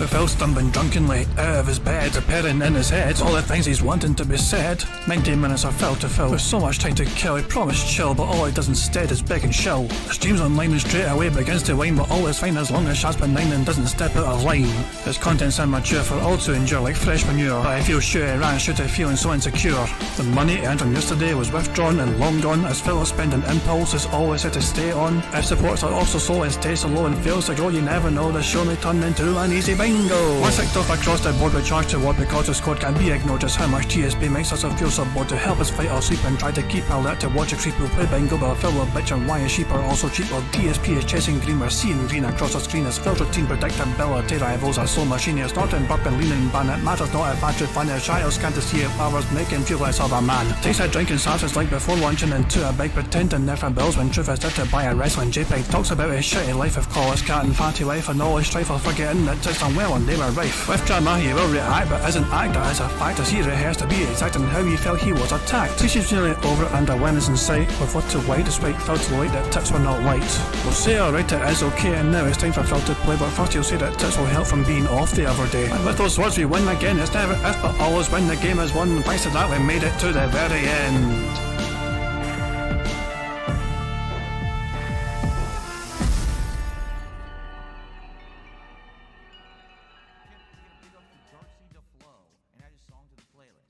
With Phil stumbling drunkenly out of his bed, appearing in his head all the things he's wanting to be said. 90 minutes of Phil to Phil. With so much time to kill, he promised chill, but all he does instead is beg and chill. Streams online and straight away begins to whine, but all is fine as long as Shaz's benign and doesn't step out of line. His content's immature for all to endure like fresh manure, but I feel sure he ran shoot of feeling so insecure. The money earned from yesterday was withdrawn and long gone, as Phil spending impulse is always had to stay on. If supports are also slow and stays so low and fails to grow, you never know, the show may turn into an easy bingo. One ticked off across the board with charge to what because the squad can't be ignored. Just how much DSP makes us feel so bored to help us fight or sleep and try to keep alert to watch a creep who play bingo, but Phil will bitch and why his sheep are also cheap. While DSP is chasing green, we're seeing green across the screen as Phil's routine predictability rivals are so machine. He's snorting, burping, leaning, ban. It matters not if battery fun is child can't see if powers make him feel less of a man. Takes a drink and starts his like before launching into a big pretending different bills when truth is there to buy a wrestling JPEG. Talks about his shitty life of college cat and fatty wife and all his strife of forgetting that it's unwell and they were rife. With drama he will react but isn't act as a fact as he rehearsed to be exact and how he felt he was attacked. She's really over and a win is in sight with what to white despite Phil to light that tips were not white. We'll say alright it is okay and now it's time for Phil to play, but first he'll say that tips will help from being off the other day. And with those words we win again, it's never if but always when the game is won. Thanks to that we made it to the very end.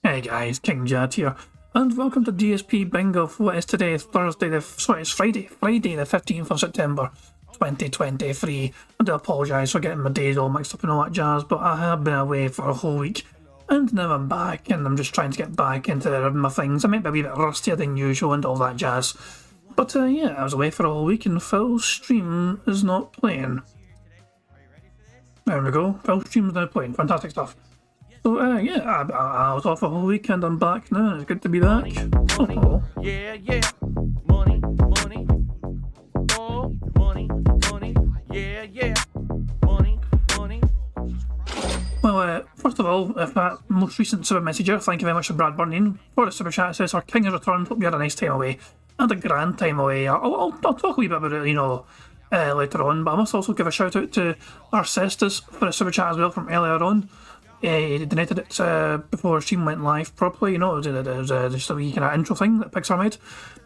Hey guys, King Jad here, and welcome to DSP Bingo for what is today, it's Friday the 15th of September 2023. I do apologise for getting my days all mixed up and all that jazz, but I have been away for a whole week, and now I'm back, and I'm just trying to get back into the rhythm of things. I might be a wee bit rustier than usual and all that jazz, but yeah, I was away for a whole week, and Phil's stream is not playing. There we go, Phil's stream is now playing, fantastic stuff. So yeah, I was off a whole week and I'm back now. It's good to be back. Oh. Yeah, yeah. Money, money. Oh, money, money. Yeah, yeah. Money, money. Well, first of all, if that most recent super messenger, thank you very much to Brad Burning for the super chat. It says our king has returned. Hope you had a nice time away and a grand time away. I'll talk a wee bit about it, you know, later on. But I must also give a shout out to Arcestus for the super chat as well from earlier on. He donated it before stream went live properly, you know, it was just a wee kind of intro thing that Pixar made,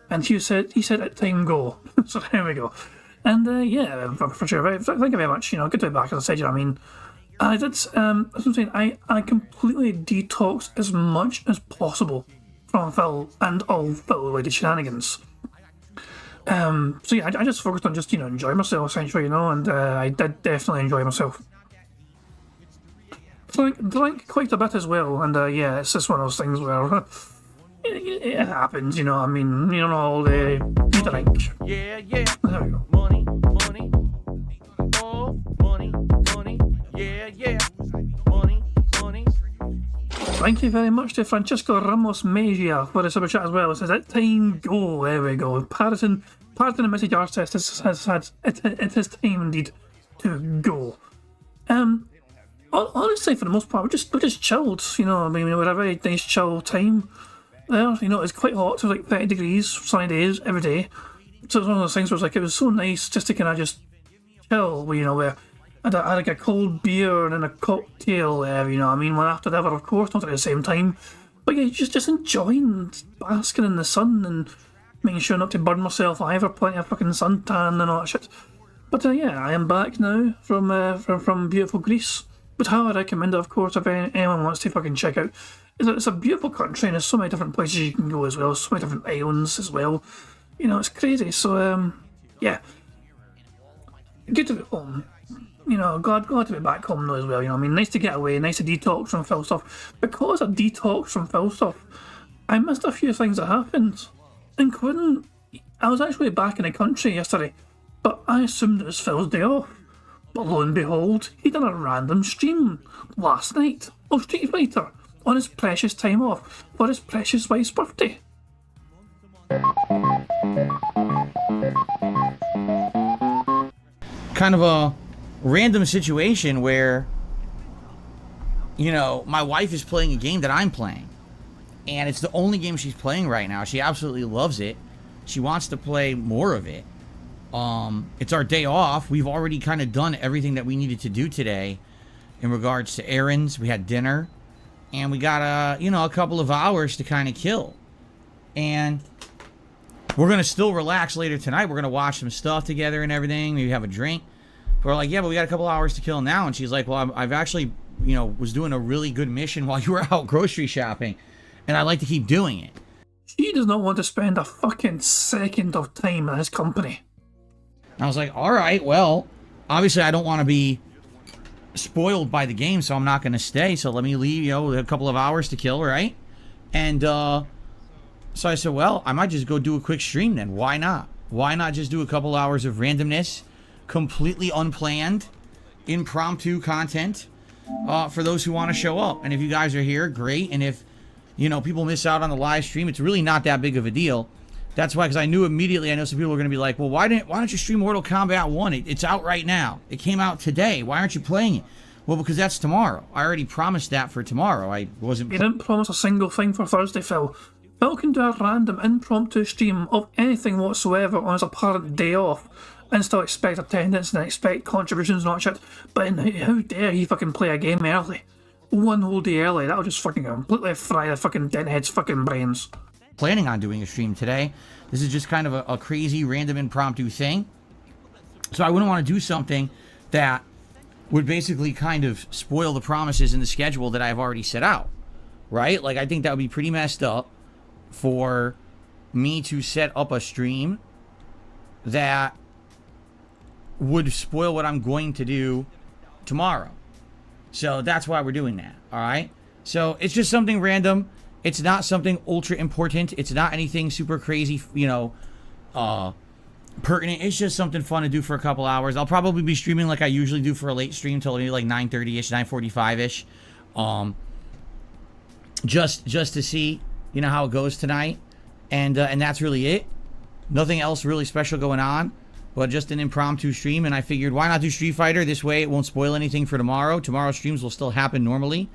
and he said let time go. So there we go. And yeah, for sure, thank you very much, you know, good to be back, as I said, you know what I mean. I did, as I'm saying, I completely detoxed as much as possible from Phil and all Phil-related shenanigans. So yeah, I just focused on just, you know, enjoying myself essentially, you know, and I did definitely enjoy myself. Drank quite a bit as well, and yeah, it's just one of those things where it happens, you know. I mean, you know, all the drink. Yeah, yeah. There we go. Money, money. Oh, money, money. Yeah, yeah. Money, money. Thank you very much to Francisco Ramos Mejia for the super chat as well. It says let time go. There we go. Pardon the message artist has had it is time indeed to go. Honestly, for the most part, we just chilled, you know. I mean, we had a very nice chill time there. You know, it's quite hot, it was like 30 degrees, sunny days every day. So it was one of those things where it was so nice just to kind of just chill, you know, where I had like a cold beer and then a cocktail there, you know. I mean, one after the other, of course, not at the same time. But yeah, just enjoying basking in the sun and making sure not to burn myself either, plenty of fucking suntan and all that shit. But yeah, I am back now from beautiful Greece. But how I recommend it, of course, if anyone wants to fucking check out, is that it's a beautiful country and there's so many different places you can go as well, so many different islands as well. You know, it's crazy. So, yeah. Good to be home. You know, glad to be back home though as well, you know. I mean, nice to get away, nice to detox from Phil stuff. Because I detoxed from Phil stuff, I missed a few things that happened, including, I was actually back in the country yesterday, but I assumed it was Phil's day off. But lo and behold, he done a random stream last night of Street Fighter on his precious time off for his precious wife's birthday. Kind of a random situation where, you know, my wife is playing a game that I'm playing, and it's the only game she's playing right now. She absolutely loves it. She wants to play more of it. It's our day off. We've already kind of done everything that we needed to do today, in regards to errands. We had dinner, and we got a couple of hours to kind of kill. And we're gonna still relax later tonight. We're gonna watch some stuff together and everything. Maybe have a drink. But we're like, yeah, but we got a couple hours to kill now. And she's like, well, I've actually, was doing a really good mission while you were out grocery shopping, and I'd like to keep doing it. She does not want to spend a fucking second of time in his company. I was like, all right, well, obviously I don't want to be spoiled by the game, so I'm not going to stay. So let me leave, with a couple of hours to kill, right? And so I said, well, I might just go do a quick stream then. Why not? Why not just do a couple hours of randomness, completely unplanned, impromptu content for those who want to show up. And if you guys are here, great. And if, people miss out on the live stream, it's really not that big of a deal. That's why, because I knew immediately, I know some people are going to be like, well, why don't you stream Mortal Kombat 1? It's out right now. It came out today. Why aren't you playing it? Well, because that's tomorrow. I already promised that for tomorrow. I wasn't... You didn't promise a single thing for Thursday, Phil. Phil can do a random impromptu stream of anything whatsoever on his apparent day off and still expect attendance and expect contributions and all that shit. But how dare he fucking play a game early? One whole day early. That'll just fucking completely fry the fucking denthead's fucking brains. Planning on doing a stream today. This is just kind of a crazy random impromptu thing. So I wouldn't want to do something that would basically kind of spoil the promises in the schedule that I've already set out, right? Like, I think that would be pretty messed up for me to set up a stream that would spoil what I'm going to do tomorrow. So that's why we're doing that, all right? So it's just something random. It's not something ultra important. It's not anything super crazy, pertinent. It's just something fun to do for a couple hours. I'll probably be streaming like I usually do for a late stream till maybe like 9:30ish, 9:45ish. Just to see, how it goes tonight. And that's really it. Nothing else really special going on, but just an impromptu stream. And I figured, why not do Street Fighter? This way it won't spoil anything for tomorrow. Tomorrow's streams will still happen normally.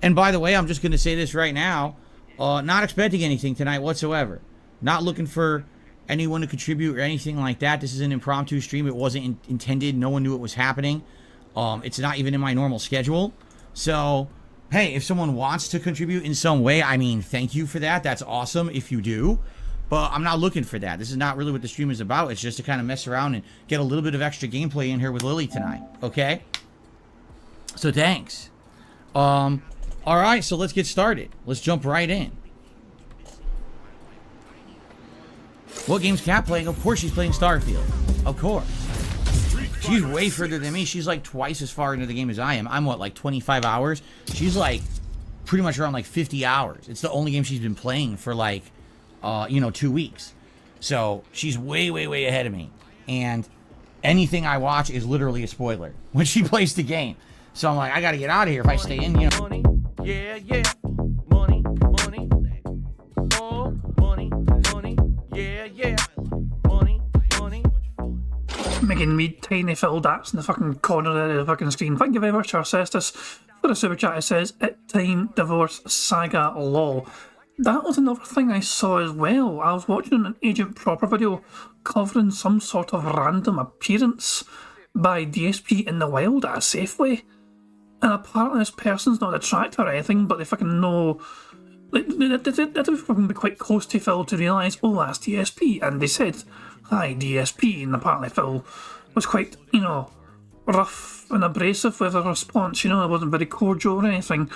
And by the way, I'm just going to say this right now. Not expecting anything tonight whatsoever. Not looking for anyone to contribute or anything like that. This is an impromptu stream. It wasn't intended. No one knew it was happening. It's not even in my normal schedule. So, hey, if someone wants to contribute in some way, thank you for that. That's awesome if you do. But I'm not looking for that. This is not really what the stream is about. It's just to kind of mess around and get a little bit of extra gameplay in here with Lily tonight. Okay? So, thanks. All right, so let's get started. Let's jump right in. What game's Kat playing? Of course she's playing Starfield. Of course. She's way further than me. She's like twice as far into the game as I am. I'm what, like 25 hours? She's like pretty much around like 50 hours. It's the only game she's been playing for like, 2 weeks. So she's way, way, way ahead of me. And anything I watch is literally a spoiler when she plays the game. So I'm like, I gotta get out of here if I stay in, Money, yeah, yeah. Money, money. Oh, money, money. Yeah, yeah. Money, money. Making me tiny Phil Dats in the fucking corner of the fucking screen. Thank you very much, Arcestus, for the super chat. It says, "It time divorce saga lol." That was another thing I saw as well. I was watching an Agent Proper video covering some sort of random appearance by DSP in the wild at a Safeway. And apparently this person's not a tractor or anything, but they fucking know... They fucking be quite close to Phil to realise, oh, that's DSP. And they said, hi, DSP. And apparently Phil was quite, rough and abrasive with a response. It wasn't very cordial or anything.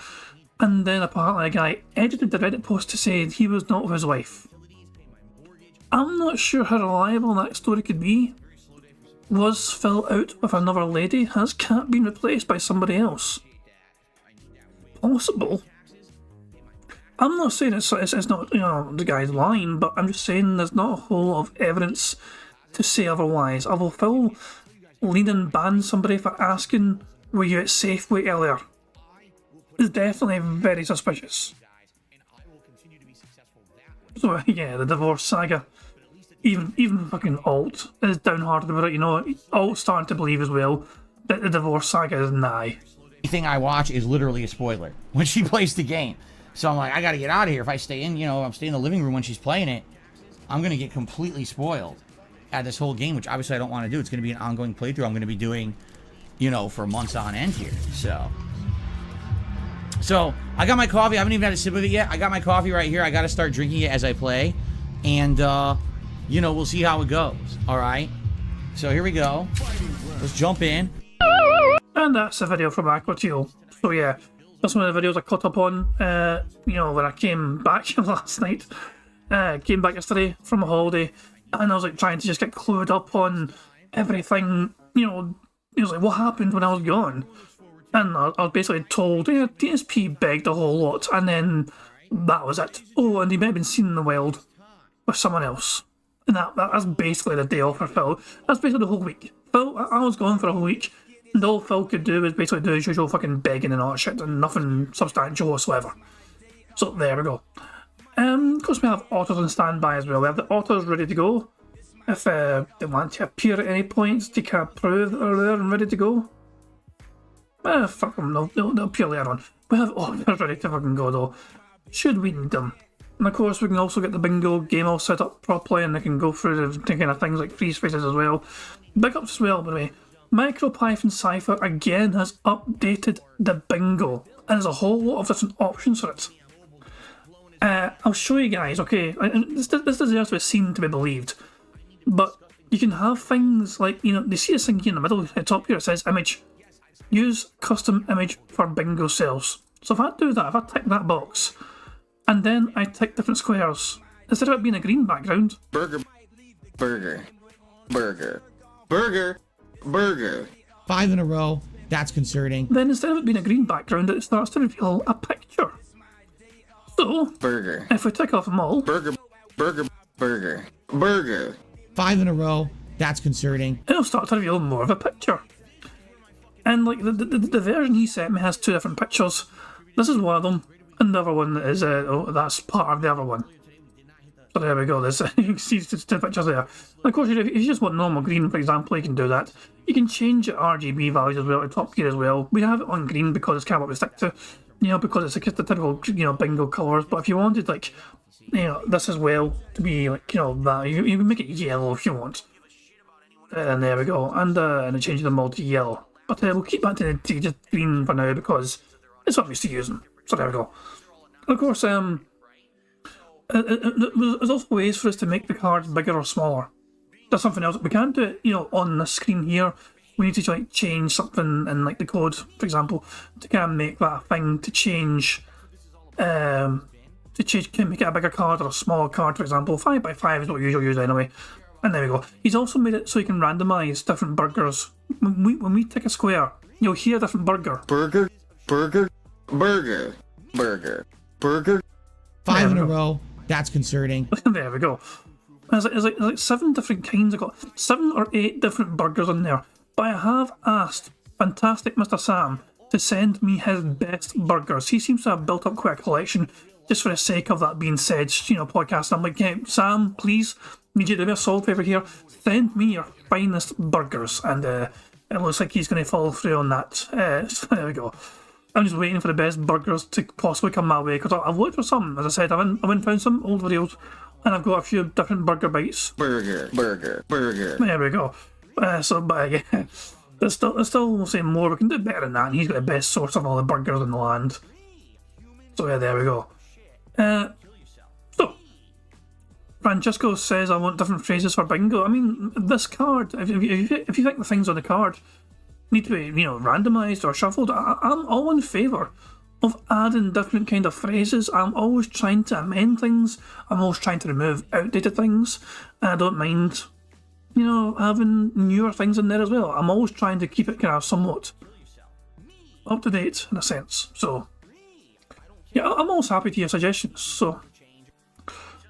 And then apparently a guy edited the Reddit post to say he was not with his wife. I'm not sure how reliable that story could be. Was Phil out with another lady? Has Kat been replaced by somebody else? Possible. I'm not saying it's not, the guy's lying, but I'm just saying there's not a whole lot of evidence to say otherwise. Although Phil leaned and banned somebody for asking, were you at Safeway earlier? Is definitely very suspicious. So yeah, the divorce saga. Even fucking Alt is downhearted about it, Alt's starting to believe as well that the divorce saga is nigh. Anything I watch is literally a spoiler when she plays the game. So I'm like, I gotta get out of here. If I stay in, I'm staying in the living room when she's playing it, I'm gonna get completely spoiled at this whole game, which obviously I don't want to do. It's gonna be an ongoing playthrough. I'm gonna be doing, for months on end here. So I got my coffee. I haven't even had a sip of it yet. I got my coffee right here. I got to start drinking it as I play. And, we'll see how it goes. All right. So here we go. Let's jump in. And that's a video from Aquatio. So yeah, that's one of the videos I caught up on, when I came back last night. Came back yesterday from a holiday, and I was like trying to just get clued up on everything. It was like, what happened when I was gone? And I was basically told, yeah, DSP begged a whole lot, and then that was it. Oh, and he might have been seen in the wild with someone else. And that's basically the day off for Phil. That's basically the whole week. Phil, I was gone for a whole week, and all Phil could do was basically do his usual fucking begging and all that shit, and nothing substantial whatsoever. So there we go. Of course we have otters on standby as well. We have the otters ready to go. If they want to appear at any points, they can prove that they're there and ready to go. Fuck them, they'll appear later on. We have otters ready to fucking go though, should we need them. And of course we can also get the bingo game all set up properly, and they can go through the kind of things like freeze faces as well. Big ups as well, by the way. MicroPython Cypher again has updated the bingo, and there's a whole lot of different options for it. I'll show you guys, okay? This deserves to be seen to be believed. But you can have things like, they see this thing here in the middle, at the top here, it says image. Use custom image for bingo cells. So if I do that, if I tick that box, and then I tick different squares, instead of it being a green background. Burger. 5 in a row. That's concerning. Then instead of it being a green background, it starts to reveal a picture. So, if we tick off them all. Burger. 5 in a row. That's concerning. It'll start to reveal more of a picture. And like the version he sent me has 2 different pictures. This is one of them, and the other one is that's part of the other one. So there we go. There's you can see 2 pictures there. And of course, if you just want normal green, for example, you can do that. You can change the RGB values as well at the top here as well. We have it on green because it's kind of what we stick to, because it's like the typical bingo colours. But if you wanted like this as well to be like that, you can make it yellow if you want. And there we go. And it changes them all to yellow. But we'll keep that to just green for now because it's what I'm used to using. So there we go. And of course, there's also ways for us to make the cards bigger or smaller. That's something else. We can't do it, on the screen here. We need to change something in the code, for example, to kind of make that a thing to change. Can make it a bigger card or a smaller card, for example. 5x5 is what we usually use anyway. And there we go. He's also made it so you can randomise different burgers. When we tick a square, you'll hear a different burger. Burger. 5 in a row. That's concerning. There we go. There's like 7 different kinds. I've got 7 or 8 different burgers in there. But I have asked fantastic Mr. Sam to send me his best burgers. He seems to have built up quite a collection just for the sake of that being said, podcast. I'm like, hey, Sam, please, need you to do me a solid favour here. Send me your finest burgers. And it looks like he's going to follow through on that. So there we go. I'm just waiting for the best burgers to possibly come my way because I've looked for some. As I said, I went and found some old videos and I've got a few different burger bites. Burger. There we go. But yeah, there's still we'll say more. We can do better than that. And he's got the best source of all the burgers in the land. So yeah, there we go. So Francesco says I want different phrases for bingo. I mean, this card. If you think the things on the card need to be randomised or shuffled, I'm all in favour of adding different kind of phrases. I'm always trying to amend things. I'm always trying to remove outdated things. And I don't mind having newer things in there as well. I'm always trying to keep it kind of somewhat up to date in a sense. So yeah, I'm always happy to hear suggestions. So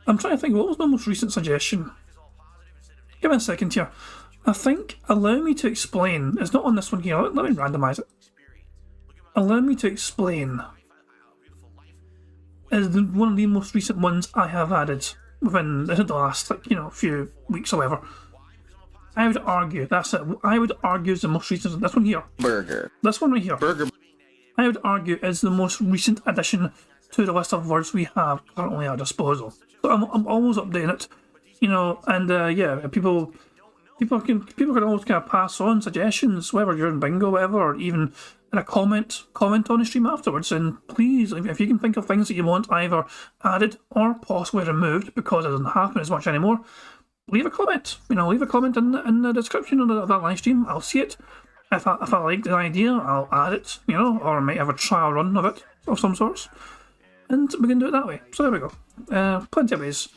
I'm trying to think, what was my most recent suggestion? Give me a second here. I think allow me to explain. It's not on this one here. Let me randomise it. Allow me to explain is one of the most recent ones I have added within the last few weeks or whatever. I would argue that's it. I would argue is the most recent. This one here. Burger. This one right here. Burger. I would argue is the most recent addition to the list of words we have currently at our disposal. So I'm always updating it, and yeah, people People can always kind of pass on suggestions, whether you're in bingo, whatever, or even in a comment on the stream afterwards. And please, if you can think of things that you want either added or possibly removed because it doesn't happen as much anymore, leave a comment. Leave a comment in the description of that live stream. I'll see it. If I like the idea, I'll add it. Or I might have a trial run of it of some sorts, and we can do it that way. So there we go. Plenty of ways,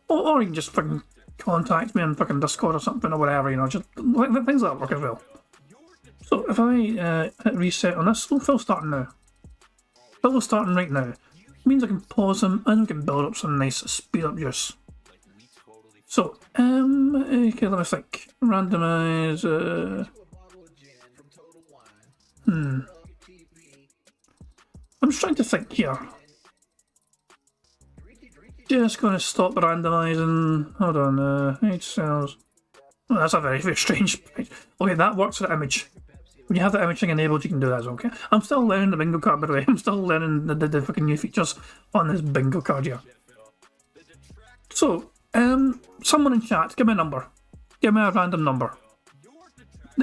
or you can just fucking contact me on fucking Discord or something or whatever. Just things like that work as well. So if I hit reset on this, Phil's starting now. Phil's starting right now. It means I can pause him and we can build up some nice speed up juice. So, okay, let me think. Randomize, I'm just trying to think here. Just going to stop randomising. Hold on, H cells. Oh, that's a very, very strange page. Okay, that works for the image. When you have the image thing enabled, you can do that, okay? I'm still learning the bingo card, by the way. I'm still learning the fucking new features on this bingo card here. So, someone in chat, give me a number. Give me a random number.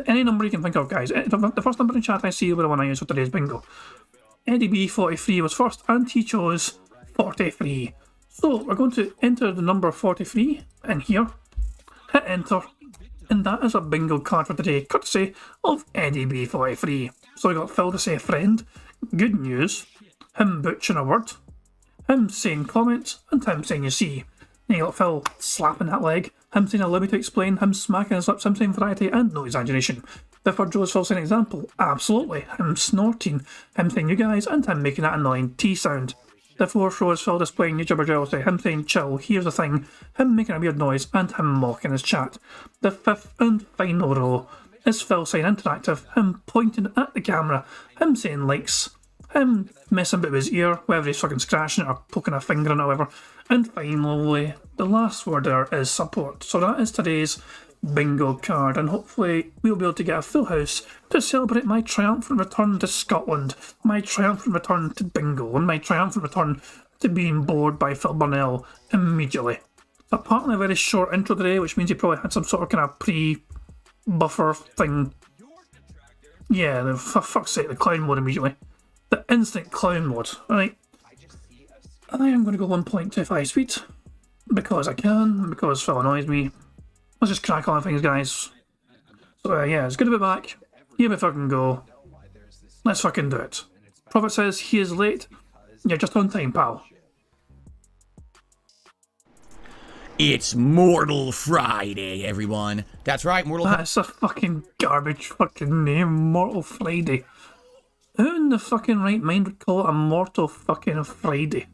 Any number you can think of, guys. The first number in chat I see will be the one I use for today's bingo. Eddie B 43 was first, and he chose 43. So we're going to enter the number 43 in here, hit enter, and that is a bingo card for today, courtesy of Eddie B 43. So we got Phil to say friend, good news, him butchering a word, him saying comments, and him saying you see. Then you got Phil slapping that leg, him saying allow me to explain, him smacking his lips, him saying variety, and no exaggeration. Therefore, Joe's Phil saying example, absolutely, him snorting, him saying you guys, and him making that annoying T sound. Therefore, shows Phil displaying new jibber-jabber, him saying chill, here's the thing, him making a weird noise, and him mocking his chat. The fifth and final row is Phil saying interactive, him pointing at the camera, him saying likes, him messing about with his ear, whether he's fucking scratching it or poking a finger in it or whatever. And finally, the last word there is support. So that is today's bingo card, and hopefully we'll be able to get a full house to celebrate my triumphant return to Scotland, my triumphant return to bingo, and my triumphant return to being bored by Phil Burnell immediately. Apparently a very short intro today, which means he probably had some sort of kind of pre-buffer thing. Yeah, for fuck's sake, the clown mode immediately. The instant clown mode. Right. I am going to go 1.25 speed, because I can, because Phil annoys me. Let's just crack on things, guys. So yeah, it's good to be back. Here we fucking go. Let's fucking do it. Prophet says he is late. You're just on time, pal. It's Mortal Friday, everyone. That's right, Mortal. That's a fucking garbage fucking name, Mortal Friday. Who in the fucking right mind would call it a Mortal fucking Friday?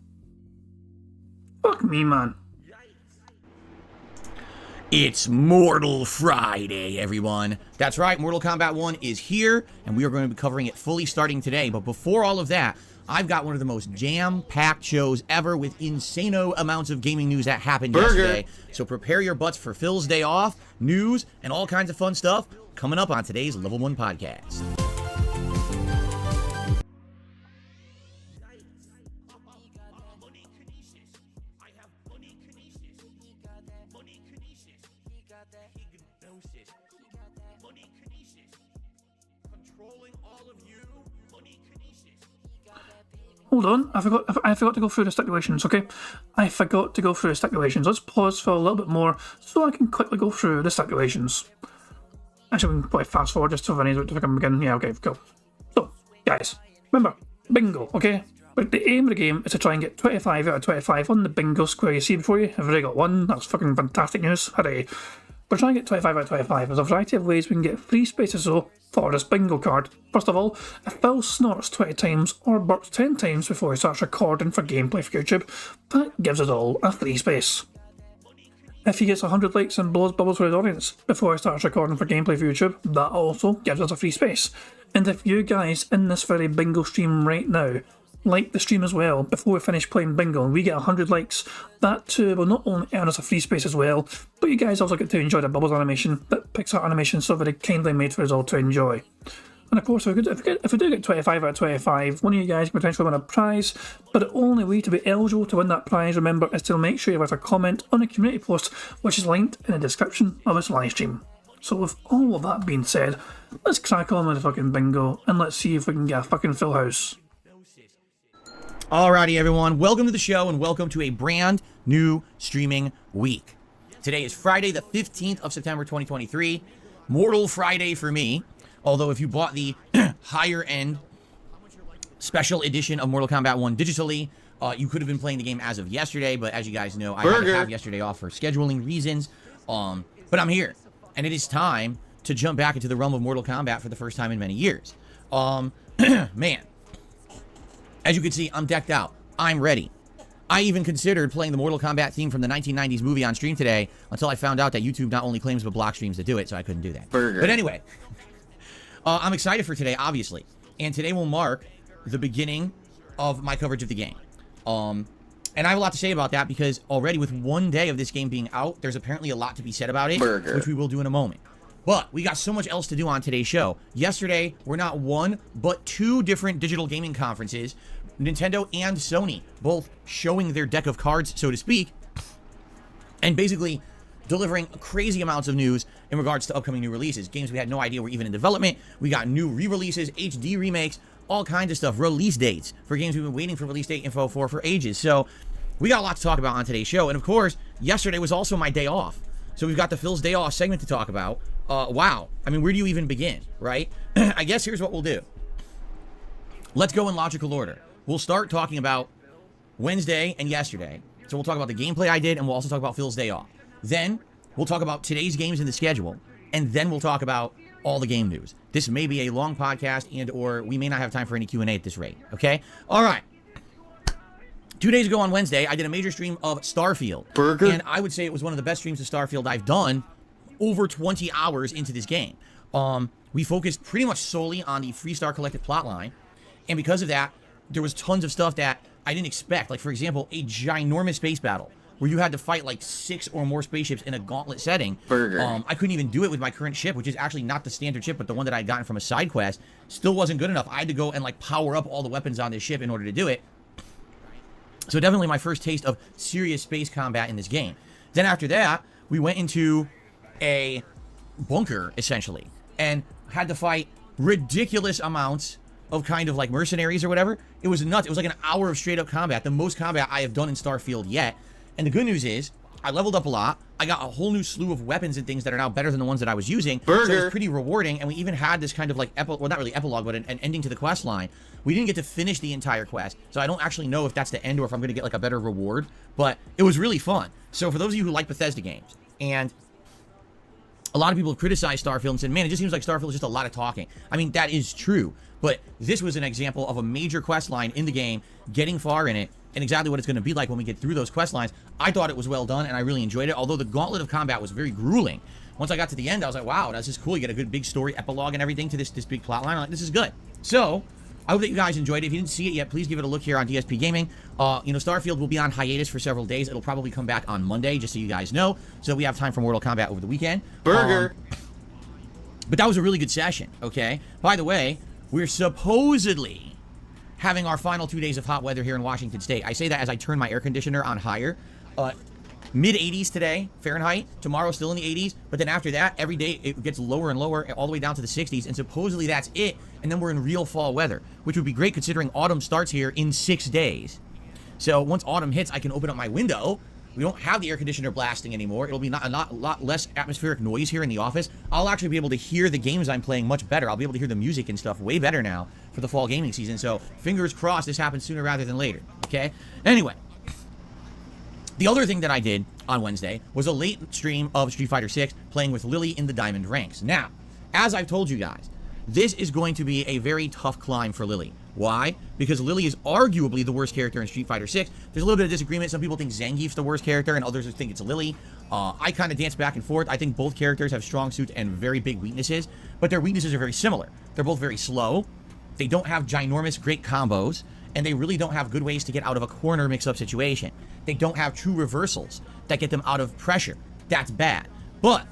Fuck me, man. It's Mortal Friday, everyone. That's right, Mortal Kombat 1 is here, and we are going to be covering it fully starting today. But before all of that, I've got one of the most jam-packed shows ever with insano amounts of gaming news that happened yesterday. So prepare your butts for Phil's day off, news, and all kinds of fun stuff coming up on today's Level 1 podcast. Hold on, I forgot to go through the stipulations, okay? I forgot to go through the stipulations. Let's pause for a little bit more so I can quickly go through the stipulations. Actually, we can probably fast forward just so I need to begin. Yeah, okay, cool. So, guys, remember, bingo, okay? But the aim of the game is to try and get 25 out of 25 on the bingo square you see before you. I've already got one. That's fucking fantastic news. Hooray. We're trying to get 25 out of 25. There's a variety of ways we can get free spaces though for this bingo card. First of all, if Phil snorts 20 times or burps 10 times before he starts recording for gameplay for YouTube, that gives us all a free space. If he gets 100 likes and blows bubbles for his audience before he starts recording for gameplay for YouTube, that also gives us a free space. And if you guys in this very bingo stream right now like the stream as well before we finish playing bingo and we get 100 likes, that too will not only earn us a free space as well, but you guys also get to enjoy the bubbles animation that Pixar animation so very kindly made for us all to enjoy. And of course, if we do get 25 out of 25, one of you guys can potentially win a prize, but the only way to be eligible to win that prize, remember, is to make sure you write a comment on a community post which is linked in the description of this live stream. So with all of that being said, let's crack on with the fucking bingo and let's see if we can get a fucking full house. Alrighty, everyone. Welcome to the show and welcome to a brand new streaming week. Today is Friday, the 15th of September, 2023. Mortal Friday for me. Although if you bought the higher end special edition of Mortal Kombat 1 digitally, you could have been playing the game as of yesterday. But as you guys know, I had to have yesterday off for scheduling reasons. But I'm here. And it is time to jump back into the realm of Mortal Kombat for the first time in many years. Man. As you can see, I'm decked out. I'm ready. I even considered playing the Mortal Kombat theme from the 1990s movie on stream today until I found out that YouTube not only claims but blocks streams to do it, so I couldn't do that. But anyway, I'm excited for today, obviously. And today will mark the beginning of my coverage of the game. And I have a lot to say about that because already with one day of this game being out, there's apparently a lot to be said about it, which we will do in a moment. But we got so much else to do on today's show. Yesterday, we're not one, but two different digital gaming conferences, Nintendo and Sony, both showing their deck of cards, so to speak, and basically delivering crazy amounts of news in regards to upcoming new releases. Games we had no idea were even in development. We got new re-releases, HD remakes, all kinds of stuff. Release dates for games we've been waiting for release date info for ages. So we got a lot to talk about on today's show. And of course, yesterday was also my day off. So we've got the Phil's Day Off segment to talk about. Wow. I mean, where do you even begin, right? I guess here's what we'll do. Let's go in logical order. We'll start talking about Wednesday and yesterday. So we'll talk about the gameplay I did, and we'll also talk about Phil's Day Off. Then we'll talk about today's games in the schedule, and then we'll talk about all the game news. This may be a long podcast, and or we may not have time for any Q&A at this rate, okay? All right. 2 days ago on Wednesday, I did a major stream of Starfield. And I would say it was one of the best streams of Starfield I've done over 20 hours into this game. We focused pretty much solely on the Freestar Collective plotline, and because of that, there was tons of stuff that I didn't expect. Like, for example, a ginormous space battle where you had to fight like 6 or more spaceships in a gauntlet setting. I couldn't even do it with my current ship, which is actually not the standard ship, but the one that I'd gotten from a side quest. Still wasn't good enough. I had to go and like power up all the weapons on this ship in order to do it. So definitely my first taste of serious space combat in this game. Then after that, we went into a bunker, essentially, and had to fight ridiculous amounts of kind of like mercenaries or whatever. It was nuts. It was like an hour of straight up combat, the most combat I have done in Starfield yet. And the good news is, I leveled up a lot. I got a whole new slew of weapons and things that are now better than the ones that I was using. So it was pretty rewarding. And we even had this kind of like, well, not really epilogue, but an ending to the quest line. We didn't get to finish the entire quest, so I don't actually know if that's the end or if I'm going to get like a better reward. But it was really fun. So for those of you who like Bethesda games, and a lot of people have criticized Starfield and said, man, it just seems like Starfield is just a lot of talking. I mean, that is true. But this was an example of a major quest line in the game, getting far in it, and exactly what it's going to be like when we get through those quest lines. I thought it was well done, and I really enjoyed it, although the gauntlet of combat was very grueling. Once I got to the end, I was like, wow, that's just cool. You get a good big story epilogue and everything to this big plot line. I'm like, this is good. So I hope that you guys enjoyed it. If you didn't see it yet, please give it a look here on DSP Gaming. Starfield will be on hiatus for several days. It'll probably come back on Monday, just so you guys know, so we have time for Mortal Kombat over the weekend. But that was a really good session, okay? By the way, we're supposedly having our final 2 days of hot weather here in Washington State. I say that as I turn my air conditioner on higher. Mid-80s today, Fahrenheit. Tomorrow still in the 80s. But then after that, every day it gets lower and lower, all the way down to the 60s. And supposedly that's it. And then we're in real fall weather, which would be great considering autumn starts here in 6 days. So once autumn hits, I can open up my window. We don't have the air conditioner blasting anymore. It'll be a lot less atmospheric noise here in the office. I'll actually be able to hear the games I'm playing much better. I'll be able to hear the music and stuff way better now for the fall gaming season. So fingers crossed this happens sooner rather than later, okay? Anyway, the other thing that I did on Wednesday was a late stream of Street Fighter 6 playing with Lily in the Diamond ranks. Now, as I've told you guys, this is going to be a very tough climb for Lily. Why? Because Lily is arguably the worst character in Street Fighter 6. There's a little bit of disagreement. Some people think Zangief's the worst character, and others think it's Lily. I kind of dance back and forth. I think both characters have strong suits and very big weaknesses, but their weaknesses are very similar. They're both very slow. They don't have ginormous great combos, and they really don't have good ways to get out of a corner mix-up situation. They don't have true reversals that get them out of pressure. That's bad. But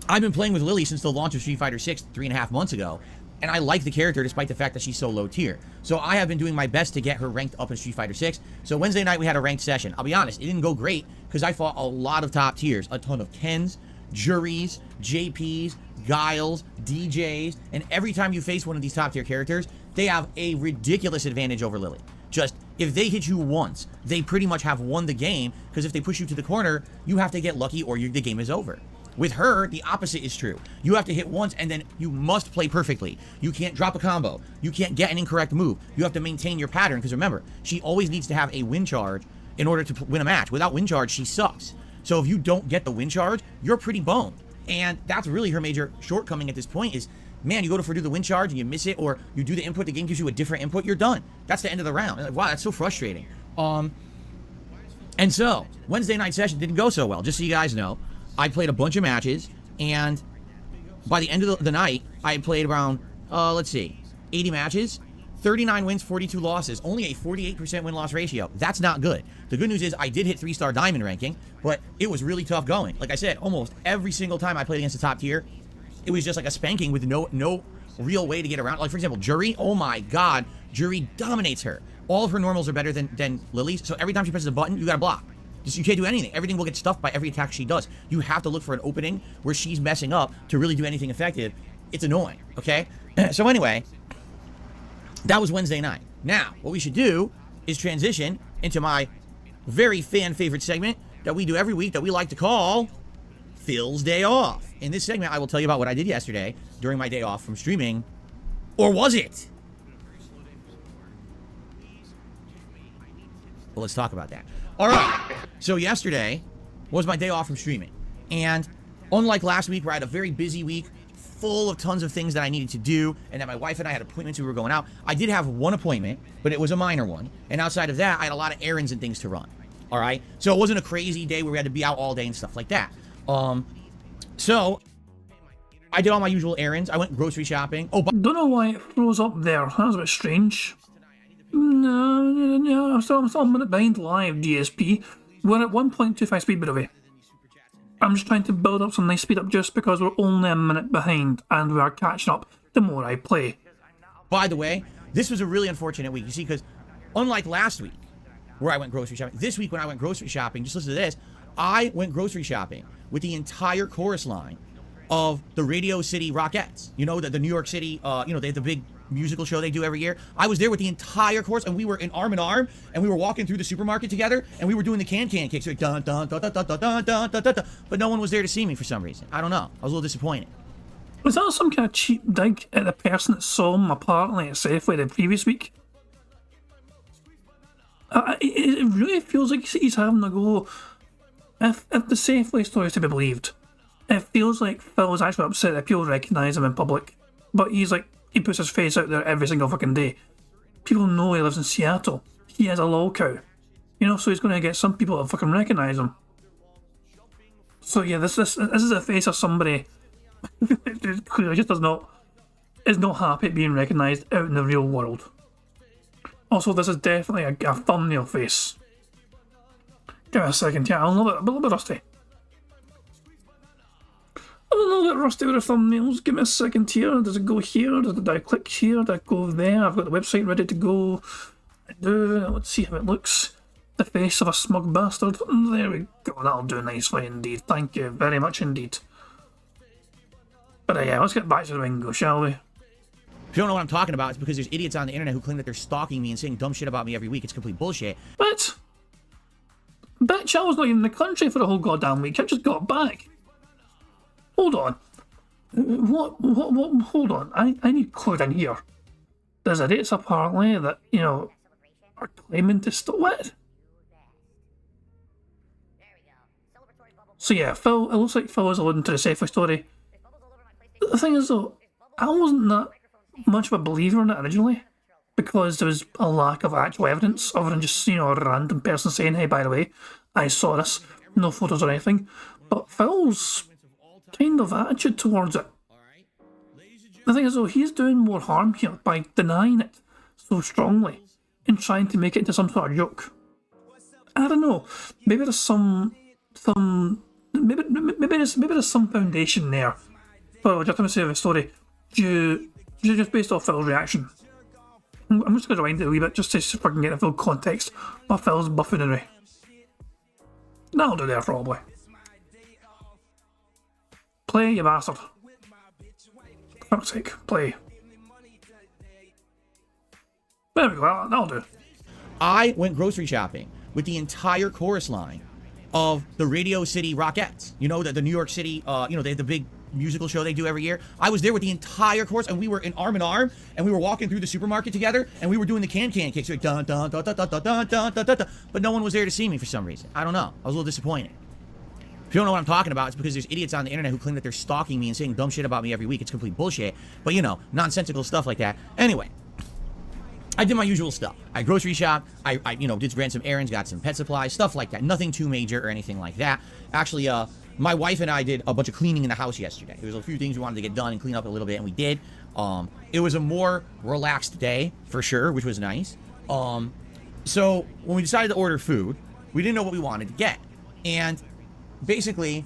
I've been playing with Lily since the launch of Street Fighter 6 3.5 months ago, and I like the character despite the fact that she's so low tier. So I have been doing my best to get her ranked up in Street Fighter 6. So Wednesday night we had a ranked session. I'll be honest, it didn't go great because I fought a lot of top tiers, a ton of Kens, juries, JPs, guiles, DJs, and every time you face one of these top tier characters, they have a ridiculous advantage over Lily. Just, if they hit you once, they pretty much have won the game, because if they push you to the corner, you have to get lucky or the game is over. With her, the opposite is true. You have to hit once, and then you must play perfectly. You can't drop a combo. You can't get an incorrect move. You have to maintain your pattern, because remember, she always needs to have a win charge in order to win a match. Without win charge, she sucks. So if you don't get the win charge, you're pretty boned. And that's really her major shortcoming at this point is, man, you go to do the win charge and you miss it, or you do the input, the game gives you a different input, you're done. That's the end of the round. Like, wow, that's so frustrating. And so, Wednesday night session didn't go so well. Just so you guys know, I played a bunch of matches, and by the end of the night, I had played around, 80 matches, 39 wins, 42 losses, only a 48% win-loss ratio. That's not good. The good news is I did hit 3-star diamond ranking, but it was really tough going. Like I said, almost every single time I played against the top tier, it was just like a spanking with no real way to get around. Like, for example, Jury, oh my god, Jury dominates her. All of her normals are better than Lily's, so every time she presses a button, you gotta block. Just, you can't do anything. Everything will get stuffed by every attack she does. You have to look for an opening where she's messing up to really do anything effective. It's annoying, okay? So anyway, that was Wednesday night. Now, what we should do is transition into my very fan-favorite segment that we do every week that we like to call Phil's Day Off. In this segment, I will tell you about what I did yesterday during my day off from streaming. Or was it? Well, let's talk about that. All right. So yesterday was my day off from streaming. And unlike last week where I had a very busy week, full of tons of things that I needed to do, and that my wife and I had appointments, we were going out, I did have one appointment, but it was a minor one. And outside of that, I had a lot of errands and things to run. All right. So it wasn't a crazy day where we had to be out all day and stuff like that. So I did all my usual errands. I went grocery shopping. Oh, Don't know why it froze up there. That was a bit strange. No, I'm still a minute behind live, DSP. We're at 1.25 speed, by the way. I'm just trying to build up some nice speed up just because we're only a minute behind and we are catching up the more I play. By the way, this was a really unfortunate week, you see, because unlike last week where I went grocery shopping, this week when I went grocery shopping, just listen to this, I went grocery shopping with the entire chorus line of the Radio City Rockettes. You know, the New York City, they have the big musical show they do every year. I was there with the entire chorus, and we were in arm in arm, and we were walking through the supermarket together, and we were doing the can kicks, like dun dun dun dun dun dun dun dun dun dun. But no one was there to see me for some reason. I don't know. I was a little disappointed. Was that some kind of cheap dig at the person that saw him apparently at Safeway the previous week? It really feels like he's having a go. If the Safeway story is to be believed, it feels like Phil is actually upset that people recognise him in public. But he puts his face out there every single fucking day. People know he lives in Seattle. He has a lol cow. You know, so he's going to get some people to fucking recognise him. So yeah, this is the face of somebody who clearly just is not happy at being recognised out in the real world. Also, this is definitely a thumbnail face. Give me a second, yeah, I'm a little bit rusty. I'm a little bit rusty with the thumbnails. Give me a second here. Does it go here? Did I click here? Did I go there? I've got the website ready to go. I do. Let's see how it looks. The face of a smug bastard. There we go. That'll do nicely indeed. Thank you very much indeed. But yeah, let's get back to the bingo, shall we? If you don't know what I'm talking about, it's because there's idiots on the internet who claim that they're stalking me and saying dumb shit about me every week. It's complete bullshit. But bitch, I was not even in the country for the whole goddamn week. I just got back. Hold on. What, hold on. I need clued in here. There's idiots apparently that, are claiming to stop. What? So yeah, Phil, it looks like Phil is alluding to the Safeway story. The thing is though, I wasn't that much of a believer in it originally, because there was a lack of actual evidence other than just, a random person saying, hey, by the way, I saw this, no photos or anything. But Phil's kind of attitude towards it. The thing is though, he's doing more harm here by denying it so strongly and trying to make it into some sort of joke. I don't know, maybe there's maybe there's some foundation there for the legitimacy of the story, just based off Phil's reaction. I'm just going to rewind it a wee bit just to fucking get the full context of Phil's buffoonery. That'll do there probably. Play, you bastard. For fuck's sake, play. There we go, that'll do. I went grocery shopping with the entire chorus line of the Radio City Rockettes. You know, the New York City, you know, they have the big musical show they do every year. I was there with the entire chorus, and we were in arm, and we were walking through the supermarket together, and we were doing the can-can kicks. Like, dun, dun, dun, dun, dun, dun, dun, dun, dun, dun. But no one was there to see me for some reason. I don't know. I was a little disappointed. If you don't know what I'm talking about, it's because there's idiots on the internet who claim that they're stalking me and saying dumb shit about me every week. It's complete bullshit. But, you know, nonsensical stuff like that. Anyway, I did my usual stuff. I grocery shopped. I you know, ran some errands, got some pet supplies, stuff like that. Nothing too major or anything like that. Actually, my wife and I did a bunch of cleaning in the house yesterday. There was a few things we wanted to get done and clean up a little bit, and we did. It was a more relaxed day, for sure, which was nice. So when we decided to order food, we didn't know what we wanted to get. And basically,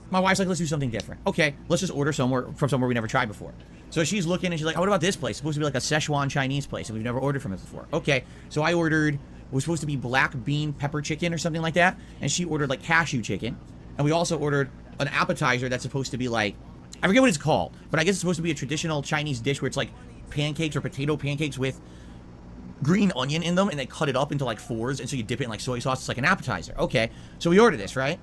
my wife's like, let's do something different. Okay, let's just order from somewhere we never tried before. So she's looking and she's like, oh, what about this place? It's supposed to be like a Szechuan Chinese place, and we've never ordered from it before. Okay, so I ordered, it was supposed to be black bean pepper chicken or something like that, and she ordered like cashew chicken. And we also ordered an appetizer that's supposed to be like, I forget what it's called, but I guess it's supposed to be a traditional Chinese dish where it's like pancakes or potato pancakes with green onion in them, and they cut it up into like fours, and so you dip it in like soy sauce. It's like an appetizer. Okay, so we order this, right?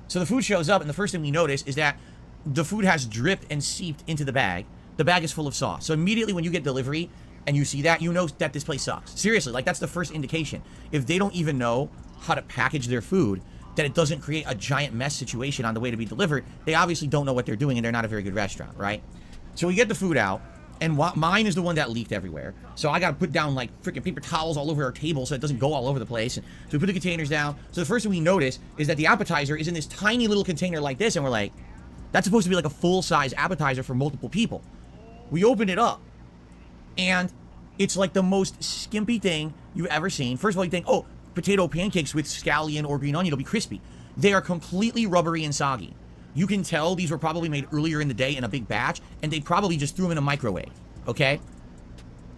So the food shows up, and the first thing we notice is that the food has dripped and seeped into the bag. The bag is full of sauce. So immediately when you get delivery and you see that, you know that this place sucks. Seriously, like that's the first indication. If they don't even know how to package their food, that it doesn't create a giant mess situation on the way to be delivered, they obviously don't know what they're doing, and they're not a very good restaurant, right? So we get the food out, and mine is the one that leaked everywhere. So I got to put down like freaking paper towels all over our table so it doesn't go all over the place. And so we put the containers down. So the first thing we notice is that the appetizer is in this tiny little container like this, and we're like, that's supposed to be like a full-size appetizer for multiple people. We open it up, and it's like the most skimpy thing you've ever seen. First of all, you think, oh, potato pancakes with scallion or green onion will be crispy. They are completely rubbery and soggy. You can tell these were probably made earlier in the day in a big batch, and they probably just threw them in a microwave, okay?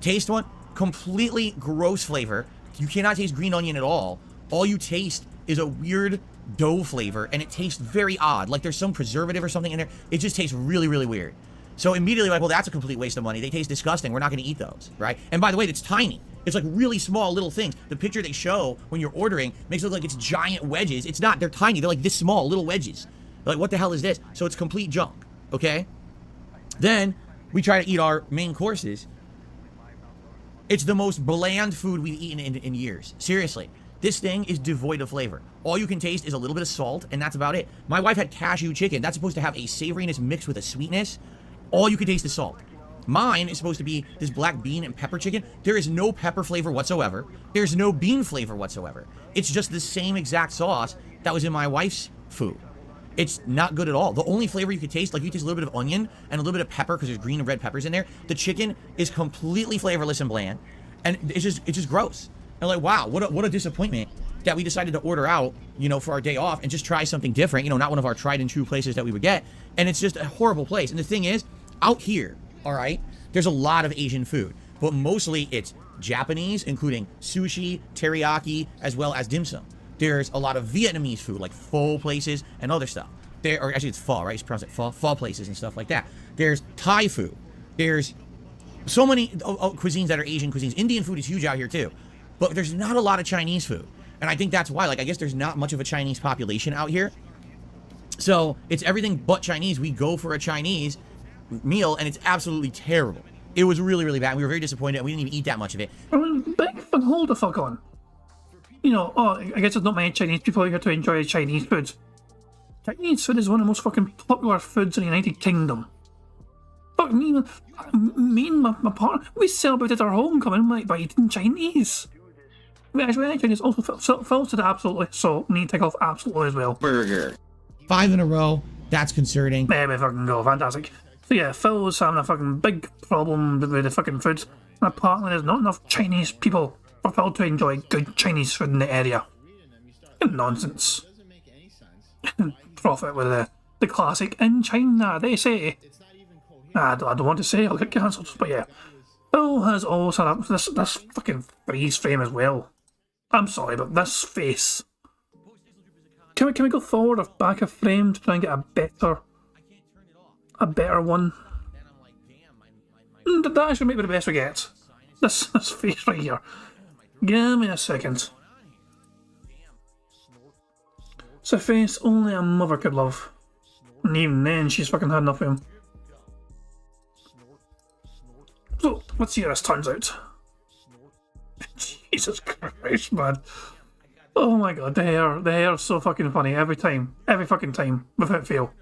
Taste one, completely gross flavor. You cannot taste green onion at all. All you taste is a weird dough flavor, and it tastes very odd. Like there's some preservative or something in there. It just tastes really, really weird. So immediately like, well, that's a complete waste of money. They taste disgusting. We're not going to eat those, right? And by the way, it's tiny. It's like really small little things. The picture they show when you're ordering makes it look like it's giant wedges. It's not. They're tiny. They're like this small, little wedges. They're like, what the hell is this? So it's complete junk, okay? Then we try to eat our main courses. It's the most bland food we've eaten in years. Seriously. This thing is devoid of flavor. All you can taste is a little bit of salt, and that's about it. My wife had cashew chicken. That's supposed to have a savoriness mixed with a sweetness. All you can taste is salt. Mine is supposed to be this black bean and pepper chicken. There is no pepper flavor whatsoever. There's no bean flavor whatsoever. It's just the same exact sauce that was in my wife's food. It's not good at all. The only flavor you could taste, like you taste a little bit of onion and a little bit of pepper because there's green and red peppers in there. The chicken is completely flavorless and bland, and it's just gross. And like, wow, what a disappointment that we decided to order out, you know, for our day off and just try something different. You know, not one of our tried and true places that we would get. And it's just a horrible place. And the thing is, out here, all right, there's a lot of Asian food, but mostly it's Japanese, including sushi, teriyaki, as well as dim sum. There's a lot of Vietnamese food, like pho places and other stuff. Or actually, it's pho, right? It's pronounced it pho places and stuff like that. There's Thai food. There's so many cuisines that are Asian cuisines. Indian food is huge out here too, but there's not a lot of Chinese food, and I think that's why. Like, I guess there's not much of a Chinese population out here, so it's everything but Chinese. We go for a Chinese meal, and it's absolutely terrible. It was really, really bad. We were very disappointed, and we didn't even eat that much of it. But hold the fuck on. You know, I guess there's not many Chinese people here to enjoy Chinese food. Chinese food is one of the most fucking popular foods in the United Kingdom. Fuck me and my partner, we celebrated our homecoming by eating Chinese. We actually ate Chinese. Also, Phil said absolutely, so we need to take off absolutely as well. Burger. 5 in a row. That's concerning. There we fucking go. Fantastic. So yeah, Phil was having a fucking big problem with the fucking food. And apparently there's not enough Chinese people for Phil to enjoy good Chinese food in the area. Nonsense. Profit with the classic in China, they say. I don't want to say, I'll get cancelled, but yeah. Phil has also had this fucking freeze frame as well. I'm sorry, but this face. Can we go forward or back a frame to try and get a better a better one. That actually might be the best we get. This face right here. Give me a second. It's a face only a mother could love. And even then, she's fucking had enough of him. So, let's see how this turns out. Jesus Christ, man. Oh my god, the hair is so fucking funny every time. Every fucking time, without fail.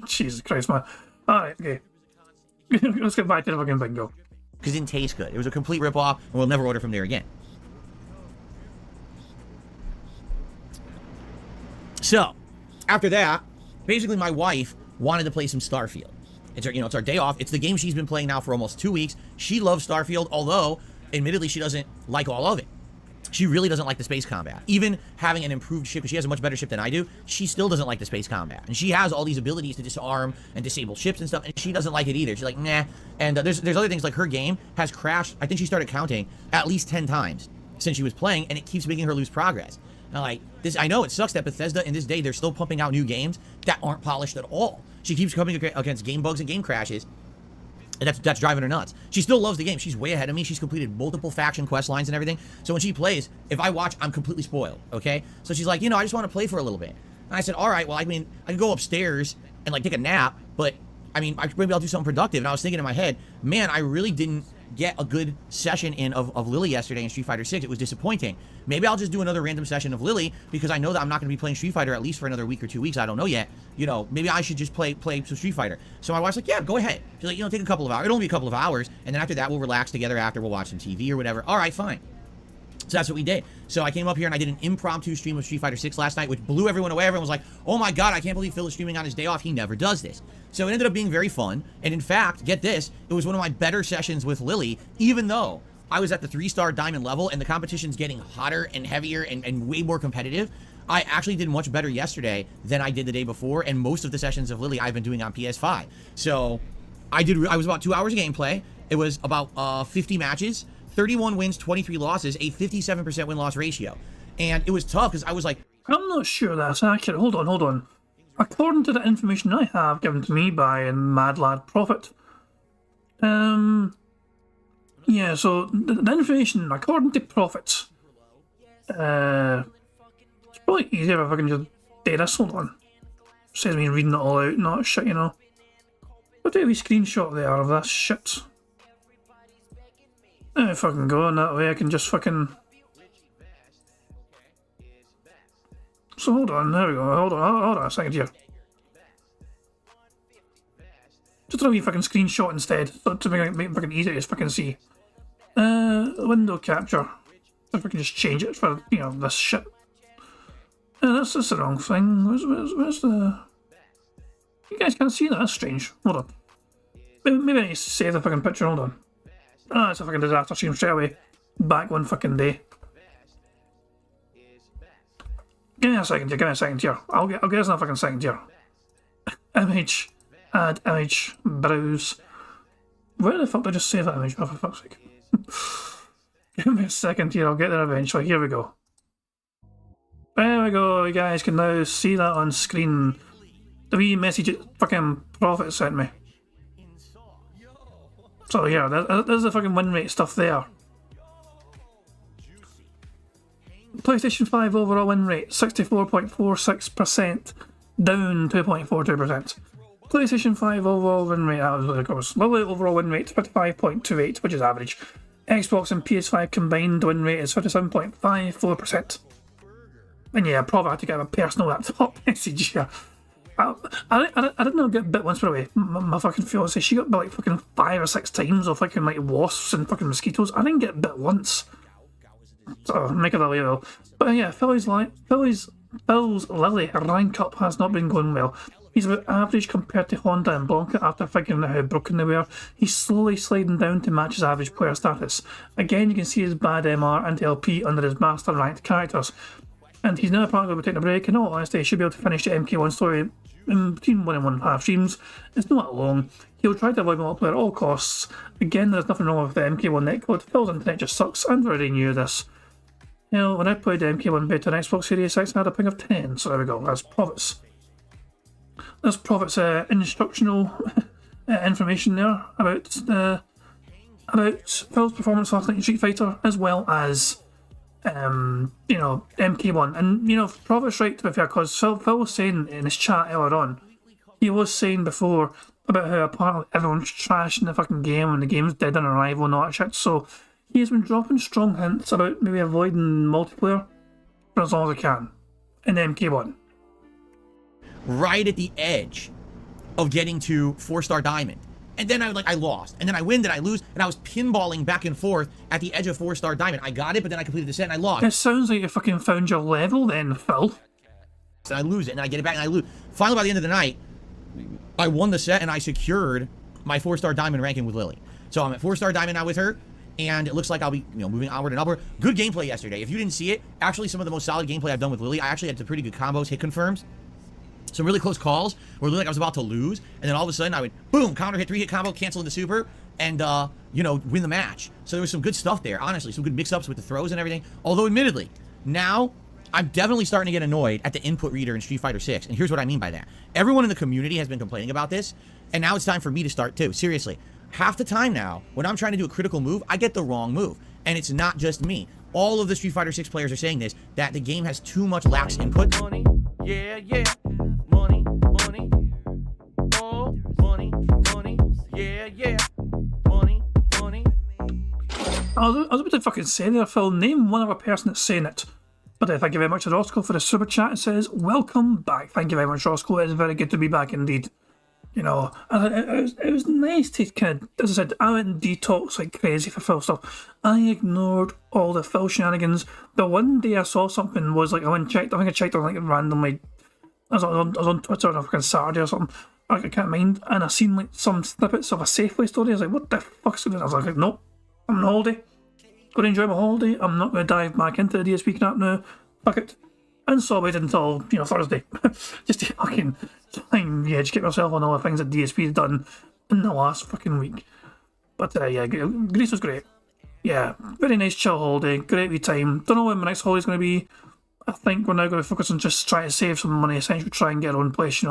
Jesus Christ, man. Alright, okay. Let's get back to the fucking bingo. Because it didn't taste good. It was a complete ripoff, and we'll never order from there again. So, after that, basically my wife wanted to play some Starfield. It's our, it's our day off. It's the game she's been playing now for almost 2 weeks. She loves Starfield, although, admittedly, she doesn't like all of it. She really doesn't like the space combat. Even having an improved ship, because she has a much better ship than I do, she still doesn't like the space combat. And she has all these abilities to disarm and disable ships and stuff, and she doesn't like it either. She's like, nah. And there's other things, like her game has crashed, I think she started counting, at least 10 times since she was playing, and it keeps making her lose progress. And like, this, I know it sucks that Bethesda in this day, they're still pumping out new games that aren't polished at all. She keeps coming against game bugs and game crashes, and that's driving her nuts. She still loves the game. She's way ahead of me. She's completed multiple faction quest lines and everything. So when she plays, if I watch, I'm completely spoiled, okay? So she's like, I just want to play for a little bit. And I said, all right, well, I mean, I can go upstairs and like take a nap, but I mean, maybe I'll do something productive. And I was thinking in my head, man, I really didn't get a good session in of Lily yesterday in Street Fighter 6. It was disappointing. Maybe I'll just do another random session of Lily, because I know that I'm not going to be playing Street Fighter at least for another week or 2 weeks. I don't know yet. Maybe I should just play some Street Fighter. So my wife's like, yeah, go ahead. She's like, take a couple of hours. It'll only be a couple of hours. And then after that, we'll relax together after. We'll watch some TV or whatever. All right, fine. So that's what we did. So I came up here and I did an impromptu stream of Street Fighter 6 last night, which blew everyone away. Everyone was like, oh my god, I can't believe Phil is streaming on his day off. He never does this. So it ended up being very fun. And in fact, get this, it was one of my better sessions with Lily, even though I was at the 3-star diamond level and the competition's getting hotter and heavier and way more competitive. I actually did much better yesterday than I did the day before, and most of the sessions of Lily I've been doing on PS5. So I was about 2 hours of gameplay. It was about 50 matches. 31 wins, 23 losses, a 57% win-loss ratio. And it was tough because I was like, I'm not sure that's accurate. Hold on. According to the information I have given to me by Mad Lad Prophet, yeah, so the information, according to Prophet, it's probably easier if I can just do this. Hold on. Saves me reading it all out, not shit, I'll take a wee screenshot there of this shit. If fucking going that way, I can just fucking... So hold on, there we go, hold on a second here. Just a wee fucking screenshot instead, to make it fucking easy to fucking see. Window capture. If I can just change it for, this shit. That's the wrong thing. Where's the... You guys can't see that, that's strange. Hold on. Maybe I need to save the fucking picture, hold on. It's a fucking disaster stream straight away. Back one fucking day. Give me a second here. I'll get us in a fucking second here. Image. Add image. Browse. Where the fuck did I just save that image? Oh, for fuck's sake. Give me a second here, I'll get there eventually. Here we go. There we go, you guys can now see that on screen. The wee message that fucking Prophet sent me. So yeah, there's the fucking win rate stuff there. PlayStation 5 overall win rate, 64.46%, down 2.42%. PlayStation 5 overall win rate, that was what it goes. Lily overall win rate, 55.28, which is average. Xbox and PS5 combined win rate is 57.54%. And yeah, probably had to get a personal laptop message here. I didn't know get bit once, by the way. My fucking fiance, she got bit like fucking 5 or 6 times of fucking like wasps and fucking mosquitoes. I didn't get bit once. So make it that way though. But yeah, Phil's Lily rank up has not been going well. He's about average compared to Honda and Blanca after figuring out how broken they were. He's slowly sliding down to match his average player status. Again, you can see his bad MR and LP under his master ranked characters. And he's now apparently going to be taking a break. In all honesty, he should be able to finish the MK1 story in between 1 and 1.5 streams. It's not that long. He'll try to avoid multiplayer at all costs. Again, there's nothing wrong with the MK1 netcode. Phil's internet just sucks, and we already knew this. When I played the MK1 beta on Xbox Series X, I had a ping of 10, so there we go, that's Prophets. There's Prophet's instructional information there about Phil's performance last night in Street Fighter, as well as MK1. And Prophet's right, to be fair, because Phil was saying in his chat earlier on, he was saying before about how apparently everyone's trashing the fucking game and the game's dead on arrival and all that shit. So he has been dropping strong hints about maybe avoiding multiplayer for as long as he can in MK1. Right at the edge of getting to 4-star diamond. And then I lost. And then I win, then I lose. And I was pinballing back and forth at the edge of 4-star diamond. I got it, but then I completed the set and I lost. It sounds like you fucking found your level then, Phil. And I lose it, and I get it back, and I lose. Finally, by the end of the night, I won the set, and I secured my 4-star diamond ranking with Lily. So I'm at 4-star diamond now with her, and it looks like I'll be moving onward and upward. Good gameplay yesterday. If you didn't see it, actually some of the most solid gameplay I've done with Lily. I actually had some pretty good combos, hit confirms. Some really close calls where like I was about to lose, and then all of a sudden I would boom, counter hit, 3-hit combo, cancel into super, and win the match. So there was some good stuff there, honestly, some good mix-ups with the throws and everything. Although admittedly, now I'm definitely starting to get annoyed at the input reader in Street Fighter 6, and here's what I mean by that. Everyone in the community has been complaining about this, and now it's time for me to start too. Seriously, half the time now, when I'm trying to do a critical move, I get the wrong move, and it's not just me. All of the Street Fighter 6 players are saying this, that the game has too much lax input. Money, yeah, yeah. Money, money. Oh, money, money. Yeah, yeah. Money, money. I was about to fucking say there, Phil, name one other person that's saying it. But thank you very much to Roscoe for the super chat. It says, welcome back. Thank you very much, Roscoe. It is very good to be back indeed. It was nice to kind of, as I said, I went and detox like crazy for Phil stuff. I ignored all the Phil shenanigans. The one day I saw something was like, I went and checked, I think I checked on like randomly, I was on Twitter on a fucking Saturday or something, I can't mind, and I seen like some snippets of a Safeway story. I was like, what the fuck's going on? I was like, nope, I'm on holiday. Going to enjoy my holiday. I'm not going to dive back into the DSP crap now. Fuck it. And so I waited until, Thursday. Just to fucking try and educate myself on all the things that DSP has done in the last fucking week. But Greece was great. Yeah, very nice chill holiday. Great wee time. Don't know when my next holiday's going to be. I think we're now going to focus on just trying to save some money, essentially try and get our own place,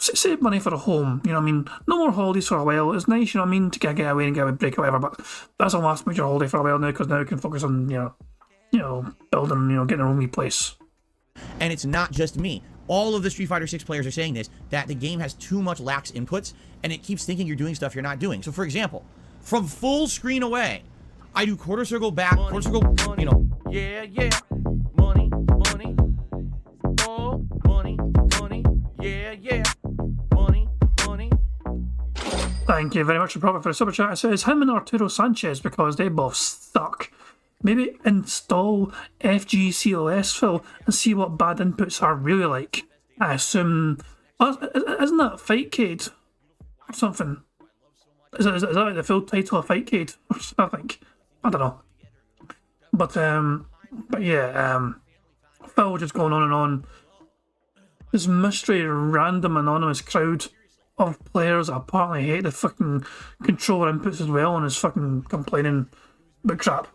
save money for a home, No more holidays for a while. It's nice, to get away and get a break or whatever, but that's the last major holiday for a while now, because now we can focus on, building, getting our own wee place. And it's not just me. All of the Street Fighter 6 players are saying this, that the game has too much lax inputs, and it keeps thinking you're doing stuff you're not doing. So for example, from full screen away, I do quarter circle back, quarter circle, Yeah, yeah. Money, money. Oh, money, money. Yeah, yeah. Money, money. Thank you very much for the super chat. It says him and Arturo Sanchez because they both suck. Maybe install FGCOS, Phil, and see what bad inputs are really like. I assume, isn't that Fightcade or something? Is that like the full title of Fightcade or something? I don't know. But yeah, Phil just going on and on. This mystery, random, anonymous crowd of players that apparently hate the fucking controller inputs as well and is fucking complaining about crap.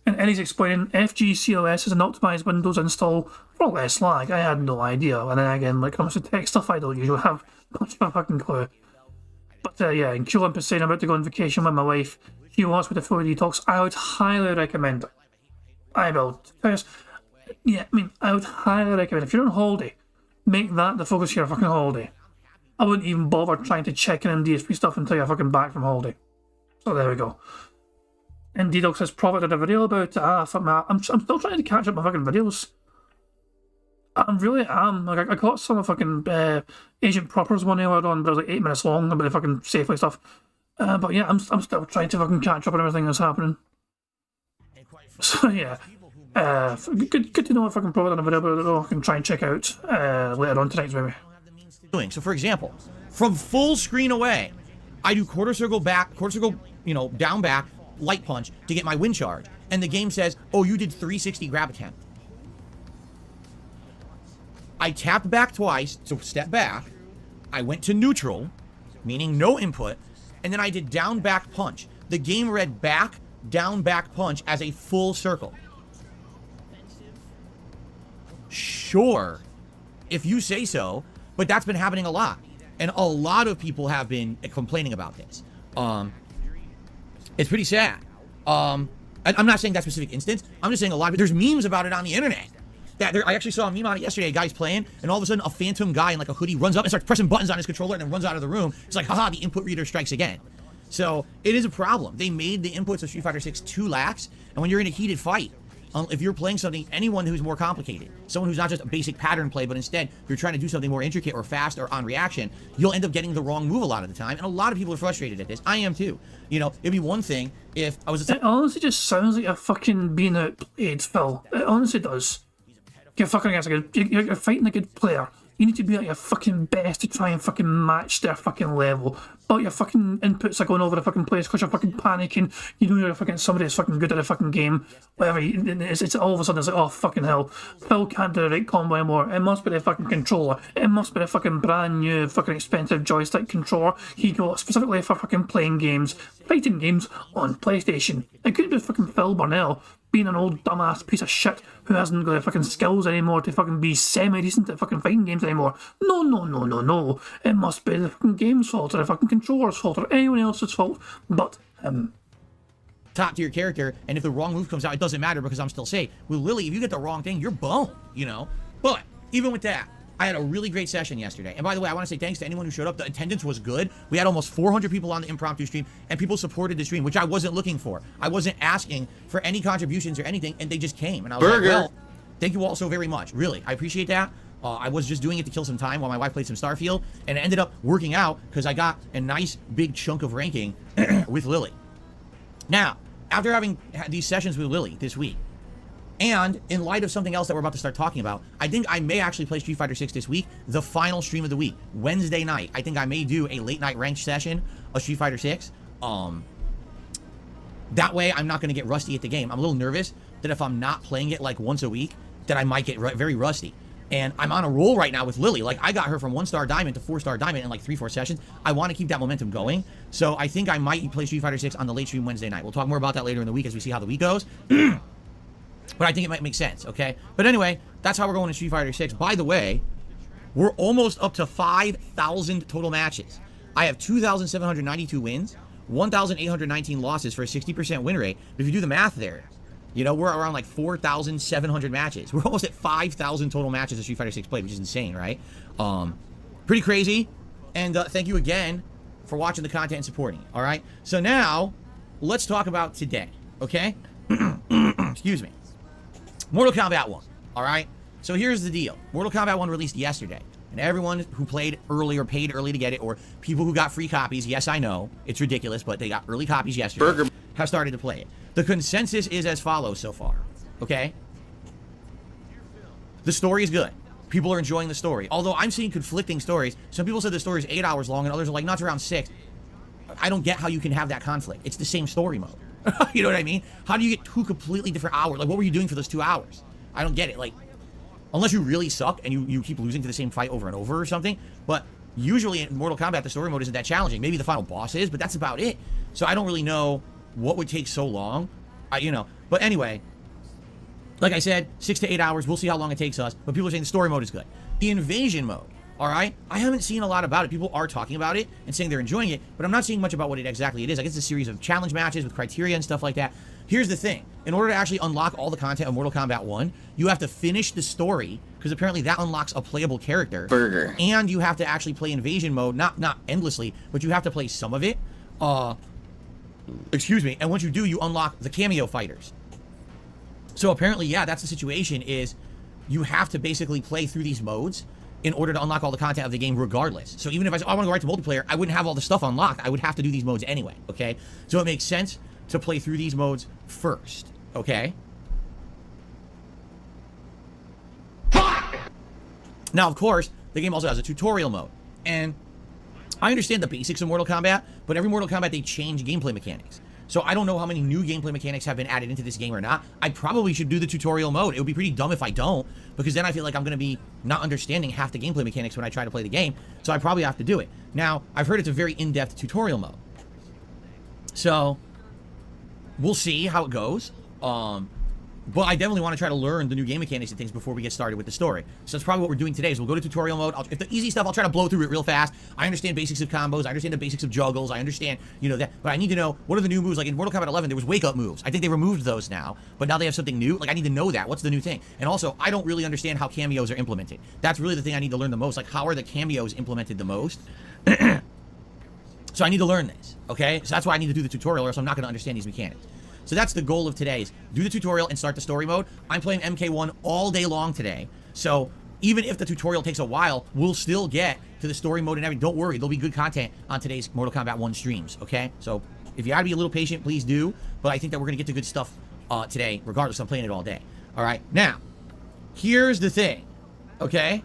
And Eddie's explaining FGCOS is an optimized Windows install for less lag. I had no idea. And then again, when it comes to tech stuff, I don't usually have much of a fucking clue. But and Q-Limp is saying I'm about to go on vacation with my wife. She wants me to fully detox. I would highly recommend it. I will. I would highly recommend it. If you're on holiday, make that the focus of your fucking holiday. I wouldn't even bother trying to check in DSP stuff until you're fucking back from holiday. So there we go. And D-Dog says, Prophet did a video about it. I'm still trying to catch up my fucking videos. I really am. Like, I caught some of fucking Agent Proper's one earlier on, but it was like 8 minutes long about the fucking Safeway stuff. But yeah, I'm still trying to fucking catch up on everything that's happening. So yeah, good to know if I can Prophet done a video about it, or I can try and check out later on tonight maybe. So for example, from full screen away, I do quarter circle back, down back, light punch to get my win charge. And the game says, oh, you did 360 grab attempt. I tapped back twice, so step back. I went to neutral, meaning no input, and then I did down back punch. The game read back, down back punch as a full circle. Sure, if you say so, but that's been happening a lot. And a lot of people have been complaining about this. It's pretty sad. I'm not saying that specific instance. I'm just saying a lot of there's memes about it on the internet. I actually saw a meme on it yesterday. A guy's playing, and all of a sudden, a phantom guy in like a hoodie runs up and starts pressing buttons on his controller, and then runs out of the room. It's like, haha, the input reader strikes again. So it is a problem. They made the inputs of Street Fighter 6 too lax, and when you're in a heated fight, if you're playing something, anyone who's more complicated, someone who's not just a basic pattern play, but instead you're trying to do something more intricate or fast or on reaction, you'll end up getting the wrong move a lot of the time. And a lot of people are frustrated at this. I am too. You know, it'd be one thing if I was. It honestly just sounds like you're fucking being outplayed, Phil. It honestly does. You're fucking against you're fighting a good player. You need to be at your fucking best to try and fucking match their fucking level. But your fucking inputs are going over the fucking place because you're fucking panicking. You know you're fucking somebody that's fucking good at the fucking game. Whatever. It's all of a sudden it's like, oh fucking hell. Phil can't do the right combo anymore. It must be the fucking controller. It must be the fucking brand new fucking expensive joystick controller he got specifically for fucking playing games. Fighting games on PlayStation. It couldn't be fucking Phil Burnell being an old dumbass piece of shit who hasn't got the fucking skills anymore to fucking be semi-decent at fucking fighting games anymore. No. It must be the fucking game's fault or the fucking controller's fault or anyone else's fault but him. Top tier character, and if the wrong move comes out, it doesn't matter because I'm still safe. With Lily, if you get the wrong thing, you're boned, you know? But even with that, I had a really great session yesterday. And by the way, I want to say thanks to anyone who showed up. The attendance was good. We had almost 400 people on the impromptu stream, and people supported the stream, which I wasn't looking for. I wasn't asking for any contributions or anything, and they just came. And I was like, well, thank you all so very much. Really, I appreciate that. I was just doing it to kill some time while my wife played some Starfield, and it ended up working out because I got a nice big chunk of ranking with Lily. Now, after having had these sessions with Lily this week, and in light of something else that we're about to start talking about, I think I may actually play Street Fighter 6 this week, the final stream of the week, Wednesday night. I think I may do a late night ranked session of Street Fighter 6. That way I'm not going to get rusty at the game. I'm a little nervous that if I'm not playing it like once a week, that I might get very rusty. And I'm on a roll right now with Lily. Like, I got her from 1-star diamond to 4-star diamond in like 3-4 sessions. I want to keep that momentum going. So I think I might play Street Fighter 6 on the late stream Wednesday night. We'll talk more about that later in the week as we see how the week goes. But I think it might make sense, okay? But anyway, that's how we're going to Street Fighter 6. By the way, we're almost up to 5,000 total matches. I have 2,792 wins, 1,819 losses for a 60% win rate. But if you do the math there, you know, we're around like 4,700 matches. We're almost at 5,000 total matches of Street Fighter 6 played, which is insane, right? Pretty crazy. And thank you again for watching the content and supporting it, all right? So now, let's talk about today, okay? Excuse me. Mortal Kombat 1, all right? So here's the deal. Mortal Kombat 1 released yesterday, and everyone who played early or paid early to get it, or people who got free copies, yes, I know, it's ridiculous, but they got early copies yesterday, have started to play it. The consensus is as follows so far, okay? The story is good. People are enjoying the story. Although I'm seeing conflicting stories. Some people said the story is 8 hours long, and others are like, no, it's around 6. I don't get how you can have that conflict. It's the same story mode. You know what I mean? How do you get 2 completely different hours? Like, what were you doing for those 2 hours? I don't get it. Like, unless you really suck and you keep losing to the same fight over and over or something. But usually in Mortal Kombat, the story mode isn't that challenging. Maybe the final boss is, but that's about it. So I don't really know what would take so long. You know. But anyway, like I said, 6 to 8 hours. We'll see how long it takes us. But people are saying the story mode is good. The invasion mode. All right, I haven't seen a lot about it. People are talking about it and saying they're enjoying it, but I'm not seeing much about what it exactly is. I guess it's a series of challenge matches with criteria and stuff like that. Here's the thing. In order to actually unlock all the content of Mortal Kombat 1, you have to finish the story, because apparently that unlocks a playable character. And you have to actually play invasion mode, not endlessly, but you have to play some of it. Excuse me. And once you do, you unlock the cameo fighters. So apparently, yeah, that's the situation, is you have to basically play through these modes in order to unlock all the content of the game regardless. So even if I said, oh, I want to go right to multiplayer, I wouldn't have all the stuff unlocked. I would have to do these modes anyway, okay? So it makes sense to play through these modes first, okay? Now, of course, the game also has a tutorial mode. And I understand the basics of Mortal Kombat, but every Mortal Kombat, they change gameplay mechanics. So I don't know how many new gameplay mechanics have been added into this game or not. I probably should do the tutorial mode. It would be pretty dumb if I don't, because then I feel like I'm going to be not understanding half the gameplay mechanics when I try to play the game. So I probably have to do it. Now, I've heard it's a very in-depth tutorial mode. So we'll see how it goes. But I definitely want to try to learn the new game mechanics and things before we get started with the story. So that's probably what we're doing today. Is we'll go to tutorial mode. If the easy stuff, I'll try to blow through it real fast. I understand basics of combos. I understand the basics of juggles. I understand, that. But I need to know, what are the new moves? Like in Mortal Kombat 11, there was wake-up moves. I think they removed those now. But now they have something new. Like, I need to know that. What's the new thing? And also, I don't really understand how cameos are implemented. That's really the thing I need to learn the most. Like, how are the cameos implemented the most? So I need to learn this, okay? So that's why I need to do the tutorial, or else I'm not going to understand these mechanics. So that's the goal of today, is do the tutorial and start the story mode. I'm playing MK1 all day long today. So even if the tutorial takes a while, we'll still get to the story mode and everything. Don't worry, there'll be good content on today's Mortal Kombat 1 streams, okay? So if you gotta be a little patient, please do. But I think that we're going to get to good stuff today, regardless. I'm playing it all day. All right? Now, here's the thing, okay?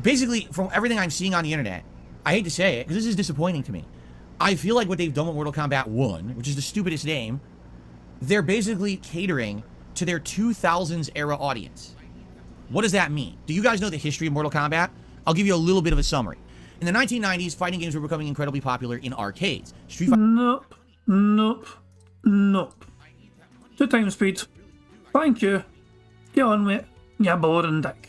Basically, from everything I'm seeing on the internet, I hate to say it, because this is disappointing to me. I feel like what they've done with Mortal Kombat 1, which is the stupidest name, they're basically catering to their 2000s era audience. What does that mean? Do you guys know the history of Mortal Kombat? I'll give you a little bit of a summary. In the 1990s, fighting games were becoming incredibly popular in arcades. Street Fighter... Nope. Nope. Nope. 2 times speed. Thank you. Get on with it, you boring dick.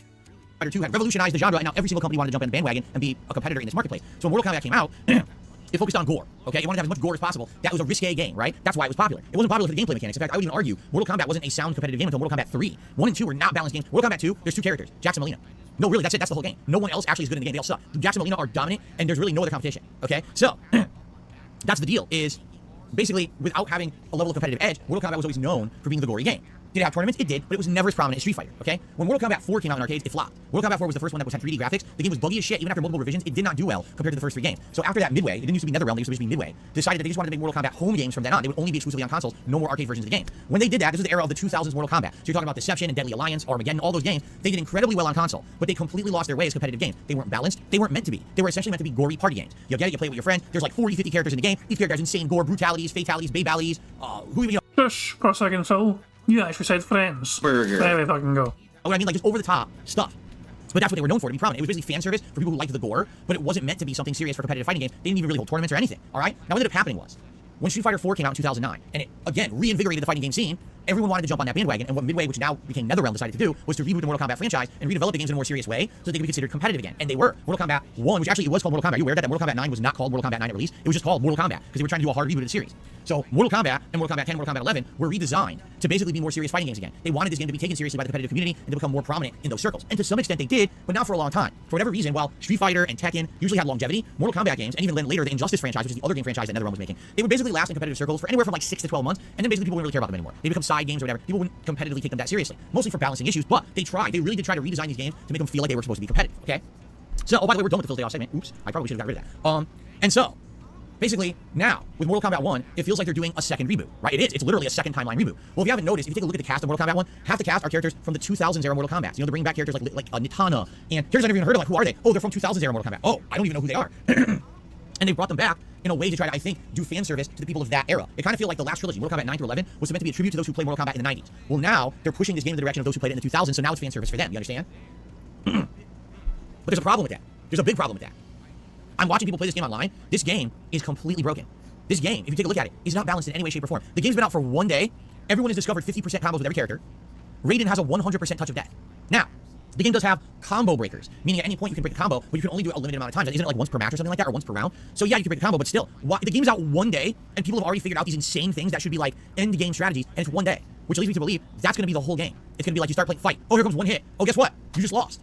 Fighter 2 had revolutionized the genre, and now every single company wanted to jump on the bandwagon and be a competitor in this marketplace. So when Mortal Kombat came out, it focused on gore, okay? It wanted to have as much gore as possible. That was a risque game, right? That's why it was popular. It wasn't popular for the gameplay mechanics. In fact, I would even argue Mortal Kombat wasn't a sound competitive game until Mortal Kombat 3. 1 and 2 were not balanced games. Mortal Kombat 2, there's 2 characters, Jax and Melina. No, really, that's it. That's the whole game. No one else actually is good in the game. They all suck. Jax and Melina are dominant, and there's really no other competition, okay? So, that's the deal, is basically, without having a level of competitive edge, Mortal Kombat was always known for being the gory game. Did it have tournaments? It did, but it was never as prominent as Street Fighter, okay? When Mortal Kombat 4 came out in arcades, it flopped. Mortal Kombat 4 was the first one that had 3D graphics. The game was buggy as shit. Even after multiple revisions, it did not do well compared to the first 3 games. So after that, Midway, it didn't used to be NetherRealm, they used to be Midway, decided that they just wanted to make Mortal Kombat home games from then on. They would only be exclusively on consoles, no more arcade versions of the game. When they did that, this was the era of the 2000s Mortal Kombat. So you're talking about Deception and Deadly Alliance, Armageddon, all those games. They did incredibly well on console, but they completely lost their way as competitive games. They weren't balanced. They weren't meant to be. They were essentially meant to be gory party games. You get it, you play it with your friends. There's like 40, 50 characters in the game. Each character has insane gore, brutalities, fatalities, babalities, Shush, for a second, Phil. You actually said friends. Burger. There we fucking go. what I mean, like just over the top stuff. But that's what they were known for, to be prominent. It was basically fan service for people who liked the gore, but it wasn't meant to be something serious for competitive fighting games. They didn't even really hold tournaments or anything, all right? Now what ended up happening was, when Street Fighter 4 came out in 2009, and it, again, reinvigorated the fighting game scene, everyone wanted to jump on that bandwagon, and what Midway, which now became NetherRealm, decided to do was to reboot the Mortal Kombat franchise and redevelop the games in a more serious way so that they could be considered competitive again. And they were. Mortal Kombat 1, which actually it was called Mortal Kombat. Are you aware that Mortal Kombat 9 was not called Mortal Kombat 9 at release? It was just called Mortal Kombat because they were trying to do a hard reboot of the series. So Mortal Kombat and Mortal Kombat 10 and Mortal Kombat 11 were redesigned to basically be more serious fighting games again. They wanted this game to be taken seriously by the competitive community and to become more prominent in those circles. And to some extent they did, but not for a long time. For whatever reason, while Street Fighter and Tekken usually had longevity, Mortal Kombat games, and even then later the Injustice franchise, which is the other game franchise that NetherRealm was making, they would basically last in competitive circles for anywhere from like 6 to 12 months, and then basically people wouldn't really care about them anymore. They become side games or whatever. People wouldn't competitively take them that seriously. Mostly for balancing issues, but they tried. They really did try to redesign these games to make them feel like they were supposed to be competitive, okay? So, oh, by the way, we're done with the Phil's Day Off segment. Oops, I probably should have got rid of that. And so, basically, now, with Mortal Kombat 1, it feels like they're doing a second reboot, right? It is. It's literally a second timeline reboot. Well, if you haven't noticed, if you take a look at the cast of Mortal Kombat 1, half the cast are characters from the 2000s era Mortal Kombat. You know, they're bringing back characters like Nitana, and characters I've never even heard of, like, who are they? Oh, they're from 2000s era Mortal Kombat. Oh, I don't even know who they are. And they brought them back in a way to try to, I think, do fan service to the people of that era. It kind of feel like the last trilogy, Mortal Kombat 9 through 11, was meant to be a tribute to those who played Mortal Kombat in the 90s. Well, now, they're pushing this game in the direction of those who played it in the 2000s, so now it's fan service for them, you understand? But there's a problem with that. There's a big problem with that. I'm watching people play this game online. This game is completely broken. This game, if you take a look at it, is not balanced in any way, shape, or form. The game's been out for 1 day. Everyone has discovered 50% combos with every character. Raiden has a 100% touch of death. Now, the game does have combo breakers, meaning at any point you can break a combo, but you can only do it a limited amount of times. Isn't it like once per match or something like that, or once per round? So yeah, you can break a combo, but still, the game's out 1 day, and people have already figured out these insane things that should be like end game strategies, and it's 1 day, which leads me to believe that's going to be the whole game. It's going to be like you start playing fight. Oh, here comes one hit. Oh, guess what? You just lost.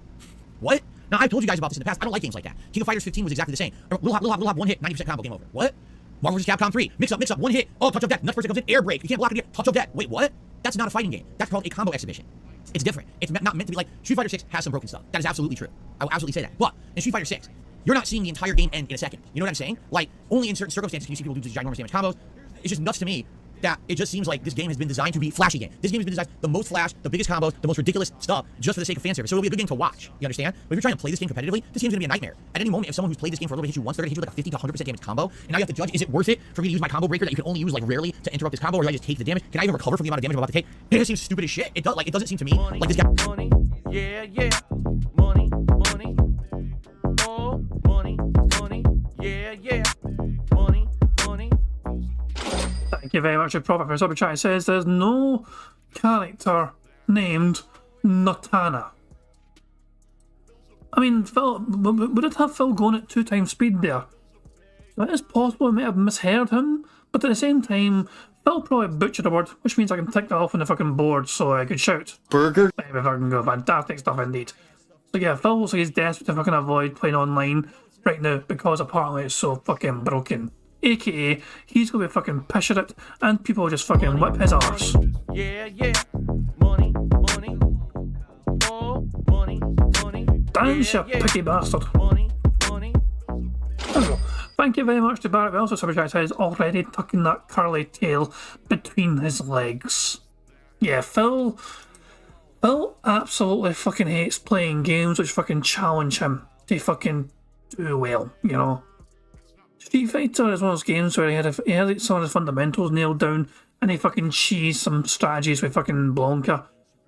What? Now, I've told you guys about this in the past. I don't like games like that. King of Fighters 15 was exactly the same. Little hop, 1 hit, 90% combo, game over. What? Marvel vs. Capcom 3. Mix up, 1 hit. Oh, touch of death. Next person comes in, air break. You can't block it again. Touch of death. Wait, what? That's not a fighting game. That's called a combo exhibition. It's different. It's not meant to be like Street Fighter 6 has some broken stuff. That is absolutely true. I will absolutely say that. But in Street Fighter 6, you're not seeing the entire game end in a second. You know what I'm saying? Like, only in certain circumstances can you see people do these ginormous damage combos. It's just nuts to me that it just seems like this game has been designed to be a flashy game. This game has been designed the most flash, the biggest combos, the most ridiculous stuff, just for the sake of fan service. So it'll be a good game to watch. You understand? But if you're trying to play this game competitively, this game's gonna be a nightmare. At any moment, if someone who's played this game for a little bit hits you once, they're gonna hit you with like a 50 to 100% damage combo, and now you have to judge: is it worth it for me to use my combo breaker that you can only use like rarely to interrupt this combo, or do I just take the damage? Can I even recover from the amount of damage I'm about to take? It just seems stupid as shit. It doesn't seem to me like this guy. Money, yeah, yeah. Money, money. Oh, money, money. Yeah, yeah. Money, money. Thank you very much. The Prophet for Super Chat says there's no character named Nutana. I mean, Phil, would it have Phil going at 2 times speed there? So it is possible I may have misheard him, but at the same time, Phil probably butchered a word, which means I can tick that off on the fucking board, so I could shout. Burger? Maybe if I can go. Fantastic stuff indeed. So yeah, Phil looks like he's desperate to fucking avoid playing online right now because apparently it's so fucking broken. AKA, he's gonna be fucking pissing it and people will just fucking whip his arse. Yeah, yeah. Money, money. Oh, money, money. Dance, you yeah, yeah. picky bastard. Money, money. There we go. Thank you very much to Barrett Wells for Super Chat says already tucking that curly tail between his legs. Yeah, Phil absolutely fucking hates playing games which fucking challenge him to fucking do well, you know. Street Fighter is one of those games where he had some of his fundamentals nailed down and he fucking cheesed some strategies with fucking Blanca,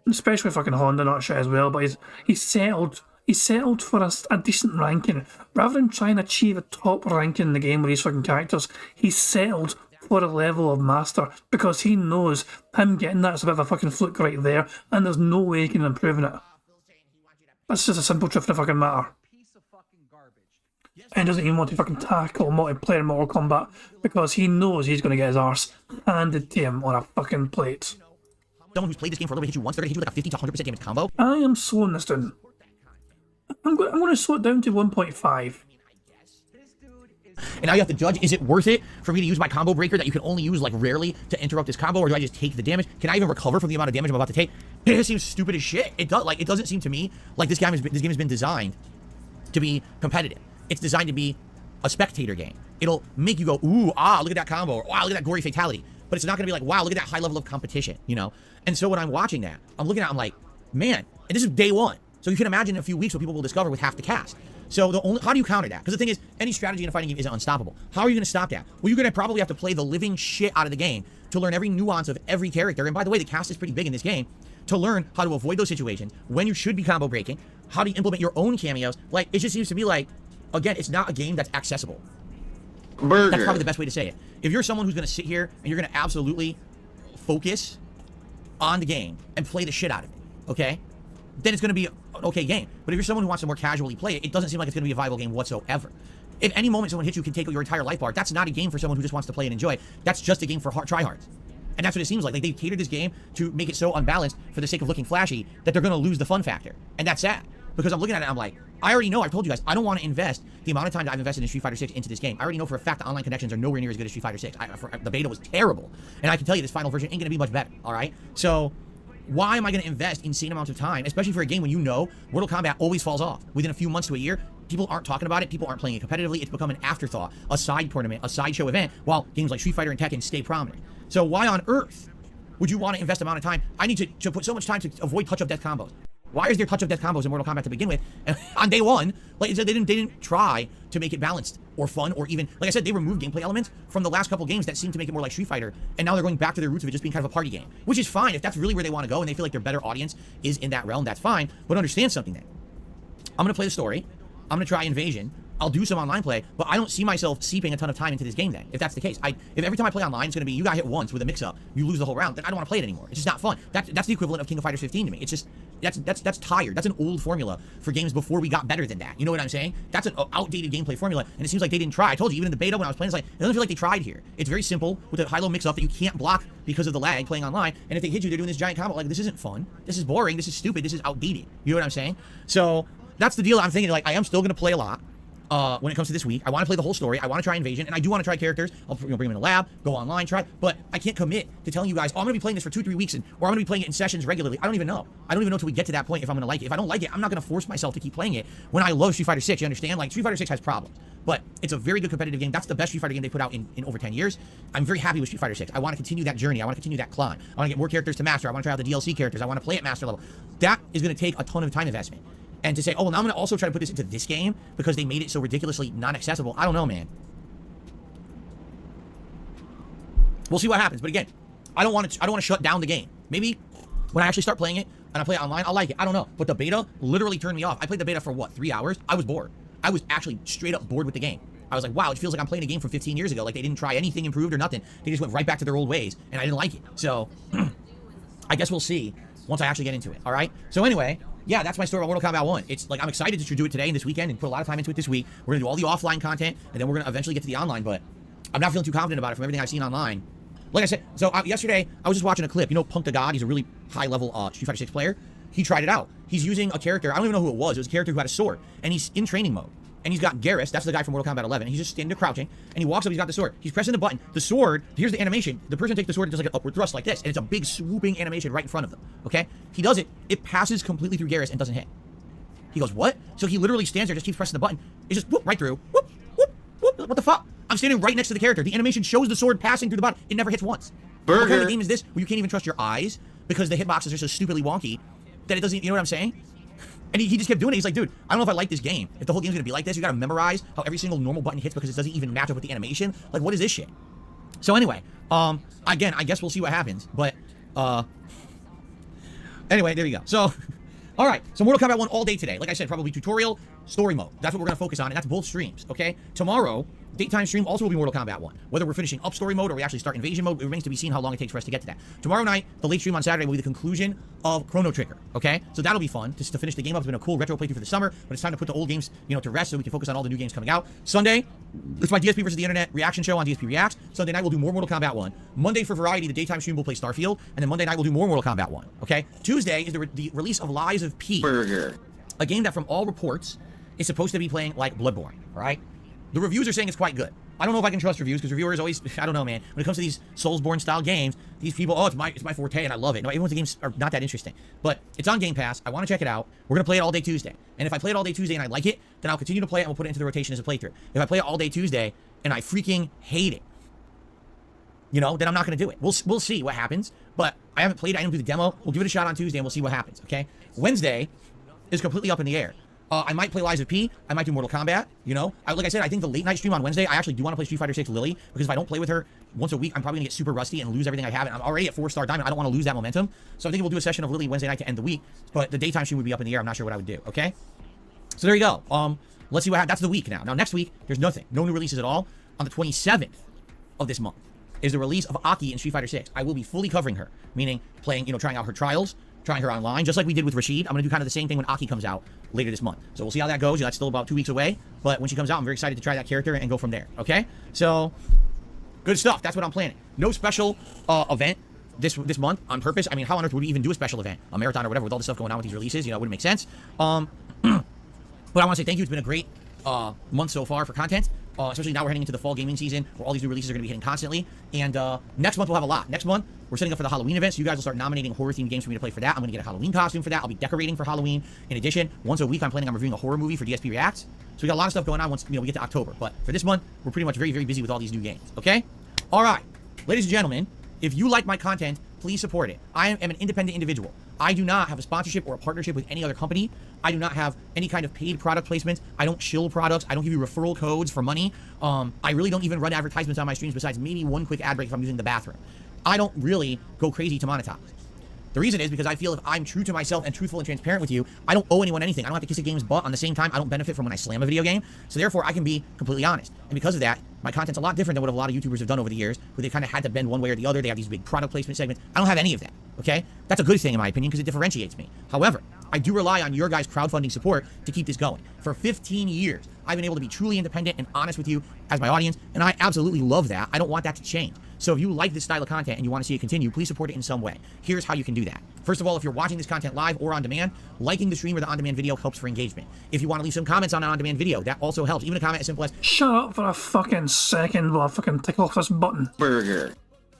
especially with fucking Honda, not shit as well, but he settled for a decent ranking. Rather than trying to achieve a top ranking in the game with these fucking characters, he settled for a level of master because he knows him getting that is a bit of a fucking fluke right there and there's no way he can improve on it. That's just a simple truth of the fucking matter. And doesn't even want to fucking tackle multiplayer Mortal Kombat because he knows he's going to get his arse handed to him on a fucking plate. Someone who's played this game for a little bit hit you once, they're gonna hit you with like a 50 to 100% damage combo. I am slowing this down. I'm going to slow it down to 1.5. And now you have to judge, is it worth it for me to use my combo breaker that you can only use like rarely to interrupt this combo, or do I just take the damage? Can I even recover from the amount of damage I'm about to take? It seems stupid as shit. It doesn't seem to me like this game has been designed to be competitive. It's designed to be a spectator game. It'll make you go, ooh, ah, look at that combo, or wow, look at that gory fatality. But it's not gonna be like, wow, look at that high level of competition, you know? And so when I'm watching that, I'm looking at it, I'm like, man, and this is day one. So you can imagine in a few weeks what people will discover with half the cast. So how do you counter that? Because the thing is, any strategy in a fighting game isn't unstoppable. How are you going to stop that? Well, you're going to probably have to play the living shit out of the game to learn every nuance of every character. And by the way, the cast is pretty big in this game, to learn how to avoid those situations, when you should be combo breaking, how to implement your own cameos. Like, it just seems to me like, again, it's not a game that's accessible. Burger. That's probably the best way to say it. If you're someone who's going to sit here and you're going to absolutely focus on the game and play the shit out of it, okay? Then it's going to be an okay game. But if you're someone who wants to more casually play it, it doesn't seem like it's going to be a viable game whatsoever. If any moment someone hits you can take your entire life bar, that's not a game for someone who just wants to play and enjoy. That's just a game for tryhards. And that's what it seems like. Like, they've catered this game to make it so unbalanced for the sake of looking flashy that they're going to lose the fun factor. And that's sad. Because I'm looking at it and I'm like, I already know, I've told you guys, I don't want to invest the amount of time that I've invested in Street Fighter 6 into this game. I already know for a fact that online connections are nowhere near as good as Street Fighter 6. The beta was terrible. And I can tell you this final version ain't going to be much better, alright? So, why am I going to invest insane amounts of time, especially for a game when you know Mortal Kombat always falls off within a few months to a year? People aren't talking about it. People aren't playing it competitively. It's become an afterthought, a side tournament, a sideshow event, while games like Street Fighter and Tekken stay prominent. So why on earth would you want to invest amount of time? I need to put so much time to avoid touch of death combos. Why is there touch of death combos in Mortal Kombat to begin with? And on day one, like they didn't try to make it balanced or fun or even, like I said, they removed gameplay elements from the last couple games that seem to make it more like Street Fighter, and now they're going back to their roots of it just being kind of a party game, which is fine if that's really where they want to go and they feel like their better audience is in that realm. That's fine, but understand something then. I'm gonna play the story. I'm gonna try Invasion. I'll do some online play, but I don't see myself seeping a ton of time into this game then, if that's the case. If every time I play online it's going to be, you got hit once with a mix-up, you lose the whole round, then I don't want to play it anymore. It's just not fun. That's the equivalent of King of Fighters 15 to me. It's just, that's tired. That's an old formula for games before we got better than that. You know what I'm saying? That's an outdated gameplay formula, and it seems like they didn't try. I told you, even in the beta when I was playing, it's like, it doesn't feel like they tried here. It's very simple, with a high-low mix-up that you can't block because of the lag playing online, and if they hit you, they're doing this giant combo. Like, this isn't fun. This is boring. This is stupid. This is outdated. You know what I'm saying? So, that's the deal. I'm thinking, like, I am still going to play a lot. When it comes to this week, I want to play the whole story. I want to try Invasion, and I do want to try characters. I'll bring them in the lab, go online, try. But I can't commit to telling you guys, oh, I'm going to be playing this for 2-3 weeks, or I'm going to be playing it in sessions regularly. I don't even know. I don't even know until we get to that point if I'm going to like it. If I don't like it, I'm not going to force myself to keep playing it when I love Street Fighter 6. You understand? Like, Street Fighter 6 has problems, but it's a very good competitive game. That's the best Street Fighter game they put out in over 10 years. I'm very happy with Street Fighter 6. I want to continue that journey. I want to continue that climb. I want to get more characters to master. I want to try out the DLC characters. I want to play at master level. That is going to take a ton of time investment. And to say, oh, well, now I'm going to also try to put this into this game because they made it so ridiculously non-accessible. I don't know, man. We'll see what happens. But again, I don't want to shut down the game. Maybe when I actually start playing it and I play it online, I'll like it. I don't know. But the beta literally turned me off. I played the beta for, what, 3 hours? I was bored. I was actually straight up bored with the game. I was like, wow, it feels like I'm playing a game from 15 years ago. Like they didn't try anything improved or nothing. They just went right back to their old ways, and I didn't like it. So I guess we'll see once I actually get into it. All right. So anyway, yeah, that's my story about Mortal Kombat 1. It's like I'm excited to do it today and this weekend and put a lot of time into it this week. We're gonna do all the offline content, and then we're gonna eventually get to the online. But I'm not feeling too confident about it from everything I've seen online. Like I said, so yesterday I was just watching a clip. You know, Punk the God. He's a really high level Street Fighter 6 player. He tried it out. He's using a character. I don't even know who it was. It was a character who had a sword, and he's in training mode. And he's got Garrus, that's the guy from Mortal Kombat 11. He's just standing there crouching, and he walks up, he's got the sword. He's pressing the button. The sword, here's the animation. The person takes the sword and does like an upward thrust like this, and it's a big swooping animation right in front of them, okay? He does it, it passes completely through Garrus and doesn't hit. He goes, what? So he literally stands there, just keeps pressing the button. It just whoop right through, whoop, whoop, whoop. What the fuck? I'm standing right next to the character. The animation shows the sword passing through the button. It never hits once. What kind of game is this where you can't even trust your eyes because the hitboxes are so stupidly wonky that it doesn't, you know what I'm saying? And he just kept doing it. He's like, dude, I don't know if I like this game. If the whole game's gonna be like this, you gotta memorize how every single normal button hits because it doesn't even match up with the animation. Like, what is this shit? So anyway, again, I guess we'll see what happens. But, anyway, there you go. So, all right. So Mortal Kombat 1 all day today. Like I said, probably tutorial, story mode. That's what we're gonna focus on, and that's both streams, okay? Tomorrow, daytime stream also will be Mortal Kombat 1. Whether we're finishing up story mode or we actually start invasion mode, it remains to be seen how long it takes for us to get to that. Tomorrow night, the late stream on Saturday will be the conclusion of Chrono Trigger, okay? So that'll be fun just to finish the game up. It's been a cool retro playthrough for the summer, but it's time to put the old games, you know, to rest so we can focus on all the new games coming out. Sunday, it's my DSP versus the Internet reaction show on DSP Reacts. Sunday night, we'll do more Mortal Kombat 1. Monday, for variety, the daytime stream will play Starfield, and then Monday night, we'll do more Mortal Kombat 1, okay? Tuesday is the release of Lies of P. Burger. A game that, from all reports, is supposed to be playing like Bloodborne, right? The reviews are saying it's quite good. I don't know if I can trust reviews because reviewers always, I don't know, man. When it comes to these Soulsborne style games, these people, oh, it's my forte and I love it. No, everyone's games are not that interesting. But it's on Game Pass. I want to check it out. We're going to play it all day Tuesday. And if I play it all day Tuesday and I like it, then I'll continue to play it and we'll put it into the rotation as a playthrough. If I play it all day Tuesday and I freaking hate it, you know, then I'm not going to do it. We'll see what happens. But I haven't played it. I didn't do the demo. We'll give it a shot on Tuesday and we'll see what happens, okay? Wednesday is completely up in the air. I might play Lies of P. I might do Mortal Kombat, you know? Like I said, I think the late night stream on Wednesday, I actually do want to play Street Fighter 6 Lily, because if I don't play with her once a week, I'm probably going to get super rusty and lose everything I have. And I'm already at 4-star diamond. I don't want to lose that momentum. So I think we'll do a session of Lily Wednesday night to end the week. But the daytime stream would be up in the air. I'm not sure what I would do, okay? So there you go. Let's see what happens. That's the week now. Now, next week, there's nothing. No new releases at all. On the 27th of this month is the release of Aki in Street Fighter 6. I will be fully covering her, meaning playing, you know, trying out her trials, trying her online, just like we did with Rashid. I'm going to do kind of the same thing when Aki comes out later this month. So we'll see how that goes. You know, that's still about 2 weeks away. But when she comes out, I'm very excited to try that character and go from there. Okay? So, good stuff. That's what I'm planning. No special event this month on purpose. I mean, how on earth would we even do a special event? A marathon or whatever with all the stuff going on with these releases? You know, it wouldn't make sense. But I want to say thank you. It's been a great month so far for content. Especially now we're heading into the fall gaming season where all these new releases are going to be hitting constantly. And next month we'll have a lot. Next month we're setting up for the Halloween event, so you guys will start nominating horror-themed games for me to play for that. I'm going to get a Halloween costume for that. I'll be decorating for Halloween. In addition, once a week I'm planning on reviewing a horror movie for DSP Reacts. So we got a lot of stuff going on once, you know, we get to October. But for this month, we're pretty much very, very busy with all these new games. Okay? All right. Ladies and gentlemen, if you like my content, please support it. I am an independent individual. I do not have a sponsorship or a partnership with any other company. I do not have any kind of paid product placements. I don't shill products. I don't give you referral codes for money. I really don't even run advertisements on my streams besides maybe one quick ad break if I'm using the bathroom. I don't really go crazy to monetize. The reason is because I feel if I'm true to myself and truthful and transparent with you, I don't owe anyone anything. I don't have to kiss a game's butt. On the same time, I don't benefit from when I slam a video game. So therefore, I can be completely honest. And because of that, my content's a lot different than what a lot of YouTubers have done over the years, where they kind of had to bend one way or the other. They have these big product placement segments. I don't have any of that, okay? That's a good thing in my opinion because it differentiates me. However, I do rely on your guys' crowdfunding support to keep this going. For 15 years, I've been able to be truly independent and honest with you as my audience, and I absolutely love that. I don't want that to change. So if you like this style of content and you want to see it continue, please support it in some way. Here's how you can do that. First of all, if you're watching this content live or on demand, liking the stream or the on-demand video helps for engagement. If you want to leave some comments on an on-demand video, that also helps. Even a comment as simple as, Shut up for a fucking second while I fucking tick off this button. burger.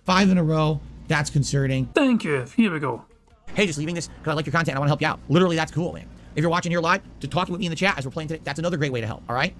5 in a row. That's concerning. Thank you. Here we go. Hey, just leaving this because I like your content and I want to help you out. Literally, that's cool, man. If you're watching here live, to talk with me in the chat as we're playing today, that's another great way to help, all right?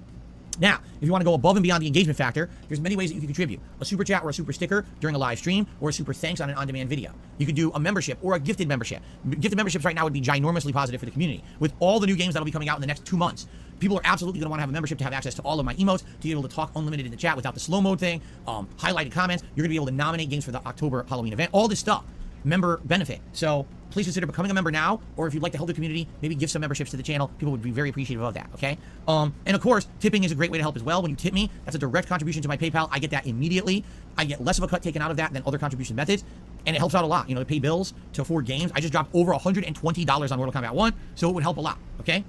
Now, if you want to go above and beyond the engagement factor, there's many ways that you can contribute. A super chat or a super sticker during a live stream, or a super thanks on an on-demand video. You could do a membership or a gifted membership. Gifted memberships right now would be ginormously positive for the community. With all the new games that'll be coming out in the next 2 months, people are absolutely going to want to have a membership to have access to all of my emotes, to be able to talk unlimited in the chat without the slow mode thing, highlighted comments. You're going to be able to nominate games for the October Halloween event, all this stuff. member benefit. So please consider becoming a member now, or if you'd like to help the community, maybe give some memberships to the channel. People would be very appreciative of that, okay? And of course, tipping is a great way to help as well. When you tip me, that's a direct contribution to my PayPal. I get that immediately. I get less of a cut taken out of that than other contribution methods, and it helps out a lot. You know, to pay bills, to afford games. I just dropped over $120 on Mortal Kombat 1, so it would help a lot, okay?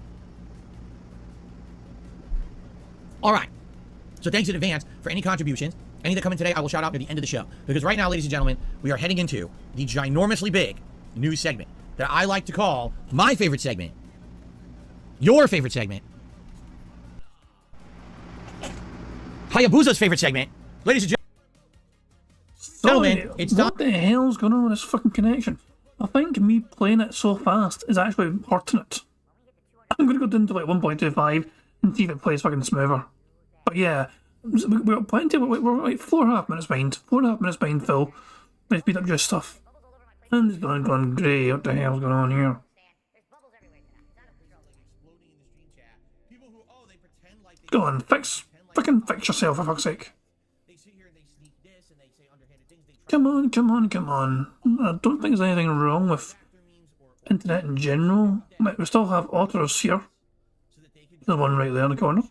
All right. So thanks in advance for any contributions. Any that come in today, I will shout out near the end of the show. Because right now, ladies and gentlemen, we are heading into the ginormously big news segment that I like to call my favorite segment, your favorite segment, Hayabusa's favorite segment. Ladies and gentlemen, it's what the hell's going on with this fucking connection? I think me playing it so fast is actually hurting it. I'm going to go down to like 1.25 and see if it plays fucking smoother. But yeah, we're plenty. We're like 4.5 minutes behind. 4.5 minutes behind, Phil. Let's speed up your stuff. And it's gone grey. What the hell's going on here? Go on, fucking fix yourself for fuck's sake. Come on, come on, come on. I don't think there's anything wrong with internet in general. We still have otters here. The one right there in the corner.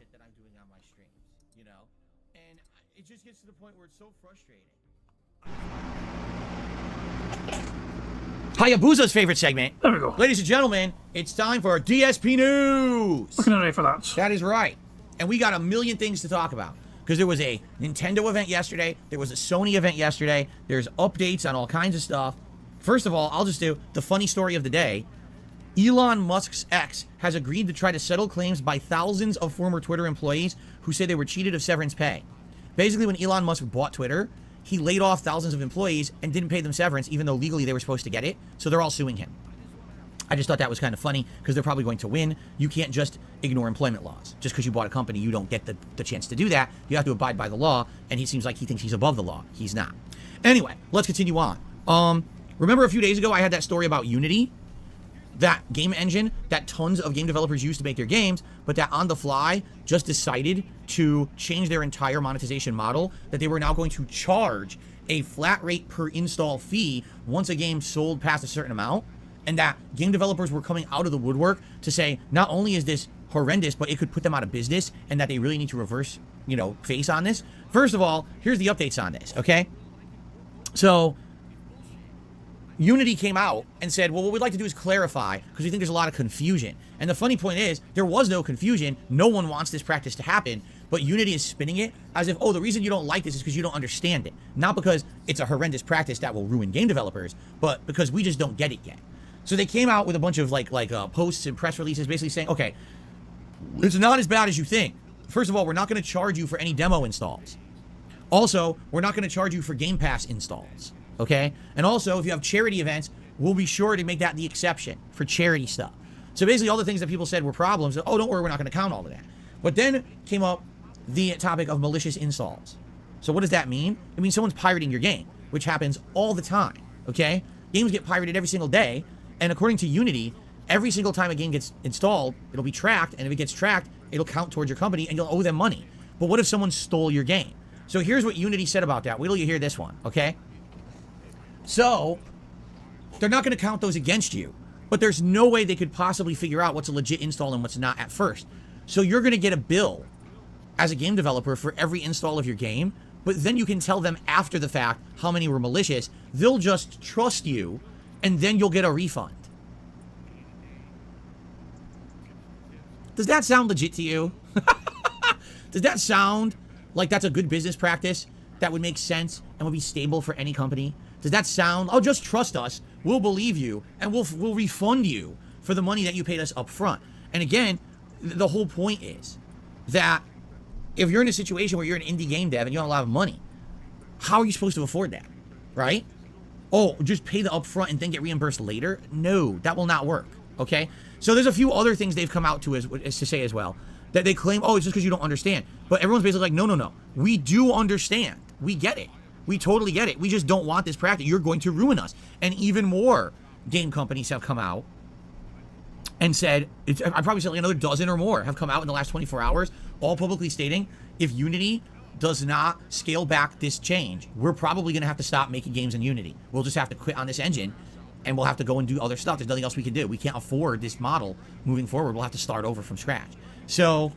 Hayabusa's favorite segment. There we go. Ladies and gentlemen, it's time for DSP News. Looking ready for that. That is right. And we got a million things to talk about. Because there was a Nintendo event yesterday. There was a Sony event yesterday. There's updates on all kinds of stuff. First of all, I'll just do the funny story of the day. Elon Musk's ex has agreed to try to settle claims by thousands of former Twitter employees who say they were cheated of severance pay. Basically, when Elon Musk bought Twitter, he laid off thousands of employees and didn't pay them severance, even though legally they were supposed to get it. So they're all suing him. I just thought that was kind of funny because they're probably going to win. You can't just ignore employment laws. Just because you bought a company, you don't get the chance to do that. You have to abide by the law, and he seems like he thinks he's above the law. He's not. Anyway, let's continue on. Remember a few days ago I had that story about Unity? That game engine that tons of game developers use to make their games, but that on the fly just decided to change their entire monetization model, that they were now going to charge a flat rate per install fee once a game sold past a certain amount, and that game developers were coming out of the woodwork to say, not only is this horrendous, but it could put them out of business, and that they really need to reverse, face on this. First of all, here's the updates on this, okay? So Unity came out and said, well, what we'd like to do is clarify because we think there's a lot of confusion. And the funny point is, there was no confusion. No one wants this practice to happen, but Unity is spinning it as if, oh, the reason you don't like this is because you don't understand it. Not because it's a horrendous practice that will ruin game developers, but because we just don't get it yet. So they came out with a bunch of posts and press releases basically saying, okay, it's not as bad as you think. First of all, we're not going to charge you for any demo installs. Also, we're not going to charge you for Game Pass installs. Okay? And also, if you have charity events, we'll be sure to make that the exception for charity stuff. So basically, all the things that people said were problems, oh, don't worry, we're not going to count all of that. But then came up the topic of malicious installs. So what does that mean? It means someone's pirating your game, which happens all the time. Okay? Games get pirated every single day, and according to Unity, every single time a game gets installed, it'll be tracked, and if it gets tracked, it'll count towards your company, and you'll owe them money. But what if someone stole your game? So here's what Unity said about that. Wait till you hear this one, okay? So, they're not going to count those against you, but there's no way they could possibly figure out what's a legit install and what's not at first. So you're going to get a bill as a game developer for every install of your game, but then you can tell them after the fact how many were malicious. They'll just trust you, and then you'll get a refund. Does that sound legit to you? Does that sound like that's a good business practice that would make sense and would be stable for any company? Does that sound, oh, just trust us, we'll believe you, and we'll refund you for the money that you paid us up front? And again, the whole point is that if you're in a situation where you're an indie game dev and you have a lot of money, how are you supposed to afford that, right? Oh, just pay the upfront and then get reimbursed later? No, that will not work, okay? So there's a few other things they've come out to as to say as well, that they claim, oh, it's just because you don't understand. But everyone's basically like, no, we do understand. We get it. We totally get it. We just don't want this practice. You're going to ruin us. And even more game companies have come out and said, I probably said like another dozen or more have come out in the last 24 hours, all publicly stating if Unity does not scale back this change, we're probably going to have to stop making games in Unity. We'll just have to quit on this engine, and we'll have to go and do other stuff. There's nothing else we can do. We can't afford this model moving forward. We'll have to start over from scratch. So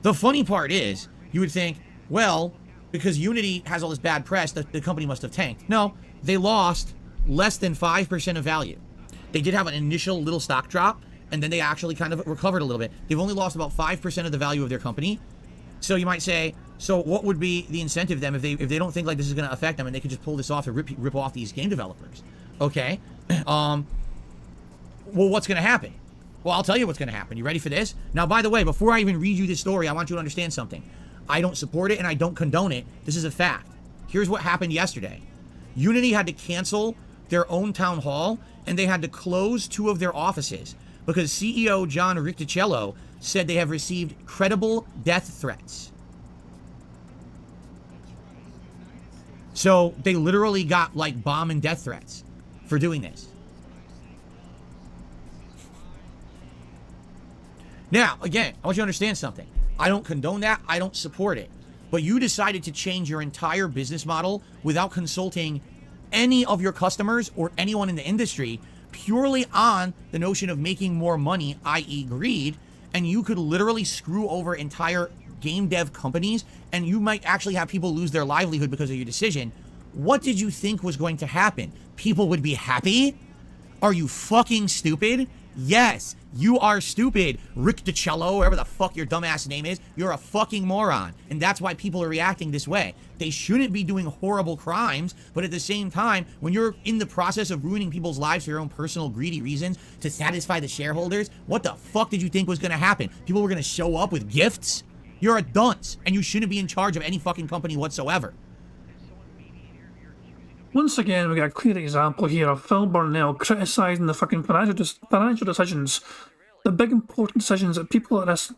the funny part is, you would think, well, because Unity has all this bad press, the company must have tanked. No, they lost less than 5% of value. They did have an initial little stock drop, and then they actually kind of recovered a little bit. They've only lost about 5% of the value of their company. So you might say, so what would be the incentive then if they don't think like this is going to affect them and they can just pull this off to rip off these game developers? Okay. Well, what's going to happen? Well, I'll tell you what's going to happen. You ready for this? Now, by the way, before I even read you this story, I want you to understand something. I don't support it and I don't condone it. This is a fact. Here's what happened yesterday. Unity had to cancel their own town hall and they had to close 2 of their offices because CEO John Ricticello said they have received credible death threats. So they literally got like bomb and death threats for doing this. Now, again, I want you to understand something. I don't condone that. I don't support it. But you decided to change your entire business model without consulting any of your customers or anyone in the industry purely on the notion of making more money, i.e. greed, and you could literally screw over entire game dev companies, and you might actually have people lose their livelihood because of your decision. What did you think was going to happen? People would be happy? Are you fucking stupid? Yes, you are stupid. Rick DiCello, whatever the fuck your dumbass name is, you're a fucking moron. And that's why people are reacting this way. They shouldn't be doing horrible crimes, but at the same time, when you're in the process of ruining people's lives for your own personal greedy reasons to satisfy the shareholders, what the fuck did you think was going to happen? People were going to show up with gifts? You're a dunce, and you shouldn't be in charge of any fucking company whatsoever. Once again, we got a clear example here of Phil Burnell criticising the fucking financial decisions, the big important decisions that people at this.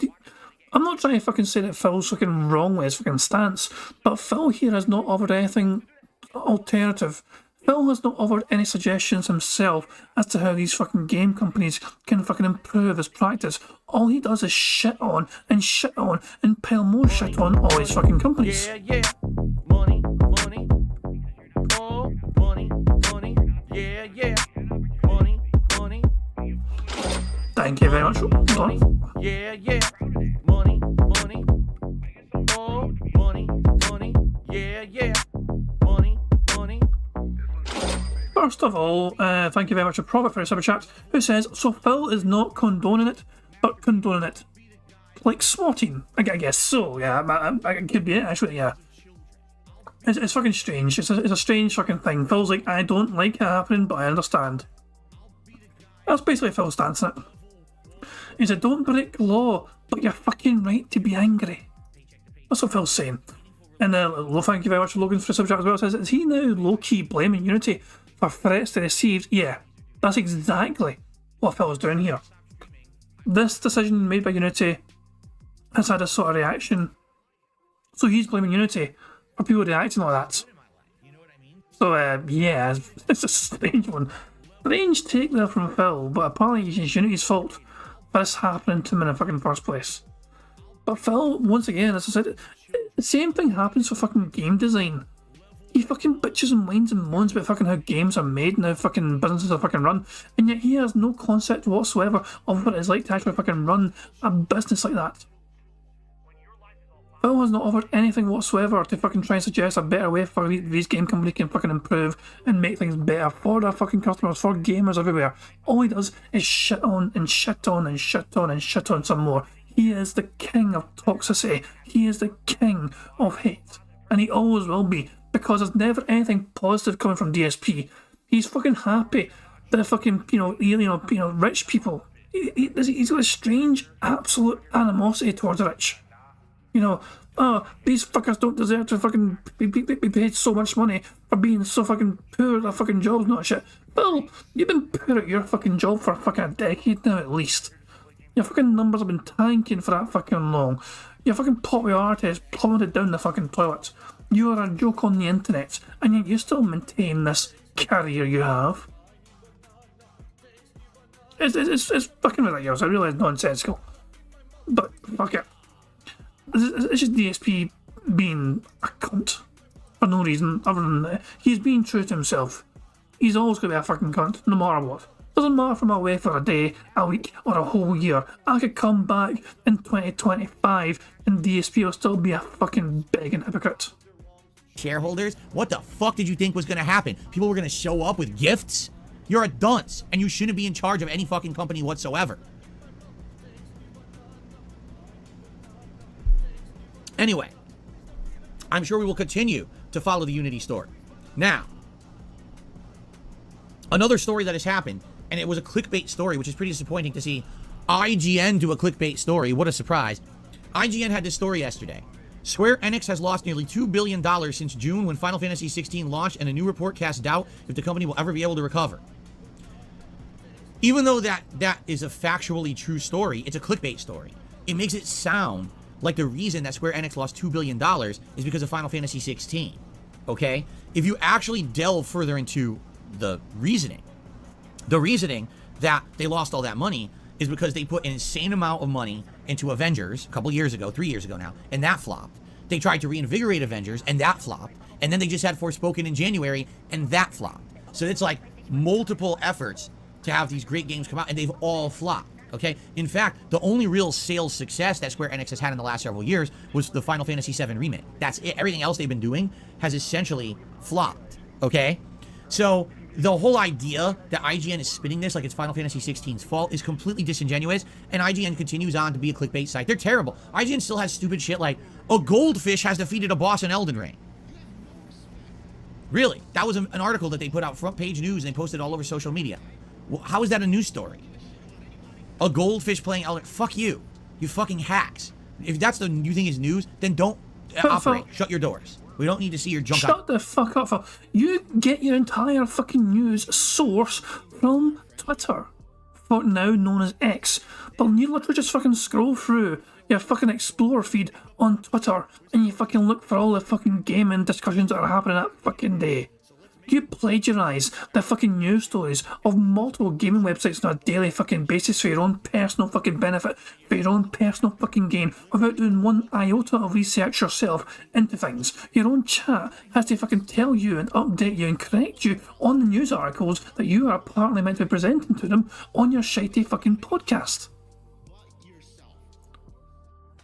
I'm not trying to fucking say that Phil's fucking wrong with his fucking stance, but Phil here has not offered anything alternative. Phil has not offered any suggestions himself as to how these fucking game companies can fucking improve this practice. All he does is shit on and pile more shit on all these fucking companies. Yeah. Money, money. Oh, money, money. Yeah. Money, money. Thank you very much. Money. Yeah. Money, money. Oh, money, money. Yeah. Money, money. First of all, thank you very much to Prophet for a super chat, who says, so Phil is not condoning it, but condoning it. Like swatting. I guess so, yeah. I could be it, actually, yeah. It's fucking strange. It's a strange fucking thing. Phil's like, I don't like it happening, but I understand. That's basically Phil's stance on it. He said, don't break law, but you're fucking right to be angry. That's what Phil's saying. And thank you very much to Logan for the subject as well. It says, is he now low-key blaming Unity for threats they received? Yeah, that's exactly what Phil's doing here. This decision made by Unity has had a sort of reaction. So he's blaming Unity for people reacting like that. So, yeah, it's a strange one. Strange take there from Phil, but apparently it's Unity's fault for this happening to him in the fucking first place. But Phil, once again, as I said, the same thing happens for fucking game design. He fucking bitches and whines and moans about fucking how games are made and how fucking businesses are fucking run, and yet he has no concept whatsoever of what it's like to actually fucking run a business like that. Phil has not offered anything whatsoever to fucking try and suggest a better way for these game companies can fucking improve and make things better for their fucking customers, for gamers everywhere. All he does is shit on and shit on and shit on and shit on some more. He is the king of toxicity. He is the king of hate. And he always will be, because there's never anything positive coming from DSP. He's fucking happy that fucking, rich people. He's got a strange, absolute animosity towards the rich. These fuckers don't deserve to fucking be paid so much money for being so fucking poor at their fucking jobs, not shit. Bill, you've been poor at your fucking job for fucking a decade now at least. Your fucking numbers have been tanking for that fucking long. Your fucking popularity has plummeted down the fucking toilet. You are a joke on the internet, and yet you still maintain this career you have. It's fucking ridiculous. It really is nonsensical. But fuck it. It's just DSP being a cunt for no reason other than that. He's being true to himself. He's always going to be a fucking cunt, no matter what. Doesn't matter if I'm away for a day, a week, or a whole year. I could come back in 2025 and DSP will still be a fucking begging hypocrite. Shareholders, what the fuck did you think was going to happen? People were going to show up with gifts? You're a dunce, and you shouldn't be in charge of any fucking company whatsoever. Anyway, I'm sure we will continue to follow the Unity story. Now, another story that has happened, and it was a clickbait story, which is pretty disappointing to see IGN do a clickbait story. What a surprise. IGN had this story yesterday. Square Enix has lost nearly $2 billion since June when Final Fantasy XVI launched, and a new report casts doubt if the company will ever be able to recover. Even though that is a factually true story, it's a clickbait story. It makes it sound like the reason that Square Enix lost $2 billion is because of Final Fantasy XVI. Okay? If you actually delve further into the reasoning that they lost all that money is because they put an insane amount of money into Avengers a couple years ago, 3 years ago now, and that flopped. They tried to reinvigorate Avengers, and that flopped. And then they just had Forspoken in January, and that flopped. So it's like multiple efforts to have these great games come out, and they've all flopped. Okay? In fact, the only real sales success that Square Enix has had in the last several years was the Final Fantasy VII Remake. That's it. Everything else they've been doing has essentially flopped. Okay? So the whole idea that IGN is spinning this like it's Final Fantasy XVI's fault is completely disingenuous, and IGN continues on to be a clickbait site. They're terrible. IGN still has stupid shit like, a goldfish has defeated a boss in Elden Ring. Really? That was an article that they put out front page news and they posted all over social media. Well, how is that a news story? A goldfish playing Elden Ring? Fuck you. You fucking hacks. If that's the you think is news, then don't operate. Shut your doors. We don't need to see your junk. Shut the fuck up, Phil. You get your entire fucking news source from Twitter, for now known as X. But you literally just fucking scroll through your fucking Explorer feed on Twitter and you fucking look for all the fucking gaming discussions that are happening that fucking day. You plagiarise the fucking news stories of multiple gaming websites on a daily fucking basis for your own personal fucking benefit, for your own personal fucking gain, without doing one iota of research yourself into things. Your own chat has to fucking tell you and update you and correct you on the news articles that you are apparently meant to be presenting to them on your shitey fucking podcast.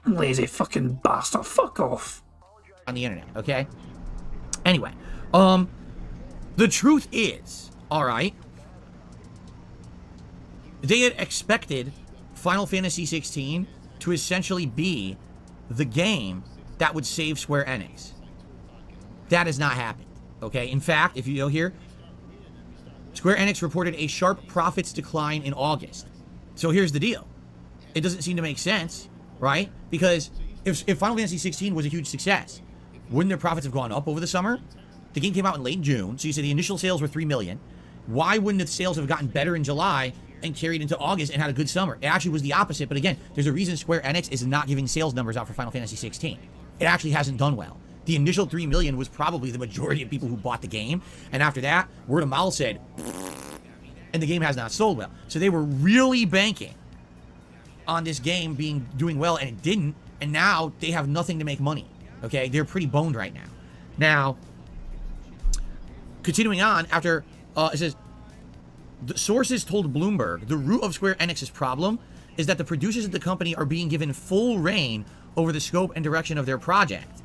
Lazy fucking bastard, fuck off. On the internet, okay? Anyway, the truth is, alright, they had expected Final Fantasy XVI to essentially be the game that would save Square Enix. That has not happened, okay? In fact, if you go here, Square Enix reported a sharp profits decline in August. So here's the deal. It doesn't seem to make sense, right? Because if Final Fantasy XVI was a huge success, wouldn't their profits have gone up over the summer? The game came out in late June, so you said the initial sales were 3 million. Why wouldn't the sales have gotten better in July and carried into August and had a good summer? It actually was the opposite, but again, there's a reason Square Enix is not giving sales numbers out for Final Fantasy 16. It actually hasn't done well. The initial 3 million was probably the majority of people who bought the game, and after that, word of mouth said, and the game has not sold well. So they were really banking on this game doing well, and it didn't, and now they have nothing to make money. Okay, they're pretty boned right now. Now, continuing on, after it says, the sources told Bloomberg the root of Square Enix's problem is that the producers of the company are being given full reign over the scope and direction of their project,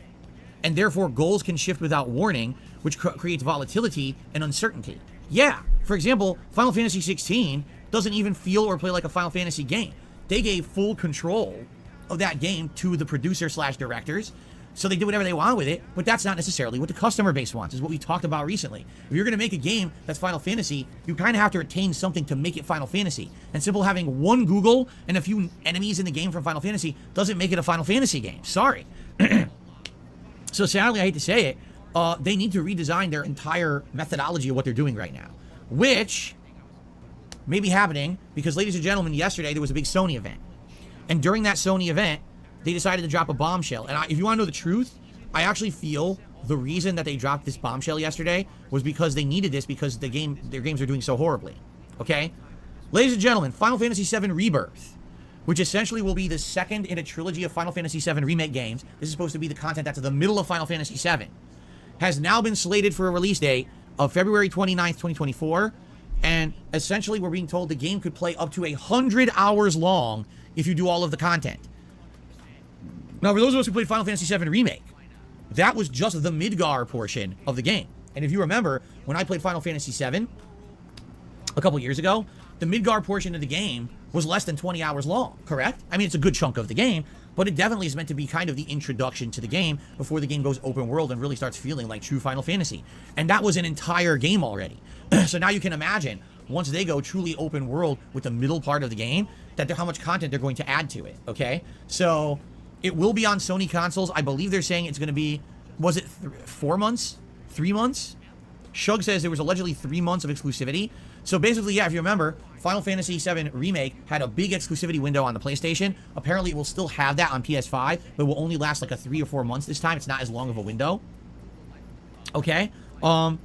and therefore goals can shift without warning, which creates volatility and uncertainty. Yeah, for example, Final Fantasy 16 doesn't even feel or play like a Final Fantasy game. They gave full control of that game to the producer/directors, so they did whatever they want with it, but that's not necessarily what the customer base wants, is what we talked about recently. If you're going to make a game that's Final Fantasy, you kind of have to retain something to make it Final Fantasy. And simple having one Google and a few enemies in the game from Final Fantasy doesn't make it a Final Fantasy game. Sorry. So sadly, I hate to say it, they need to redesign their entire methodology of what they're doing right now, which may be happening because, ladies and gentlemen, yesterday there was a big Sony event. And during that Sony event, they decided to drop a bombshell. And if you want to know the truth, I actually feel the reason that they dropped this bombshell yesterday was because they needed this because their games are doing so horribly. Okay? Ladies and gentlemen, Final Fantasy VII Rebirth which essentially will be the second in a trilogy of Final Fantasy VII Remake games. This is supposed to be the content that's in the middle of Final Fantasy VII. Has now been slated for a release date of February 29th, 2024. And essentially, we're being told the game could play up to 100 hours long if you do all of the content. Now, for those of us who played Final Fantasy VII Remake, that was just the Midgar portion of the game. And if you remember, when I played Final Fantasy VII a couple years ago, the Midgar portion of the game was less than 20 hours long, correct? I mean, it's a good chunk of the game, but it definitely is meant to be kind of the introduction to the game before the game goes open world and really starts feeling like true Final Fantasy. And that was an entire game already. So now you can imagine, once they go truly open world with the middle part of the game, that how much content they're going to add to it, okay? So it will be on Sony consoles. I believe they're saying it's going to be, was it 4 months? 3 months? Shug says there was allegedly 3 months of exclusivity. So basically, yeah, if you remember, Final Fantasy VII Remake had a big exclusivity window on the PlayStation. Apparently, it will still have that on PS5, but it will only last like 3 or 4 months this time. It's not as long of a window. Okay? So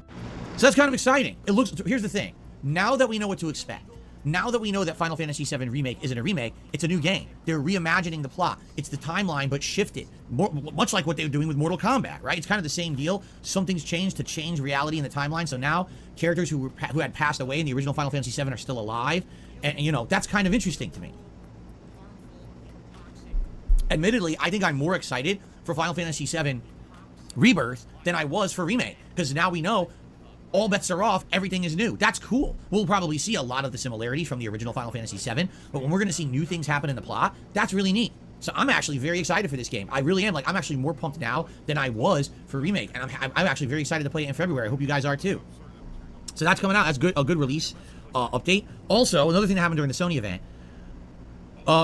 that's kind of exciting. It looks, here's the thing. Now that we know what to expect, now that we know that Final Fantasy VII Remake isn't a remake, it's a new game. They're reimagining the plot. It's the timeline, but shifted. Much like what they were doing with Mortal Kombat, right? It's kind of the same deal. Something's changed to change reality in the timeline. So now characters who had passed away in the original Final Fantasy VII are still alive. And, you know, that's kind of interesting to me. Admittedly, I think I'm more excited for Final Fantasy VII Rebirth than I was for Remake. Because now we know all bets are off, everything is new. That's cool. We'll probably see a lot of the similarities from the original Final Fantasy VII, but when we're going to see new things happen in the plot, that's really neat. So I'm actually very excited for this game. I really am. Like, I'm actually more pumped now than I was for Remake, and I'm actually very excited to play it in February. I hope you guys are too. So that's coming out. That's good. A good release update. Also, another thing that happened during the Sony event,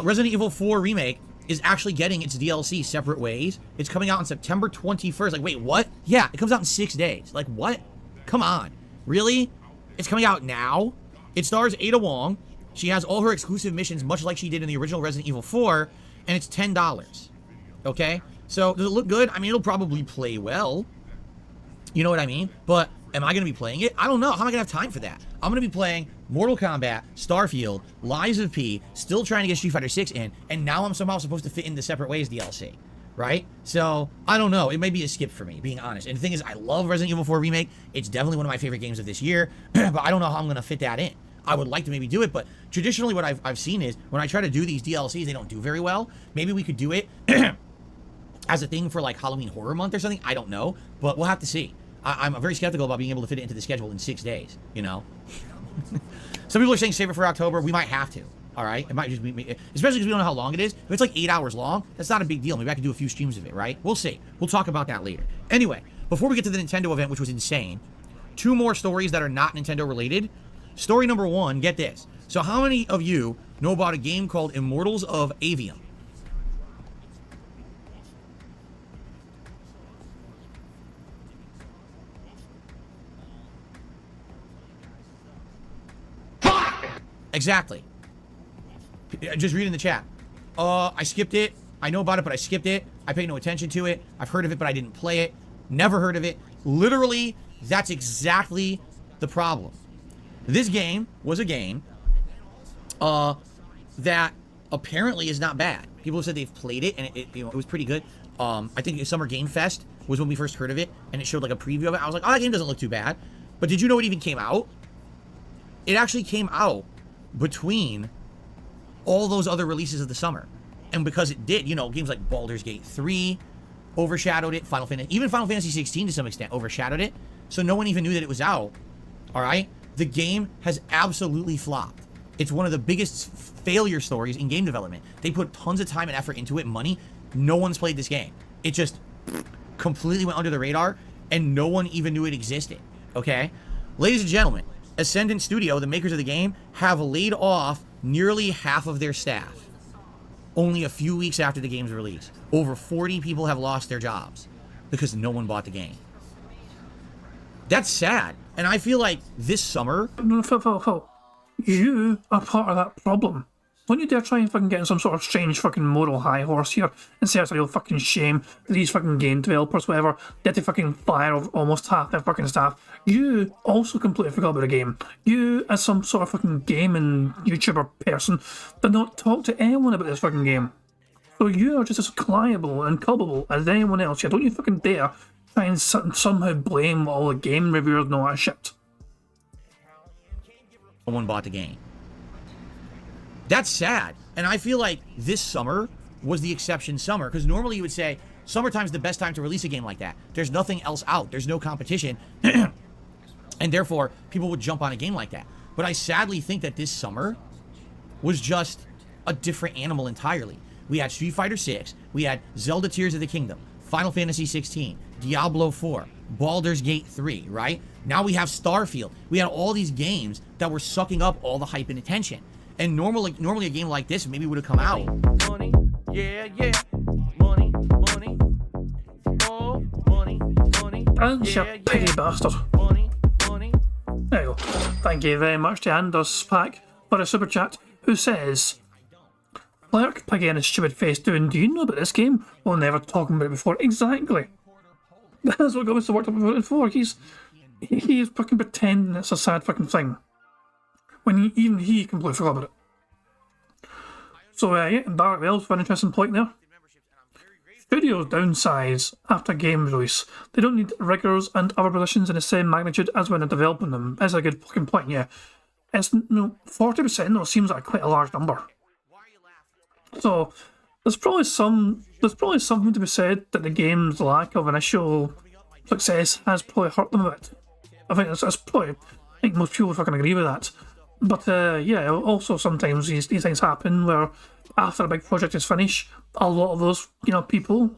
Resident Evil 4 Remake is actually getting its DLC separate ways. It's coming out on September 21st. Like, wait, what? Yeah, it comes out in 6 days. Like, what? Come on. Really? It's coming out now? It stars Ada Wong. She has all her exclusive missions, much like she did in the original Resident Evil 4, and it's $10. Okay? So, does it look good? I mean, it'll probably play well. You know what I mean? But am I going to be playing it? I don't know. How am I going to have time for that? I'm going to be playing Mortal Kombat, Starfield, Lies of P, still trying to get Street Fighter 6 in, and now I'm somehow supposed to fit in the Separate Ways DLC. Right? So, I don't know. It may be a skip for me, being honest. And the thing is, I love Resident Evil 4 Remake. It's definitely one of my favorite games of this year, but I don't know how I'm going to fit that in. I would like to maybe do it, but traditionally what I've seen is when I try to do these DLCs, they don't do very well. Maybe we could do it as a thing for like Halloween Horror Month or something. I don't know, but we'll have to see. I'm very skeptical about being able to fit it into the schedule in 6 days, you know? Some people are saying save it for October. We might have to. All right, it might just be, especially because we don't know how long it is. If it's like 8 hours long, that's not a big deal. Maybe I can do a few streams of it, right? We'll see. We'll talk about that later. Anyway, before we get to the Nintendo event, which was insane, 2 more stories that are not Nintendo related. Story number 1, get this. So how many of you know about a game called Immortals of Avium? Exactly. Just read in the chat. I skipped it. I know about it, but I skipped it. I paid no attention to it. I've heard of it, but I didn't play it. Never heard of it. Literally, that's exactly the problem. This game was a game that apparently is not bad. People have said they've played it, and it was pretty good. I think Summer Game Fest was when we first heard of it, and it showed like a preview of it. I was like, oh, that game doesn't look too bad. But did you know it even came out? It actually came out between all those other releases of the summer. And because it did, you know, games like Baldur's Gate 3 overshadowed it. Even Final Fantasy 16 to some extent overshadowed it. So no one even knew that it was out. All right? The game has absolutely flopped. It's one of the biggest failure stories in game development. They put tons of time and effort into it, money. No one's played this game. It just completely went under the radar, and no one even knew it existed. Okay? Ladies and gentlemen, Ascendant Studio, the makers of the game, have laid off nearly half of their staff. Only a few weeks after the game's release. Over 40 people have lost their jobs because no one bought the game. That's sad. And I feel like this summer... No, Phil. You are part of that problem. Don't you dare try and fucking get in some sort of strange fucking moral high horse here and say it's a real fucking shame that these fucking game developers, whatever, they had to fucking fire almost half their fucking staff. You also completely forgot about the game. You, as some sort of fucking gaming YouTuber person, did not talk to anyone about this fucking game. So you are just as pliable and culpable as anyone else here. Don't you fucking dare try and somehow blame all the game reviewers and all that shit. Someone bought the game. That's sad. And I feel like this summer was the exception summer, because normally you would say summertime's the best time to release a game like that. There's nothing else out. There's no competition. And therefore, people would jump on a game like that. But I sadly think that this summer was just a different animal entirely. We had Street Fighter 6, we had Zelda Tears of the Kingdom, Final Fantasy 16, Diablo 4, Baldur's Gate 3, right? Now we have Starfield. We had all these games that were sucking up all the hype and attention. And normally a game like this maybe would have come out. Money, yeah, yeah. Money, money. Oh, money, money. And you piggy bastard. Money, money. There you go. Thank you very much to Anders Pack for a super chat, who says, Clerk Piggy and his stupid face doing, do you know about this game? Well, never talking about it before. Exactly. That's what got Mr. Worked Up about it for. He's fucking pretending it's a sad fucking thing, when even he completely forgot about it. So yeah, Barrett Wells for an interesting point there. Studios downsize after game release. They don't need riggers and other positions in the same magnitude as when they're developing them. That's a good fucking point, yeah. It's 40% though seems like quite a large number. So there's probably something to be said that the game's lack of initial success has probably hurt them a bit. I think most people would fucking agree with that. But yeah, also sometimes these things happen where after a big project is finished, a lot of those people,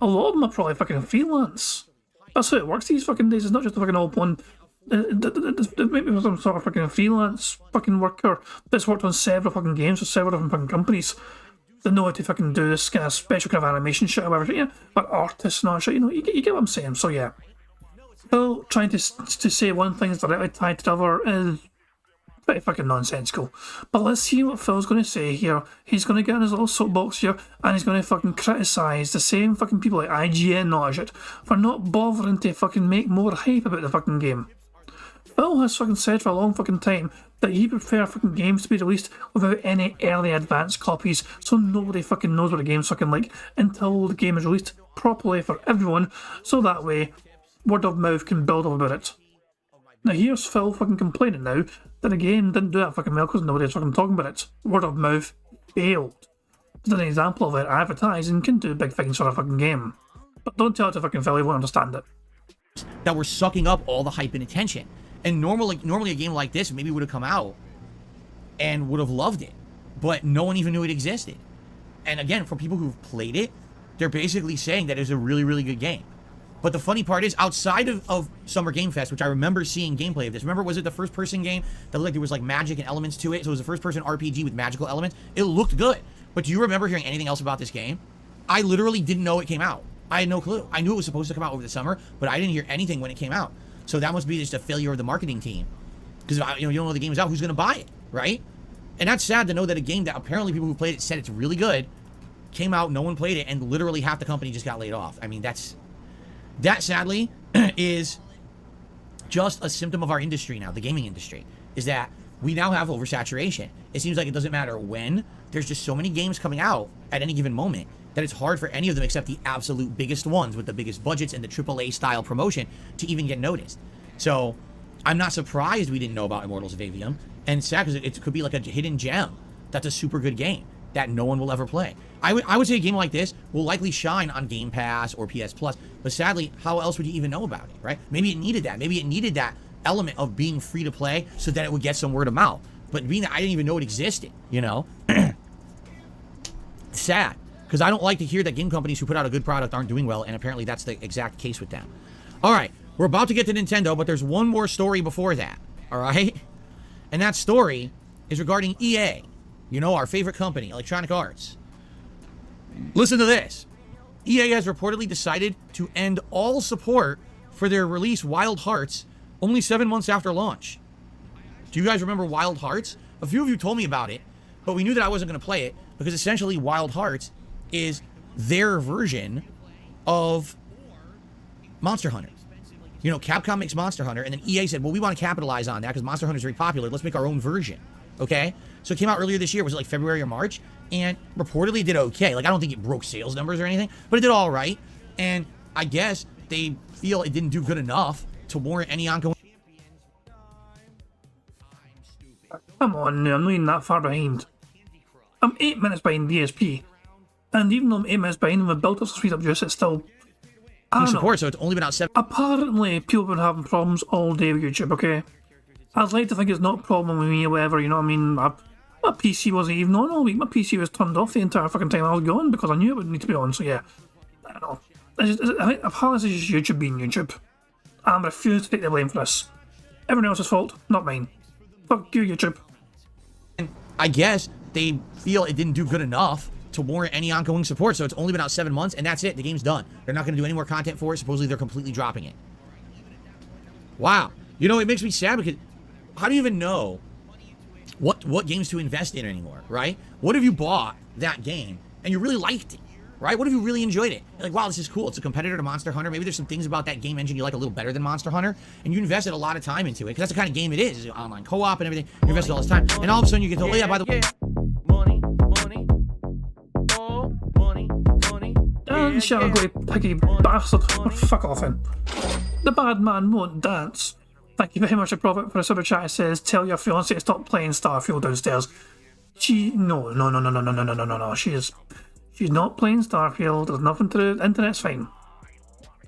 a lot of them are probably fucking freelance. That's how it works these fucking days. It's not just a fucking old one. Maybe some sort of fucking freelance fucking worker that's worked on several fucking games for several different fucking companies. They know how to fucking do this kind of special kind of animation shit or whatever, yeah. But artists and all that shit, you get what I'm saying. So yeah, Phil trying to say one thing is directly tied to the other is pretty fucking nonsensical. But let's see what Phil's going to say here. He's going to get on his little soapbox here and he's going to fucking criticise the same fucking people like IGN and all that shit for not bothering to fucking make more hype about the fucking game. Phil has fucking said for a long fucking time that he prefer fucking games to be released without any early advance copies, so nobody fucking knows what the game's fucking like until the game is released properly for everyone, so that way word of mouth can build up about it. Now here's Phil fucking complaining now that the game didn't do that fucking well because nobody's fucking talking about it. Word of mouth failed. It's an example of where advertising can do big things for a fucking game. But don't tell it to fucking Phil, he won't understand it. That were sucking up all the hype and attention. And normally a game like this maybe would have come out and would have loved it, but no one even knew it existed. And again, for people who've played it, they're basically saying that it's a really, really good game. But the funny part is, outside of Summer Game Fest, which I remember seeing gameplay of this. Remember, was it the first-person game that looked like there was like magic and elements to it? So it was a first-person RPG with magical elements. It looked good. But do you remember hearing anything else about this game? I literally didn't know it came out. I had no clue. I knew it was supposed to come out over the summer, but I didn't hear anything when it came out. So that must be just a failure of the marketing team. Because you don't know the game is out, who's going to buy it, right? And that's sad to know that a game that apparently people who played it said it's really good, came out, no one played it, and literally half the company just got laid off. I mean, that sadly is just a symptom of our industry now, the gaming industry, is that we now have oversaturation. It seems like it doesn't matter when, there's just so many games coming out at any given moment that it's hard for any of them except the absolute biggest ones with the biggest budgets and the AAA style promotion to even get noticed. So I'm not surprised we didn't know about Immortals of Avium, and it's sad because it could be like a hidden gem that's a super good game that no one will ever play. I would say a game like this will likely shine on Game Pass or PS Plus, but sadly, how else would you even know about it, right? Maybe it needed that. Maybe it needed that element of being free to play so that it would get some word of mouth. But being that I didn't even know it existed, sad. Because I don't like to hear that game companies who put out a good product aren't doing well, and apparently that's the exact case with them. All right, we're about to get to Nintendo, but there's one more story before that, all right? And that story is regarding EA, our favorite company, Electronic Arts. Listen to this. EA has reportedly decided to end all support for their release Wild Hearts only 7 months after launch. Do you guys remember Wild Hearts? A few of you told me about it. but we knew that I wasn't going to play it because essentially Wild Hearts is their version of Monster Hunter. You know, Capcom makes Monster Hunter, and then EA said, well, we want to capitalize on that because Monster Hunter is very popular. Let's make our own version. Okay? So it came out earlier this year. Was it like February or March? And reportedly it did okay. Like, I don't think it broke sales numbers or anything, but it did all right. And I guess they feel it didn't do good enough to warrant any ongoing. Come on now, I'm not even that far behind. I'm 8 minutes behind DSP. And even though I'm 8 minutes behind and we've built up some speed up juice, it's still... I don't know. Support, so it's only been out 7. Apparently, people have been having problems all day with YouTube, okay? I'd like to think it's not a problem with me or whatever, you know what I mean? My PC wasn't even on all week. My PC was turned off the entire fucking time I was gone because I knew it would need to be on, so yeah. I don't know. I think apparently this is just YouTube being YouTube. I'm refusing to take the blame for this. Everyone else's fault, not mine. Fuck you, YouTube. I guess they feel it didn't do good enough to warrant any ongoing support, so it's only been out 7 months, and that's it. The game's done. They're not going to do any more content for it. Supposedly, they're completely dropping it. Wow. You know, it makes me sad because how do you even know what games to invest in anymore, right? What if you bought that game and you really liked it, right? What if you really enjoyed it? You're like, wow, this is cool. It's a competitor to Monster Hunter. Maybe there's some things about that game engine you like a little better than Monster Hunter, and you invested a lot of time into it because that's the kind of game it is. It's online co-op and everything. You invested all this time, and all of a sudden you get to, oh yeah, by the way. Money, money, oh, money, money. Dance, you ugly piggy bastard. Or fuck off in. The bad man won't dance. Thank you very much, a Prophet, for a super chat. It says, tell your fiancé to stop playing Starfield downstairs. No. She's not playing Starfield. There's nothing to do. Internet's fine.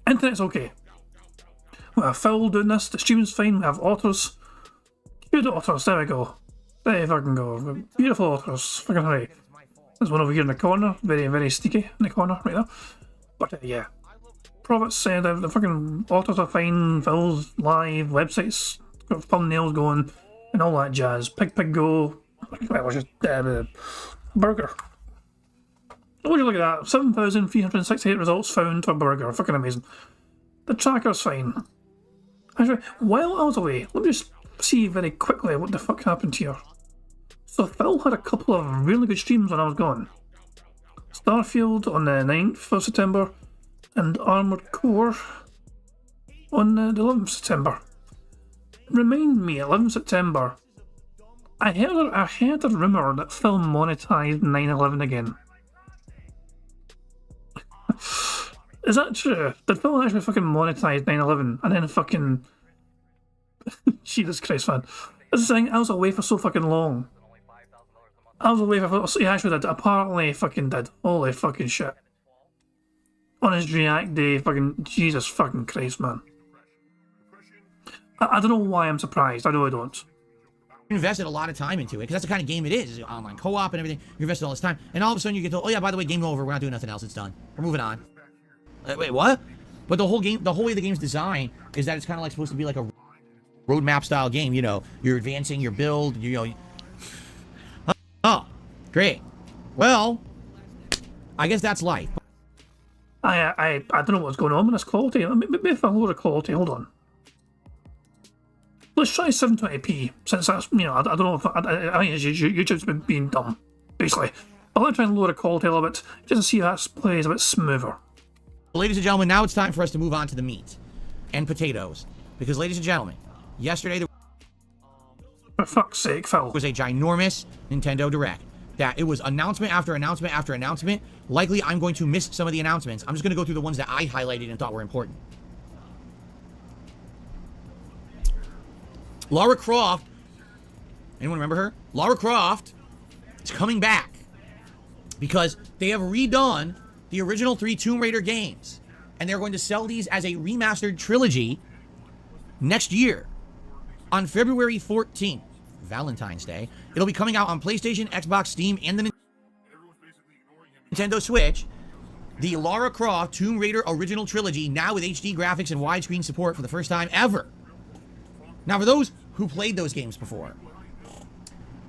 Internet's okay. We have Phil doing this. The stream's fine. We have otters. Good otters. There we go. There you fucking go. Beautiful otters. Fucking hooray. There's one over here in the corner. Very, very sneaky in the corner right there. But yeah. Prophet said the fucking otters are fine. Phil's live. Websites got thumbnails going and all that jazz. Pig go. That was just burger. Would you look at that? 7,368 results found for burger. Fucking amazing. The tracker's fine. Actually, while I was away, let me just see very quickly what the fuck happened here. So Phil had a couple of really good streams when I was gone. Starfield on the 9th of September and Armored Core on the 11th of September. Remind me, 11th September, I heard a rumour that Phil monetized 9/11 again. Is that true? Did Phil actually fucking monetize 9/11 and then fucking... Jesus Christ, man. This is the thing, I was away for so fucking long. I was away for... He actually did. Apparently fucking did. Holy fucking shit. On his React Day, fucking... Jesus fucking Christ, man. I don't know why I'm surprised. I really don't. You invested a lot of time into it because that's the kind of game it is. It's online co-op and everything. You invested all this time, and all of a sudden you get to, oh yeah, by the way, game over. We're not doing nothing else. It's done. We're moving on. Wait, what? But the whole way the game's designed is that it's kind of like supposed to be like a roadmap style game. You know, you're advancing your build. You know. Oh, great. Well, I guess that's life. I don't know what's going on with this quality. Maybe if I lower the quality, hold on. Let's try 720p, since that's, you know, I don't know if, I think it's YouTube's been being dumb, basically. But let me try and lower the quality a little bit, just to see how that plays a bit smoother. Ladies and gentlemen, now it's time for us to move on to the meat and potatoes. Because, ladies and gentlemen, yesterday there For fuck's sake, Phil. was a ginormous Nintendo Direct. That it was announcement after announcement after announcement. Likely, I'm going to miss some of the announcements. I'm just going to go through the ones that I highlighted and thought were important. Lara Croft, anyone remember her? Lara Croft is coming back because they have redone the original 3 Tomb Raider games, and they're going to sell these as a remastered trilogy next year on February 14th, Valentine's Day. It'll be coming out on PlayStation, Xbox, Steam, and the Nintendo Switch. The Lara Croft Tomb Raider original trilogy, now with HD graphics and widescreen support for the first time ever. Now, for those who played those games before,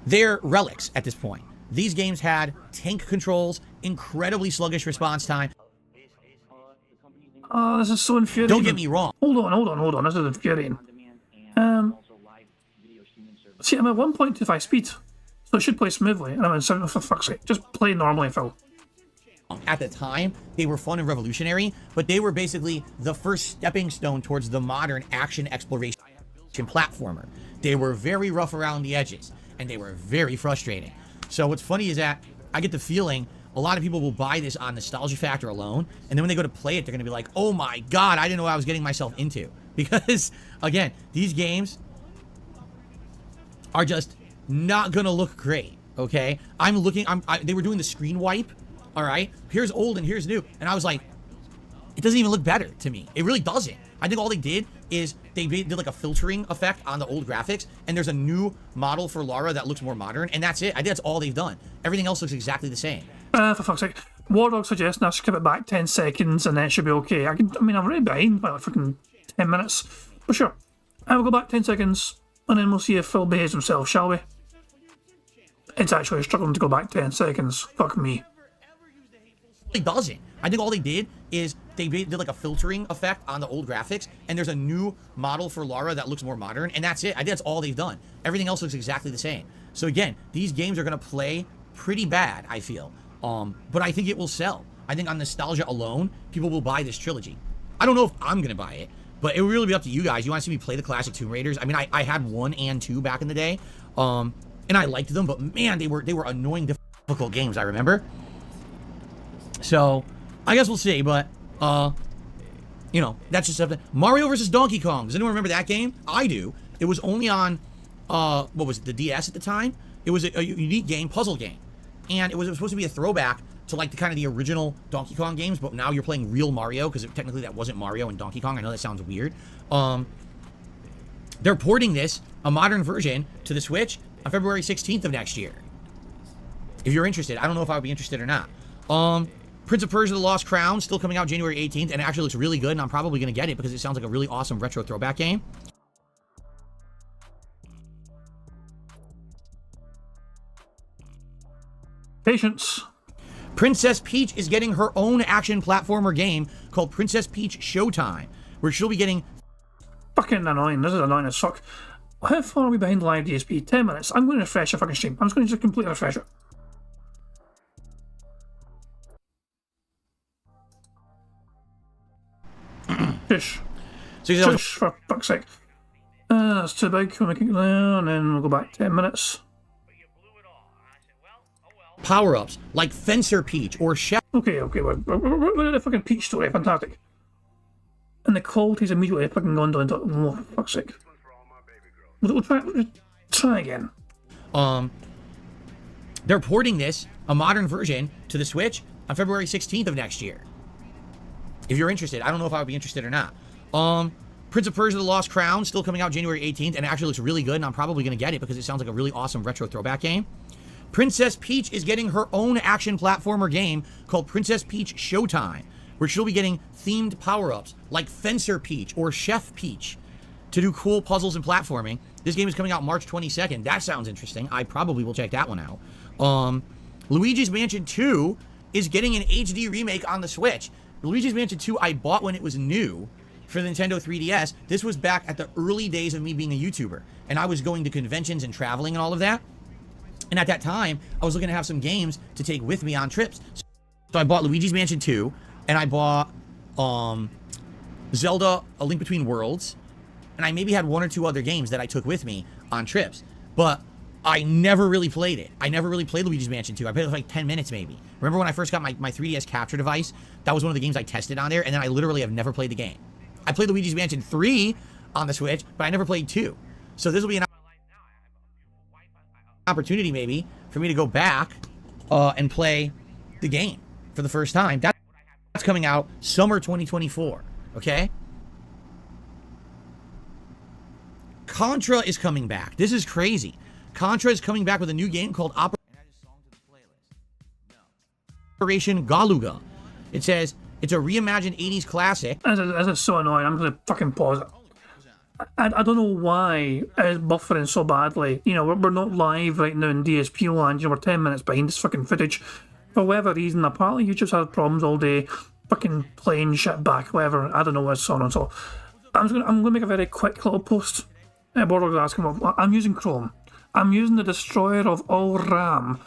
they're relics at this point. These games had tank controls, incredibly sluggish response time. Oh, this is so infuriating. Don't get me wrong. Hold on. This is infuriating. See, I'm at 1.25 speed. So it should play smoothly. And I mean, for fuck's sake, just play normally, Phil. At the time, they were fun and revolutionary, but they were basically the first stepping stone towards the modern action exploration platformer. They were very rough around the edges, and they were very frustrating. So what's funny is that I get the feeling a lot of people will buy this on nostalgia factor alone, and then when they go to play it, they're going to be like, oh my god, I didn't know what I was getting myself into. Because, again, these games are just not going to look great, okay? They were doing the screen wipe, all right? Here's old and here's new, and I was like, it doesn't even look better to me. It really doesn't. I think all they did is they did like a filtering effect on the old graphics, and there's a new model for Lara that looks more modern, and that's it. I think that's all they've done. Everything else looks exactly the same. For fuck's sake. War Dog suggesting I should give it back 10 seconds and then it should be okay. I mean, I'm already behind by like fucking 10 minutes. But sure. I will go back 10 seconds and then we'll see if Phil behaves himself, shall we? It's actually struggling to go back 10 seconds. Fuck me. It doesn't. I think all they did is they did like a filtering effect on the old graphics, and there's a new model for Lara that looks more modern, and that's it. I think that's all they've done. Everything else looks exactly the same. So again, these games are going to play pretty bad, I feel. But I think it will sell. I think on nostalgia alone, people will buy this trilogy. I don't know if I'm going to buy it, but it will really be up to you guys. You want to see me play the classic Tomb Raiders? I mean, I had 1 and 2 back in the day, and I liked them, but man, they were annoying, difficult games, I remember. So, I guess we'll see, but, you know, that's just something. Mario vs. Donkey Kong. Does anyone remember that game? I do. It was only on, what was it, the DS at the time? It was a unique game, puzzle game. And it was supposed to be a throwback to, like, the original Donkey Kong games, but now you're playing real Mario, because technically that wasn't Mario and Donkey Kong. I know that sounds weird. They're porting this, a modern version, to the Switch on February 16th of next year. If you're interested. I don't know if I would be interested or not. Prince of Persia: The Lost Crown, still coming out January 18th, and it actually looks really good, and I'm probably going to get it because it sounds like a really awesome retro throwback game. Patience. Princess Peach is getting her own action platformer game called Princess Peach Showtime, where she'll be getting... Fucking annoying. This is annoying as fuck. How far are we behind live DSP? 10 minutes. I'm going to refresh the fucking stream. I'm just going to completely refresh it. Shush. Shush, for fuck's sake. That's too big. We'll make it there, and then we'll go back 10 minutes. Power-ups, like Fencer Peach or Chef... Okay, we're in the fucking Peach story. Fantastic. And the quality's immediately fucking gone down to... Oh, for fuck's sake. We'll try again. They're porting this, a modern version, to the Switch on February 16th of next year. If you're interested. I don't know if I would be interested or not. Prince of Persia: The Lost Crown, still coming out January 18th, and it actually looks really good, and I'm probably going to get it because it sounds like a really awesome retro throwback game. Princess Peach is getting her own action platformer game called Princess Peach Showtime, where she'll be getting themed power-ups like Fencer Peach or Chef Peach to do cool puzzles and platforming. This game is coming out March 22nd. That sounds interesting. I probably will check that one out. Luigi's Mansion 2 is getting an HD remake on the Switch. Luigi's Mansion 2 I bought when it was new for the Nintendo 3DS. This was back at the early days of me being a YouTuber, and I was going to conventions and traveling and all of that. And at that time, I was looking to have some games to take with me on trips. So I bought Luigi's Mansion 2, and I bought Zelda: A Link Between Worlds, and I maybe had 1 or 2 other games that I took with me on trips. But I never really played it. I never really played Luigi's Mansion 2. I played it for like 10 minutes maybe. Remember when I first got my 3DS capture device? That was one of the games I tested on there, and then I literally have never played the game. I played Luigi's Mansion 3 on the Switch, but I never played 2. So this will be an opportunity maybe for me to go back and play the game for the first time. That's coming out summer 2024, okay? Contra is coming back. This is crazy. Contra is coming back with a new game called Operation Galuga. It says it's a reimagined 80s classic. This is so annoying. I'm going to fucking pause it. I don't know why it's buffering so badly. You know, we're not live right now in DSP land. You know, we're 10 minutes behind this fucking footage. For whatever reason, apparently YouTube's had problems all day. Fucking playing shit back, whatever. I don't know what's on. So I'm gonna make a very quick little post. Border's asking, well, I'm using Chrome. I'm using the destroyer of all RAM.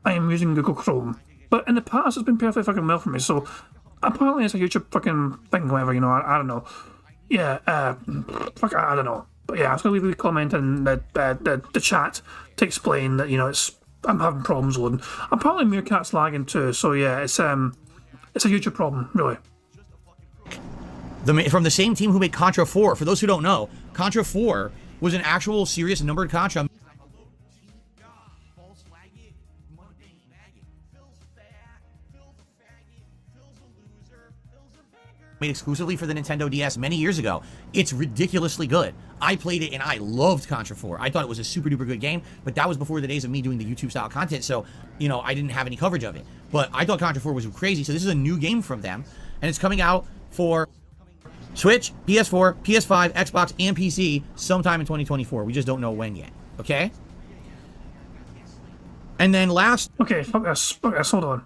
I am using Google Chrome. But in the past, it's been perfectly fucking well for me, so apparently it's a YouTube fucking thing, whatever, you know, I don't know. Yeah, fuck, I don't know. But yeah, I was going to leave a comment in the chat to explain that, you know, I'm having problems loading. Apparently Meerkat's lagging too, so yeah, it's a YouTube problem, really. From the same team who made Contra 4. For those who don't know, Contra 4 was an actual serious numbered Contra made exclusively for the Nintendo DS many years ago. It's ridiculously good. I played it and I loved Contra 4. I thought it was a super duper good game, but that was before the days of me doing the YouTube style content, so, you know, I didn't have any coverage of it. But I thought Contra 4 was crazy, so this is a new game from them, and it's coming out for Switch, PS4, PS5, Xbox, and PC sometime in 2024. We just don't know when yet, okay? And then last... Okay, fuck this, hold on.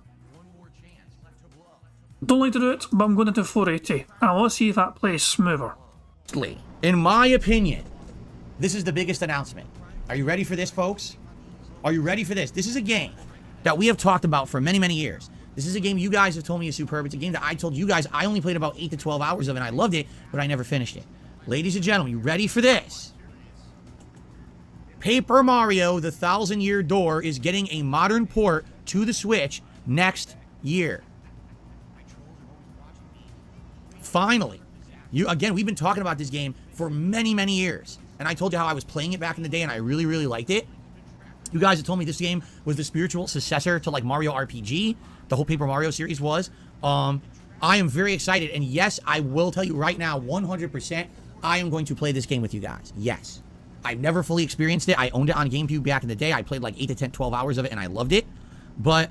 Don't like to do it, but I'm going into 480. And I want to see if that plays smoother. In my opinion, this is the biggest announcement. Are you ready for this, folks? Are you ready for this? This is a game that we have talked about for many, many years. This is a game you guys have told me is superb. It's a game that I told you guys I only played about 8 to 12 hours of, and I loved it, but I never finished it. Ladies and gentlemen, you ready for this? Paper Mario: The Thousand-Year Door is getting a modern port to the Switch next year. Finally. Again, we've been talking about this game for many, many years. And I told you how I was playing it back in the day and I really, really liked it. You guys have told me this game was the spiritual successor to like Mario RPG. The whole Paper Mario series was. I am very excited. And yes, I will tell you right now, 100%, I am going to play this game with you guys. Yes. I've never fully experienced it. I owned it on GameCube back in the day. I played like 8 to 10, 12 hours of it and I loved it. But,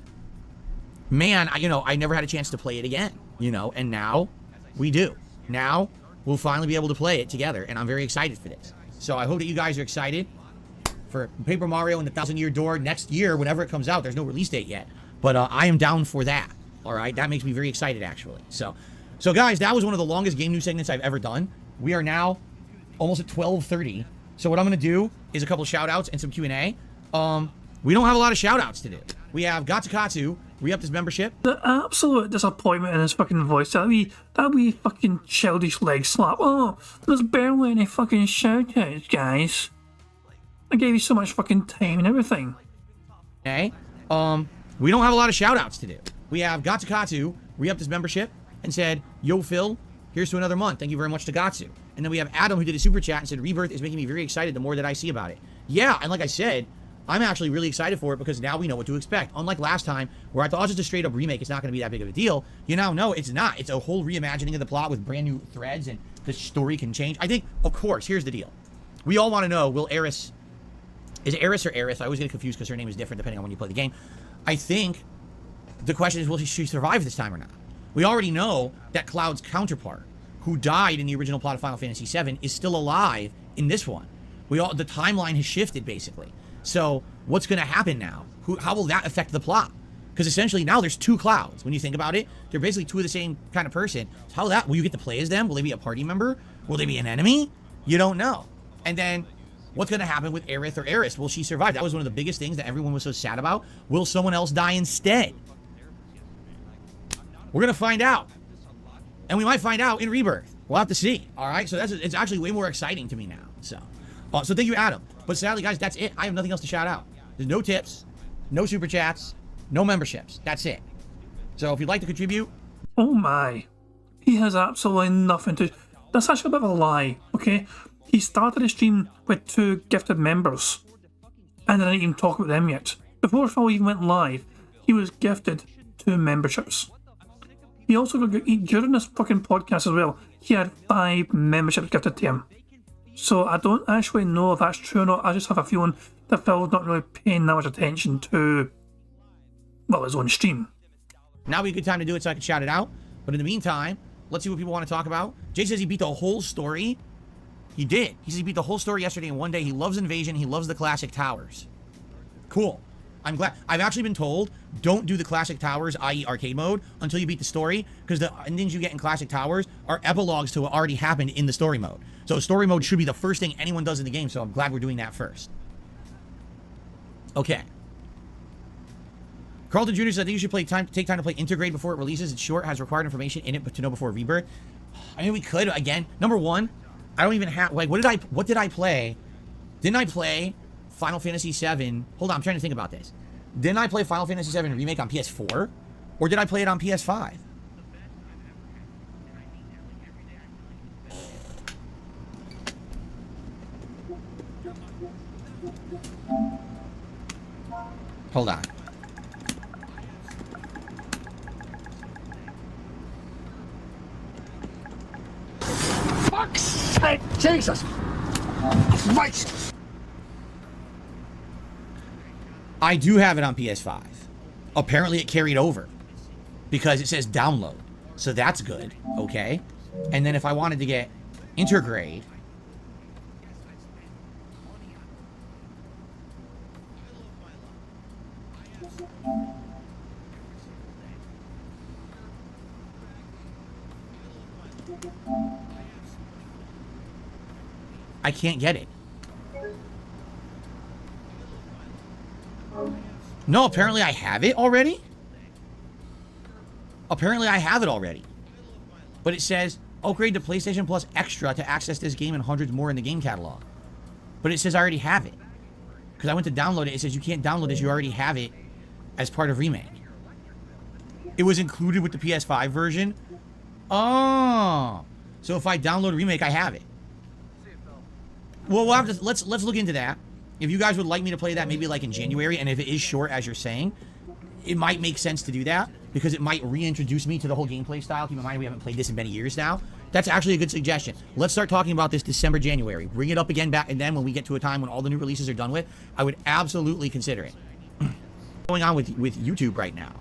man, I never had a chance to play it again. And now we do. Now we'll finally be able to play it together, and I'm very excited for this. So I hope that you guys are excited for Paper Mario and the Thousand-Year Door next year, whenever it comes out. There's no release date yet, but I am down for that. All right, that makes me very excited, actually. So guys, that was one of the longest game news segments I've ever done. We are now almost at 12:30. So what I'm going to do is a couple shout-outs and some Q&A. We don't have a lot of shout-outs to do. We have Gatsukatsu re-upped his membership. The absolute disappointment in his fucking voice. That wee fucking childish leg slap. Oh, there's barely any fucking shout-outs, guys. I gave you so much fucking time and everything. Okay. We don't have a lot of shout-outs to do. We have Gatsukatsu re-upped his membership and said, "Yo, Phil, here's to another month. Thank you very much to Gatsu." And then we have Adam, who did a super chat and said, "Rebirth is making me very excited the more that I see about it." Yeah, and like I said, I'm actually really excited for it because now we know what to expect. Unlike last time, where I thought it was just a straight-up remake, it's not going to be that big of a deal. You now know it's not. It's a whole reimagining of the plot with brand new threads, and the story can change. I think, of course, here's the deal. We all want to know, will Aerith... Is it Aerith or Aerith? I always get confused because her name is different depending on when you play the game. I think the question is, will she survive this time or not? We already know that Cloud's counterpart, who died in the original plot of Final Fantasy VII, is still alive in this one. The timeline has shifted, basically. So, what's going to happen now? How will that affect the plot? Because essentially now there's two Clouds. When you think about it, they're basically two of the same kind of person. So will you get to play as them? Will they be a party member? Will they be an enemy? You don't know. And then, what's going to happen with Aerith or Aerith? Will she survive? That was one of the biggest things that everyone was so sad about. Will someone else die instead? We're going to find out. And we might find out in Rebirth. We'll have to see. All right? So it's actually way more exciting to me now. So thank you, Adam. But sadly, guys, that's it. I have nothing else to shout out. There's no tips, no super chats, no memberships. That's it. So if you'd like to contribute... Oh my. He has absolutely nothing to... That's actually a bit of a lie, okay? He started a stream with 2 gifted members. And I didn't even talk about them yet. Before Phil even went live, he was gifted 2 memberships. He also got... During this fucking podcast as well, he had 5 memberships gifted to him. So I don't actually know if that's true or not. I just have a feeling that Phil's not really paying that much attention to, well, his own stream. Now would be a good time to do it so I can shout it out. But in the meantime, let's see what people want to talk about. Jay says he beat the whole story. He did. He says he beat the whole story yesterday in one day. He loves Invasion. He loves the classic towers. Cool. I'm glad. I've actually been told, don't do the classic towers, i.e. arcade mode, until you beat the story, because the endings you get in classic towers are epilogues to what already happened in the story mode. So story mode should be the first thing anyone does in the game, so I'm glad we're doing that first. Okay. Carlton Jr. says, I think you should take time to play Intergrade before it releases. It's short, has required information in it, but to know before Rebirth. I mean, we could, again. Number one, I don't even have, like, what did I play? Didn't I play Final Fantasy VII? Hold on, I'm trying to think about this. Didn't I play Final Fantasy VII Remake on PS4? Or did I play it on PS5? Hold on. Fuck's sake, Jesus Christ. I do have it on PS5. Apparently it carried over because it says download. So that's good, okay? And then if I wanted to get Intergrade, I can't get it. No, apparently I have it already. Apparently I have it already. But it says, upgrade to PlayStation Plus Extra to access this game and hundreds more in the game catalog. But it says I already have it. Because I went to download it. It says you can't download this. You already have it as part of Remake. It was included with the PS5 version. Oh. So if I download Remake, I have it. Well, we'll have to, let's look into that. If you guys would like me to play that maybe like in January, and if it is short as you're saying, it might make sense to do that because it might reintroduce me to the whole gameplay style. Keep in mind we haven't played this in many years now. That's actually a good suggestion. Let's start talking about this December, January. Bring it up again back, and then when we get to a time when all the new releases are done with, I would absolutely consider it. What's going on with YouTube right now?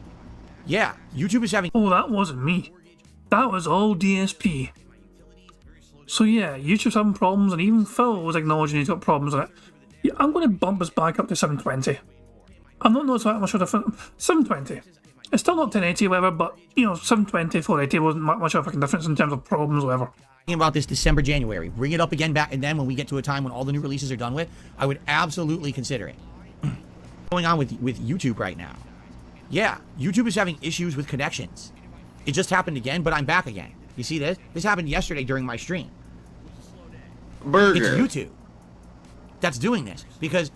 Yeah, YouTube is having... Oh, that wasn't me. That was all DSP. So yeah, YouTube's having problems, and even Phil was acknowledging he's got problems with it. Yeah, I'm going to bump us back up to 720. I'm not noticing that much of a difference. 720. It's still not 1080 or whatever, but, you know, 720, 480 wasn't much of a fucking difference in terms of problems or whatever. Talking about this December, January. Bring it up again back, and then when we get to a time when all the new releases are done with, I would absolutely consider it. What's going on with YouTube right now? Yeah, YouTube is having issues with connections. It just happened again, but I'm back again. You see this? This happened yesterday during my stream. Burger. It's YouTube that's doing this because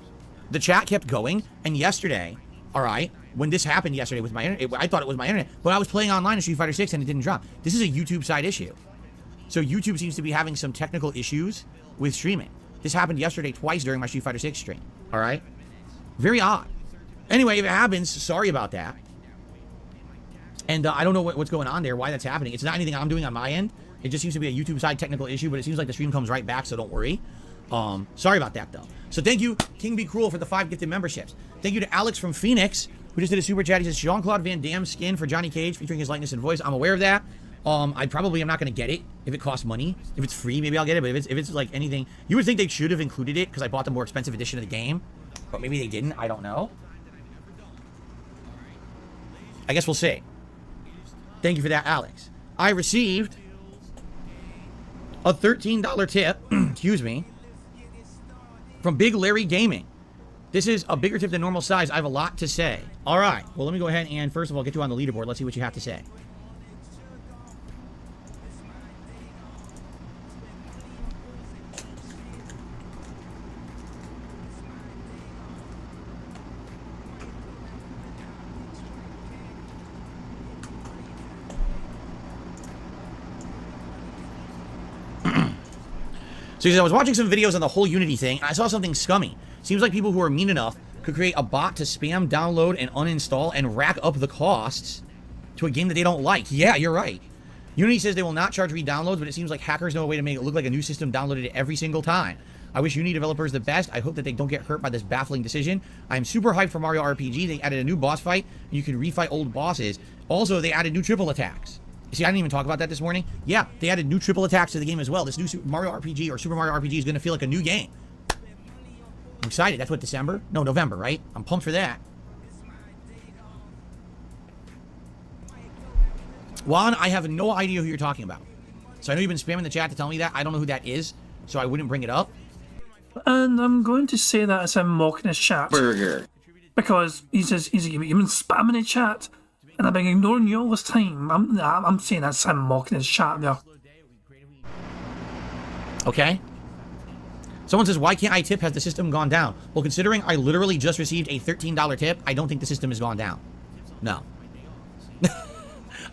the chat kept going, and yesterday, all right, when this happened yesterday with my internet, I thought it was my internet, but I was playing online in Street Fighter 6 and it didn't drop. This is a YouTube side issue. So YouTube seems to be having some technical issues with streaming. This happened yesterday twice during my Street Fighter 6 stream, all right? Very odd. Anyway, if it happens, sorry about that. And I don't know what's going on there, why that's happening. It's not anything I'm doing on my end. It just seems to be a YouTube side technical issue, but it seems like the stream comes right back, so don't worry. Sorry about that, though. So thank you, King Be Cruel, for the 5 gifted memberships. Thank you to Alex from Phoenix, who just did a super chat. He says, Jean-Claude Van Damme skin for Johnny Cage, featuring his likeness and voice. I'm aware of that. I probably am not going to get it if it costs money. If it's free, maybe I'll get it, but if it's like anything... You would think they should have included it, because I bought the more expensive edition of the game. But maybe they didn't. I don't know. I guess we'll see. Thank you for that, Alex. I received a $13 tip, excuse me, from Big Larry Gaming. This is a bigger tip than normal size. I have a lot to say. All right. Well, let me go ahead and first of all get you on the leaderboard. Let's see what you have to say. So I was watching some videos on the whole Unity thing, and I saw something scummy. Seems like people who are mean enough could create a bot to spam, download, and uninstall and rack up the costs to a game that they don't like. Yeah, you're right. Unity says they will not charge re-downloads, but it seems like hackers know a way to make it look like a new system downloaded it every single time. I wish Unity developers the best. I hope that they don't get hurt by this baffling decision. I'm super hyped for Mario RPG. They added a new boss fight, and you can refight old bosses. Also, they added new triple attacks. See, I didn't even talk about that this morning. Yeah, they added new triple attacks to the game as well. This new Super Mario RPG or Super Mario RPG is going to feel like a new game. I'm excited. That's what, December? No, November, right? I'm pumped for that. Juan, I have no idea who you're talking about. So I know you've been spamming the chat to tell me that. I don't know who that is, so I wouldn't bring it up. And I'm going to say that as I'm mocking his chat. Burger. because he's been spamming the chat, and I've been ignoring you all this time. I'm saying that's him mocking his chat there. Okay. Someone says, why can't I tip? Has the system gone down? Well, considering I literally just received a $13 tip, I don't think the system has gone down. No.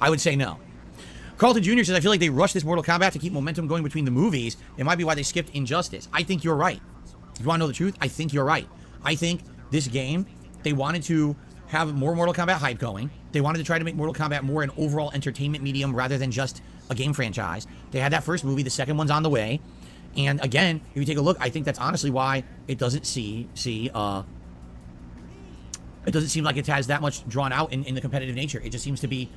I would say no. Carlton Jr. says, I feel like they rushed this Mortal Kombat to keep momentum going between the movies. It might be why they skipped Injustice. I think you're right. If you want to know the truth, I think you're right. I think this game, they wanted to have more Mortal Kombat hype going. They wanted to try to make Mortal Kombat more an overall entertainment medium rather than just a game franchise. They had that first movie. The second one's on the way. And again, if you take a look, I think that's honestly why it doesn't it doesn't seem like it has that much drawn out in the competitive nature. It just seems to be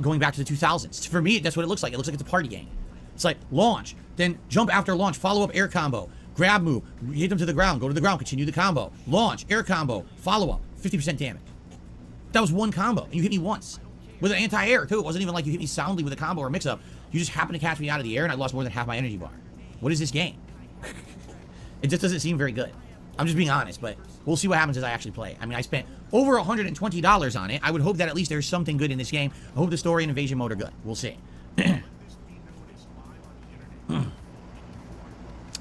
going back to the 2000s. For me, that's what it looks like. It looks like it's a party game. It's like launch, then jump after launch, follow up air combo, grab move, hit them to the ground, go to the ground, continue the combo, launch, air combo, follow up, 50% damage. That was one combo, and you hit me once. With an anti-air, too. It wasn't even like you hit me soundly with a combo or a mix-up. You just happened to catch me out of the air, and I lost more than half my energy bar. What is this game? It just doesn't seem very good. I'm just being honest, but we'll see what happens as I actually play. I mean, I spent over $120 on it. I would hope that at least there's something good in this game. I hope the story and invasion mode are good. We'll see.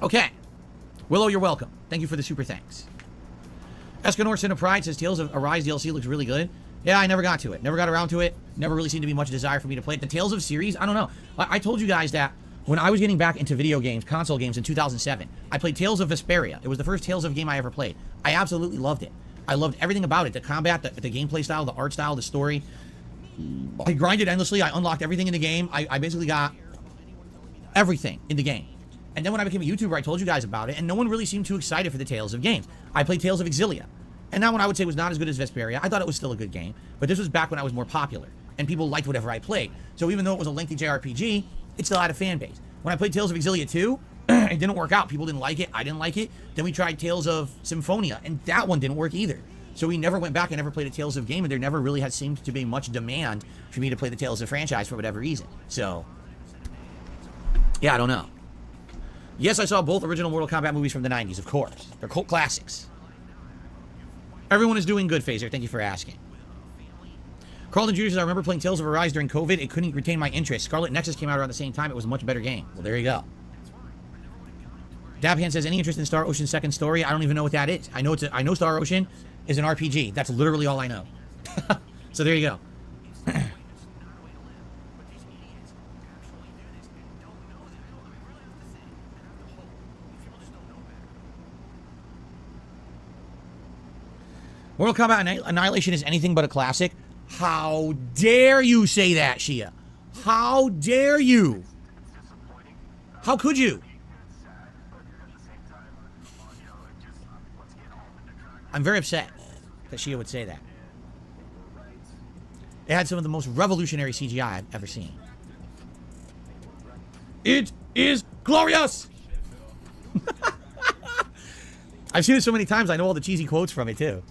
Okay. Willow, you're welcome. Thank you for the super thanks. Escanor Sin of Pride says Tales of Arise DLC looks really good. Yeah, I never got to it. Never got around to it. Never really seemed to be much desire for me to play it. The Tales of series, I don't know. I told you guys that when I was getting back into video games, console games in 2007, I played Tales of Vesperia. It was the first Tales of game I ever played. I absolutely loved it. I loved everything about it. The combat, the gameplay style, the art style, the story. I grinded endlessly. I unlocked everything in the game. I basically got everything in the game. And then when I became a YouTuber, I told you guys about it, and no one really seemed too excited for the Tales of games. I played Tales of Exilia. And that one I would say was not as good as Vesperia. I thought it was still a good game, but this was back when I was more popular, and people liked whatever I played. So even though it was a lengthy JRPG, it still had a fan base. When I played Tales of Exilia 2, it didn't work out. People didn't like it. I didn't like it. Then we tried Tales of Symphonia, and that one didn't work either. So we never went back and never played a Tales of game, and there never really had seemed to be much demand for me to play the Tales of franchise for whatever reason. So, yeah, I don't know. Yes, I saw both original Mortal Kombat movies from the 90s, of course. They're cult classics. Everyone is doing good, Phaser. Thank you for asking. Carlton Jr. says, I remember playing Tales of Arise during COVID. It couldn't retain my interest. Scarlet Nexus came out around the same time. It was a much better game. Well, there you go. Dabhan says, any interest in Star Ocean's second story? I don't even know what that is. I know Star Ocean is an RPG. That's literally all I know. So there you go. Mortal Kombat Annihilation is anything but a classic. How dare you say that, Shia? How dare you? How could you? I'm very upset that Shia would say that. It had some of the most revolutionary CGI I've ever seen. It is glorious! I've seen it so many times, I know all the cheesy quotes from it, too.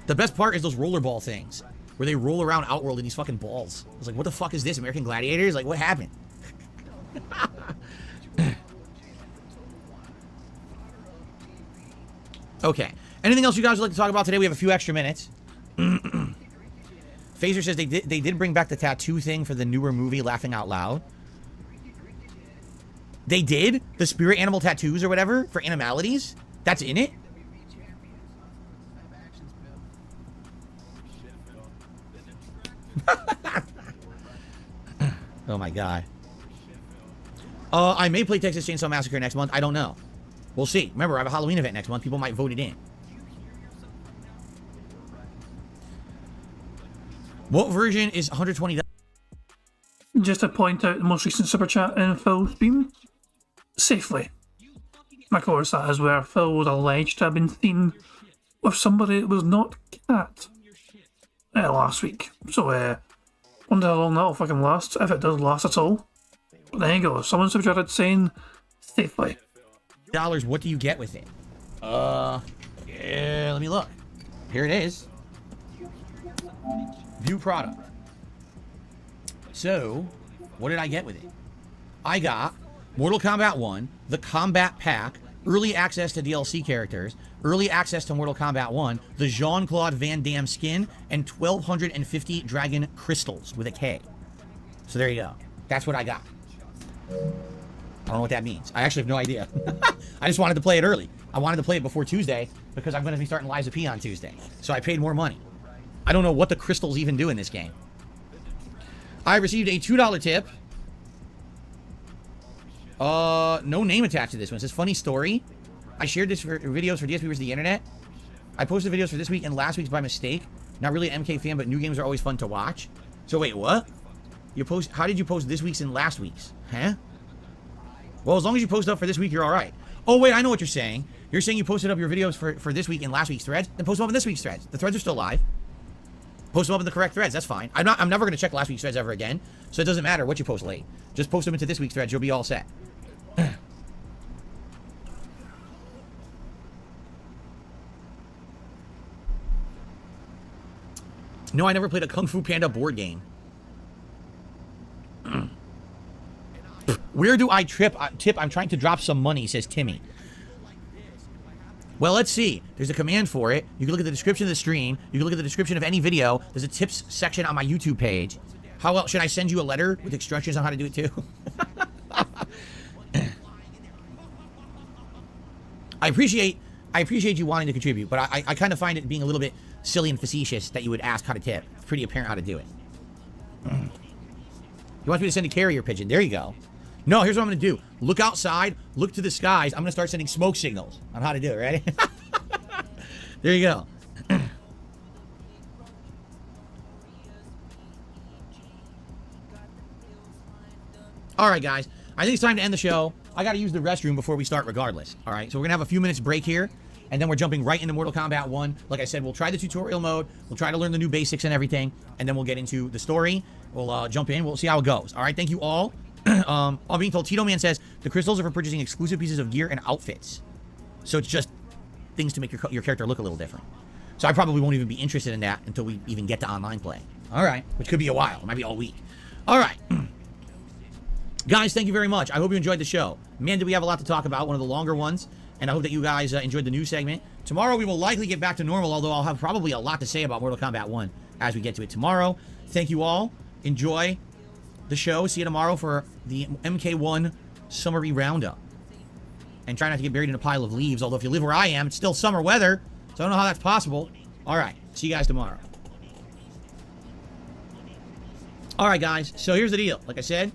The best part is those rollerball things, where they roll around Outworld in these fucking balls. I was like, what the fuck is this, American Gladiators? Like, what happened? Okay. Anything else you guys would like to talk about today? We have a few extra minutes. Phaser says they did bring back the tattoo thing for the newer movie, Laughing Out Loud. They did? The spirit animal tattoos or whatever for animalities? That's in it? Oh my god. I may play Texas Chainsaw Massacre next month. I don't know. We'll see. Remember, I have a Halloween event next month. People might vote it in. What version is $120? Just to point out the most recent super chat in Phil's stream. Safely. Of course, that is where Phil was alleged to have been seen with somebody that was not Cat last week. So, wonder how long that'll fucking last, if it does last at all. But there you go. Someone subjected saying safely. What do you get with it? Yeah, let me look. Here it is. View product. So, what did I get with it? I got Mortal Kombat 1, the Combat Pack, early access to DLC characters, early access to Mortal Kombat 1, the Jean-Claude Van Damme skin, and 1,250 Dragon Crystals with a K. So there you go. That's what I got. I don't know what that means. I actually have no idea. I just wanted to play it early. I wanted to play it before Tuesday because I'm going to be starting Lies of P on Tuesday. So I paid more money. I don't know what the crystals even do in this game. I received a $2 tip. No name attached to this one. It says funny story. I shared this for videos for DSP vs. the internet. I posted videos for this week and last week's by mistake. Not really an MK fan, but new games are always fun to watch. So wait, what? You post? How did you post this week's and last week's? Huh? Well, as long as you post up for this week, you're all right. Oh wait, I know what you're saying. You're saying you posted up your videos for this week and last week's threads. Then post them up in this week's threads. The threads are still live. Post them up in the correct threads. That's fine. I'm never going to check last week's threads ever again. So it doesn't matter what you post late. Just post them into this week's threads. You'll be all set. No, I never played a Kung Fu Panda board game. Where do I tip? I'm trying to drop some money, says Timmy. Well, let's see. There's a command for it. You can look at the description of the stream. You can look at the description of any video. There's a tips section on my YouTube page. How else? Should I send you a letter with instructions on how to do it too? I appreciate you wanting to contribute, but I kind of find it being a little bit silly and facetious that you would ask how to tip. It's pretty apparent how to do it. You want me to send a carrier pigeon? There you go. No, here's what I'm going to do. Look outside. Look to the skies. I'm going to start sending smoke signals on how to do it. Ready? There you go. All right, guys. I think it's time to end the show. I got to use the restroom before we start regardless. All right, so we're going to have a few minutes break here, and then we're jumping right into Mortal Kombat 1. Like I said, we'll try the tutorial mode. We'll try to learn the new basics and everything, and then we'll get into the story. We'll jump in. We'll see how it goes. All right, thank you all. All being told, Tito Man says, the crystals are for purchasing exclusive pieces of gear and outfits. So it's just things to make your character look a little different. So I probably won't even be interested in that until we even get to online play. All right, which could be a while. It might be all week. All right. Guys, thank you very much. I hope you enjoyed the show. Man, did we have a lot to talk about, one of the longer ones. And I hope that you guys enjoyed the news segment. Tomorrow we will likely get back to normal, although I'll have probably a lot to say about Mortal Kombat 1 as we get to it tomorrow. Thank you all. Enjoy the show. See you tomorrow for the MK1 summary roundup. And try not to get buried in a pile of leaves, although if you live where I am, it's still summer weather, so I don't know how that's possible. All right, see you guys tomorrow. All right, guys, so here's the deal. Like I said,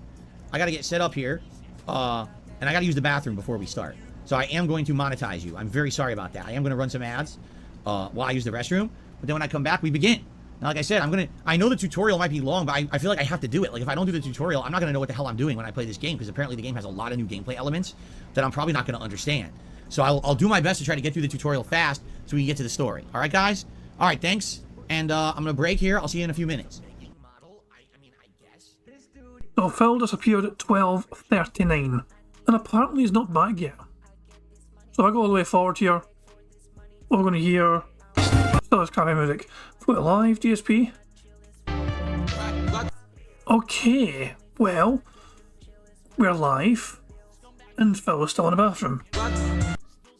I got to get set up here, and I got to use the bathroom before we start. So I am going to monetize you. I'm very sorry about that. I am going to run some ads while I use the restroom, but then when I come back, we begin. Now, like I said, I know the tutorial might be long, but I feel like I have to do it. Like, if I don't do the tutorial, I'm not going to know what the hell I'm doing when I play this game, because apparently the game has a lot of new gameplay elements that I'm probably not going to understand. So I'll do my best to try to get through the tutorial fast so we can get to the story. All right, guys? All right, thanks. And I'm going to break here. I'll see you in a few minutes. So Phil disappeared at 12:39, and apparently he's not back yet. So I go all the way forward here. What we're going to hear... Still this crappy music. Put it live, DSP. Okay, well, we're live, and Phil is still in the bathroom.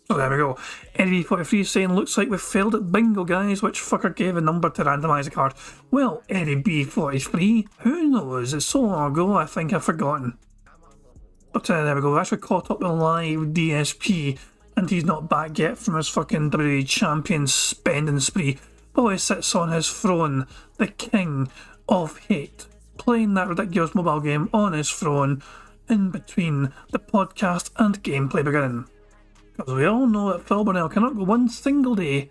So there we go. Eddie43 saying, looks like we've failed at bingo, guys. Which fucker gave a number to randomise a card? Well, Eddie B43, who knows? It's so long ago, I think I've forgotten. But there we go. We actually caught up with live DSP, and he's not back yet from his fucking WWE Champion spending spree. While he sits on his throne, the king of hate, playing that ridiculous mobile game on his throne in between the podcast and gameplay beginning. Because we all know that Phil Burnell cannot go one single day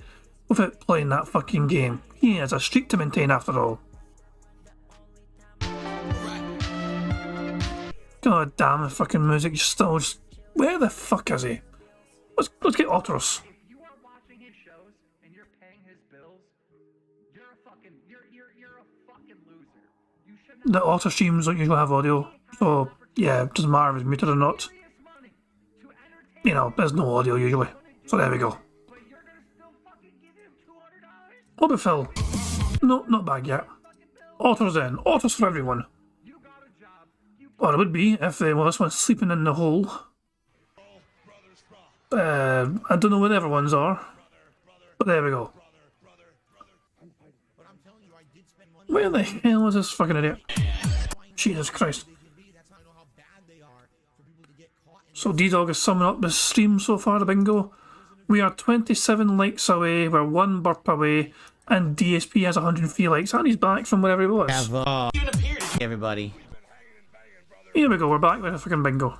without playing that fucking game. He has a streak to maintain after all. God damn, the fucking music still just... Where the fuck is he? Let's get Otters. The Otter streams don't usually have audio, so yeah, it doesn't matter if it's muted or not. You know, there's no audio usually. So there we go. What about Phil? No, not back yet. Otters in. Otters for everyone. Well, it would be if this one's sleeping in the hole. I don't know what the other ones are, but there we go. Where the hell is this fucking idiot? Jesus Christ. So D-Dog is summing up the stream so far, the bingo. We are 27 likes away, we're 1 burp away, and DSP has 103 likes, and he's back from wherever he was. Everybody. Here we go, we're back with a fucking bingo.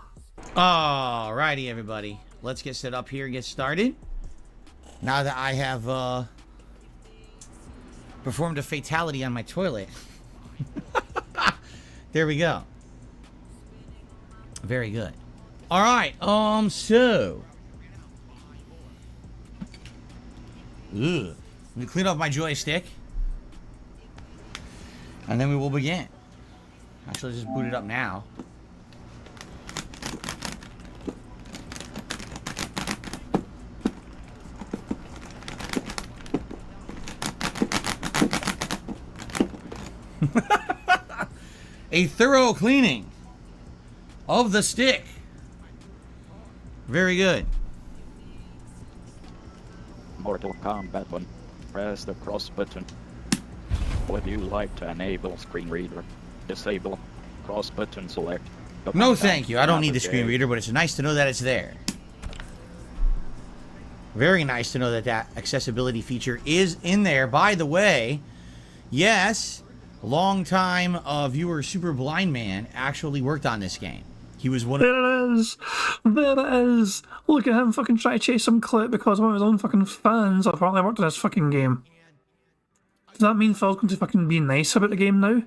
Alrighty, everybody. Let's get set up here and get started. Now that I have performed a fatality on my toilet. There we go. Very good. Alright, so. Let me clean up my joystick. And then we will begin. Actually, just boot it up now. A thorough cleaning of the stick. Very good. Mortal Kombat 1. Press the cross button. Would you like to enable screen reader? Disable. Cross button select. No thank you. I don't need the screen reader, but it's nice to know that it's there. Very nice to know that that accessibility feature is in there. By the way, yes, long-time viewer Super Blind Man actually worked on this game. He was one of... There it is! There it is! Look at him fucking try to chase some clip because one of his own fucking fans apparently worked on this fucking game. Does that mean Phil's going to fucking be nice about the game now?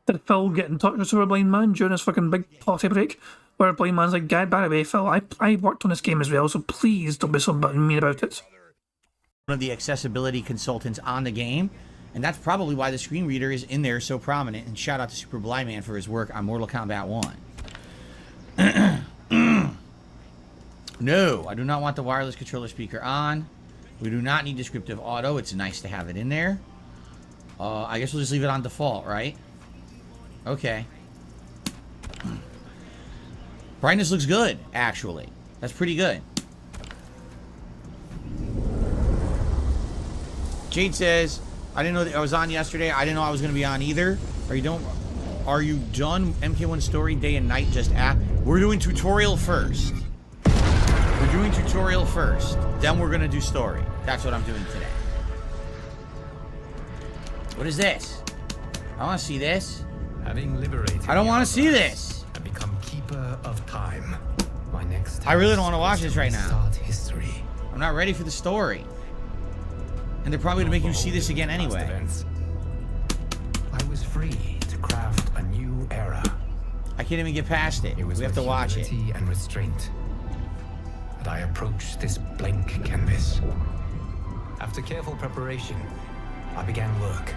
Did Phil get in touch with Super Blind Man during his fucking big potty break? Where Blind Man's like, by the way, Phil, I worked on this game as well, so please don't be so mean about it. One of the accessibility consultants on the game. And that's probably why the screen reader is in there so prominent. And shout out to Super Blind Man for his work on Mortal Kombat 1. No, I do not want the wireless controller speaker on. We do not need descriptive auto. It's nice to have it in there. I guess we'll just leave it on default, right? Okay. Brightness looks good, actually. That's pretty good. Jade says, I didn't know that I was on yesterday. I didn't know I was going to be on either. Are you done MK1 story day and night just app? We're doing tutorial first. We're doing tutorial first. Then we're going to do story. That's what I'm doing today. What is this? I want to see this. Having liberated I don't want to see this. and become keeper of time. My next I really don't task want to watch is this right now. restart history. I'm not ready for the story. And they're probably going to make you see this again Past anyway. events. I was free to craft a new era. I can't even get past it. It was We have to with watch it. humility and restraint that I approached this blank canvas. After careful preparation, I began work,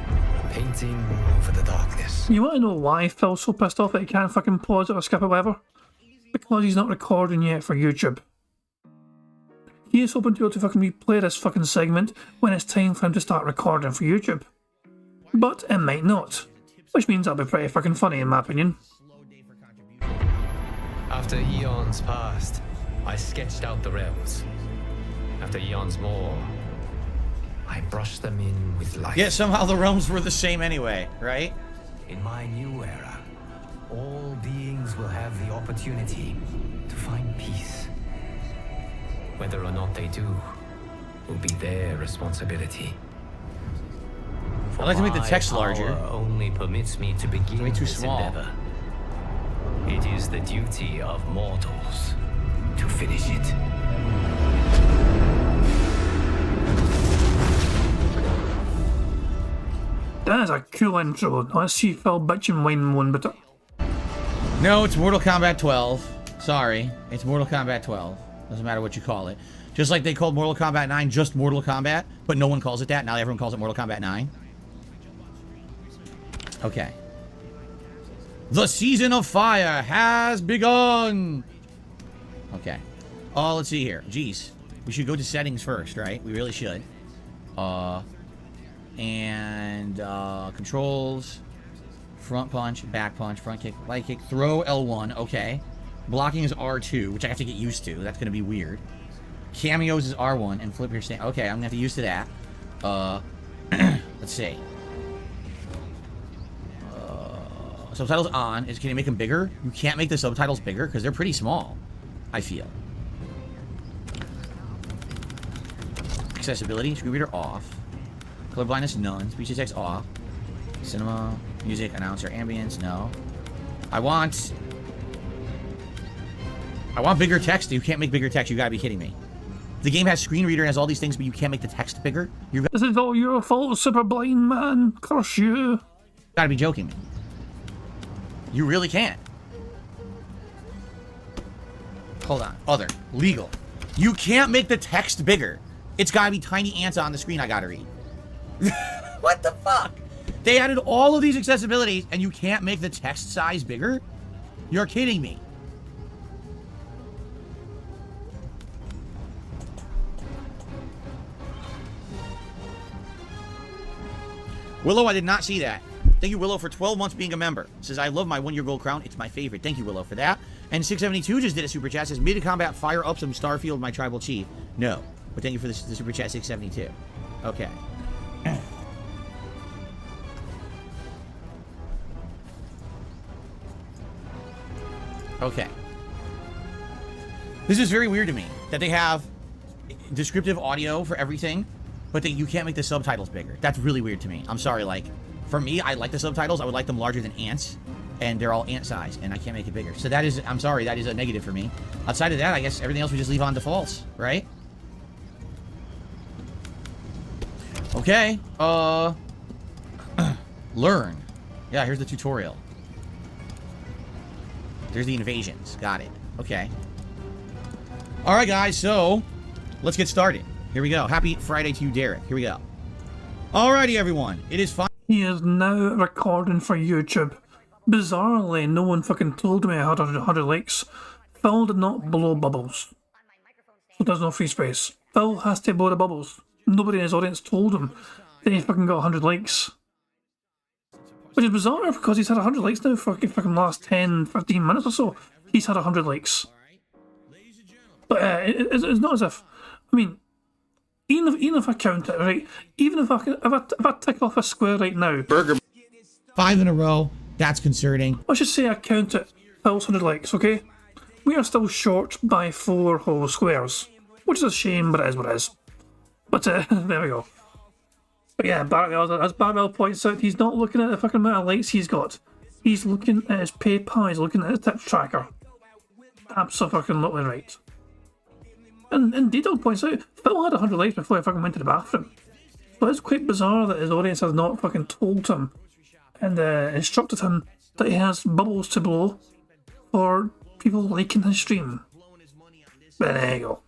painting over the darkness. You want to know why Phil's so pissed off that he can't fucking pause it or skip it or whatever? Because he's not recording yet for YouTube. He is hoping to be able to fucking replay this fucking segment when it's time for him to start recording for YouTube. But it might not. Which means that'll be pretty fucking funny in my opinion. After eons passed, I sketched out the realms. After eons more, I brushed them in with light. Yet somehow the realms were the same anyway, right? In my new era, all beings will have the opportunity to find peace. Whether or not they do will be their responsibility. I'd like to make the text My larger. power only permits me to begin way too this small. endeavor. It is the duty of mortals to finish it. That is a cool intro. Let's see Phil bitching whine moan about it. No, it's Mortal Kombat 12. Sorry. It's Mortal Kombat 12. Doesn't matter what you call it. Just like they called Mortal Kombat 9 just Mortal Kombat, but no one calls it that. Now everyone calls it Mortal Kombat 9. Okay. The season of fire has begun! Okay. Oh, let's see here. Jeez. We should go to settings first, right? We really should. Controls. Front punch, back punch, front kick, light kick, throw L1. Okay. Blocking is R2, which I have to get used to. That's going to be weird. Cameos is R1 and flip your stand. Okay, I'm gonna have to use to that. Let's see. Subtitles on. Can you make them bigger? You can't make the subtitles bigger because they're pretty small, I feel. Accessibility, screen reader off. Color blindness none. Speech to text off. Cinema, music, announcer, ambience, no. I want bigger text. You can't make bigger text. You gotta be kidding me. The game has screen reader and has all these things, but you can't make the text bigger. This is all your fault, super blind man. Curse you. Gotta be joking me. You really can't. Hold on. Other. Legal. You can't make the text bigger. It's gotta be tiny ants on the screen I gotta read. What the fuck? They added all of these accessibilities and you can't make the text size bigger? You're kidding me. Willow, I did not see that. Thank you, Willow, for 12 months being a member. Says, I love my 1-year gold crown. It's my favorite. Thank you, Willow, for that. And 672 just did a super chat. Says, mid combat, fire up some Starfield, my tribal chief. No. But thank you for the super chat, 672. Okay. Okay. This is very weird to me that they have descriptive audio for everything, but that you can't make the subtitles bigger. That's really weird to me. I'm sorry, like, for me, I like the subtitles. I would like them larger than ants, and they're all ant size, and I can't make it bigger. So that is, I'm sorry, that is a negative for me. Outside of that, I guess everything else we just leave on defaults, right? Okay, learn. Yeah, here's the tutorial. There's the invasions. Got it. Okay. All right, guys, so let's get started. Here we go. Happy Friday to you, Derek. Here we go. Alrighty, everyone. It is fine. He is now recording for YouTube. Bizarrely, no one fucking told me I had 100 likes. Phil did not blow bubbles. So there's no free space. Phil has to blow the bubbles. Nobody in his audience told him that he fucking got 100 likes. Which is bizarre because he's had 100 likes now for fucking last 10, 15 minutes or so. He's had 100 likes. But it's not as if, I mean, even if I count it, right, even if I tick off a square right now. Burger. 5 in a row. That's concerning. Let's just say I count it. Phil's 100 likes, okay? We are still short by 4 whole squares. Which is a shame, but it is what it is. But there we go. But yeah, Barrymore, as Barrymore points out, he's not looking at the fucking amount of likes he's got. He's looking at his PayPal, he's looking at his tips tracker. Absolutely right. And Dido points out, Phil had 100 likes before I fucking went to the bathroom. So it's quite bizarre that his audience has not fucking told him and instructed him that he has bubbles to blow for people liking his stream. But there you go.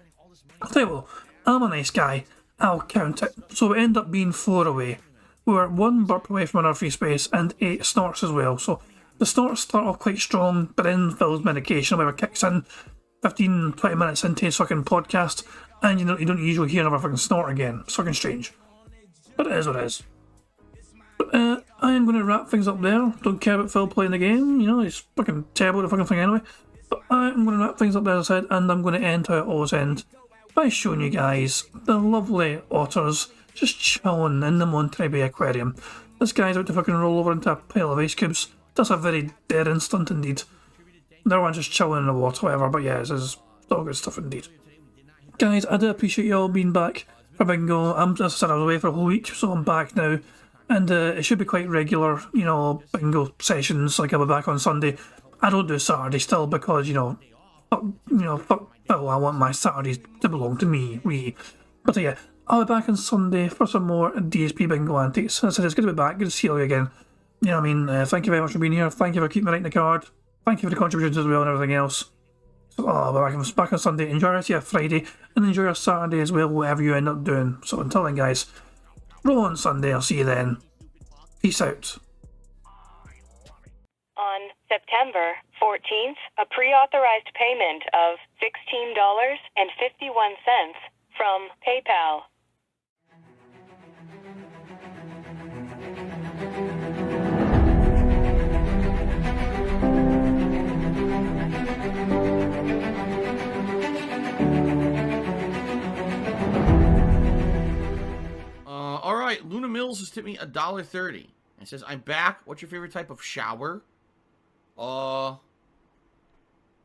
I'll tell you what, I'm a nice guy. I'll count it. So we end up being 4 away. We're 1 burp away from our free space and 8 snorts as well. So the snorts start off quite strong, but then Phil's medication or whatever kicks in 15, 20 minutes into his fucking podcast, and you don't usually hear another fucking snort again. It's fucking strange. But it is what it is. But I am going to wrap things up there. Don't care about Phil playing the game. You know, he's fucking terrible at the fucking thing anyway. But I am going to wrap things up there, as I said, and I'm going to end how I always end by showing you guys the lovely otters just chilling in the Monterey Bay Aquarium. This guy's about to fucking roll over into a pile of ice cubes. That's a very daring stunt indeed. The other one's just chilling in the water, whatever, but yeah, this is all good stuff indeed. Guys, I do appreciate you all being back for Bingo. As I said, I was away for a whole week, so I'm back now. And it should be quite regular, you know, Bingo sessions, like I'll be back on Sunday. I don't do Saturday still because, fuck, oh, I want my Saturdays to belong to me, But yeah, I'll be back on Sunday for some more DSP Bingo antics. As I said, it's good to be back, good to see you all again. You know what I mean? Thank you very much for being here. Thank you for keeping me right in the card. Thank you for the contributions as well and everything else. So I'll be back on Sunday. Enjoy the rest of your Friday and enjoy your Saturday as well, whatever you end up doing. So until then, guys, roll on Sunday. I'll see you then. Peace out. On September 14th, a pre-authorized payment of $16.51 from PayPal. me $1.30. It says, I'm back. What's your favorite type of shower?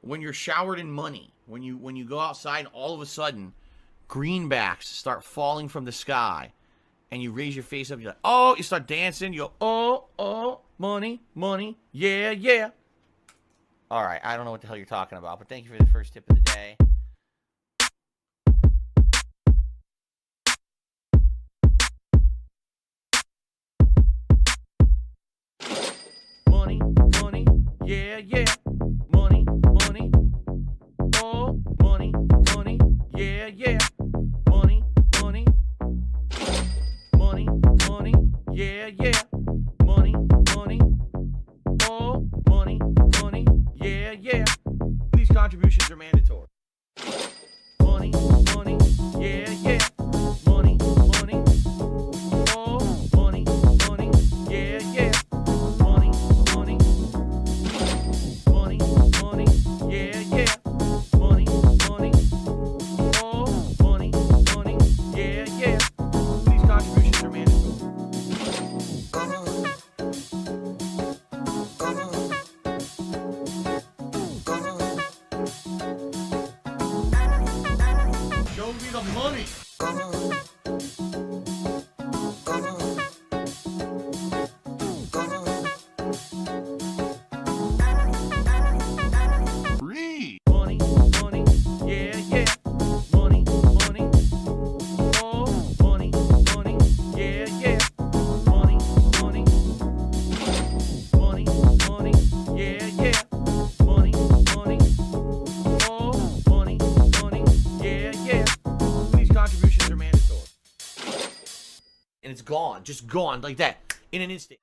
When you're showered in money. When you go outside, all of a sudden, greenbacks start falling from the sky. And you raise your face up, you're like, oh, you start dancing, you go, oh, money, money, yeah, yeah. All right, I don't know what the hell you're talking about, but thank you for the first tip of the day. Money, money, yeah, yeah. Money, money, oh, money, money, yeah, yeah. Money, money, money, money, yeah, yeah. Money, money, oh, money, money, yeah, yeah. These contributions are mandatory. Money, money, yeah, yeah. Money, money, oh, money, money, yeah, yeah. Money, money, money, money, yeah, yeah. Money, money, oh, money, money, yeah, yeah. These contributions are mandatory. Show me the money. Money, money, yeah, yeah. Money, money, oh, money, money, yeah, yeah. Money, money, money, money, yeah, yeah. Money, money, oh, money, money, yeah, yeah. These contributions are mandatory. And it's gone, just gone like that, in an instant.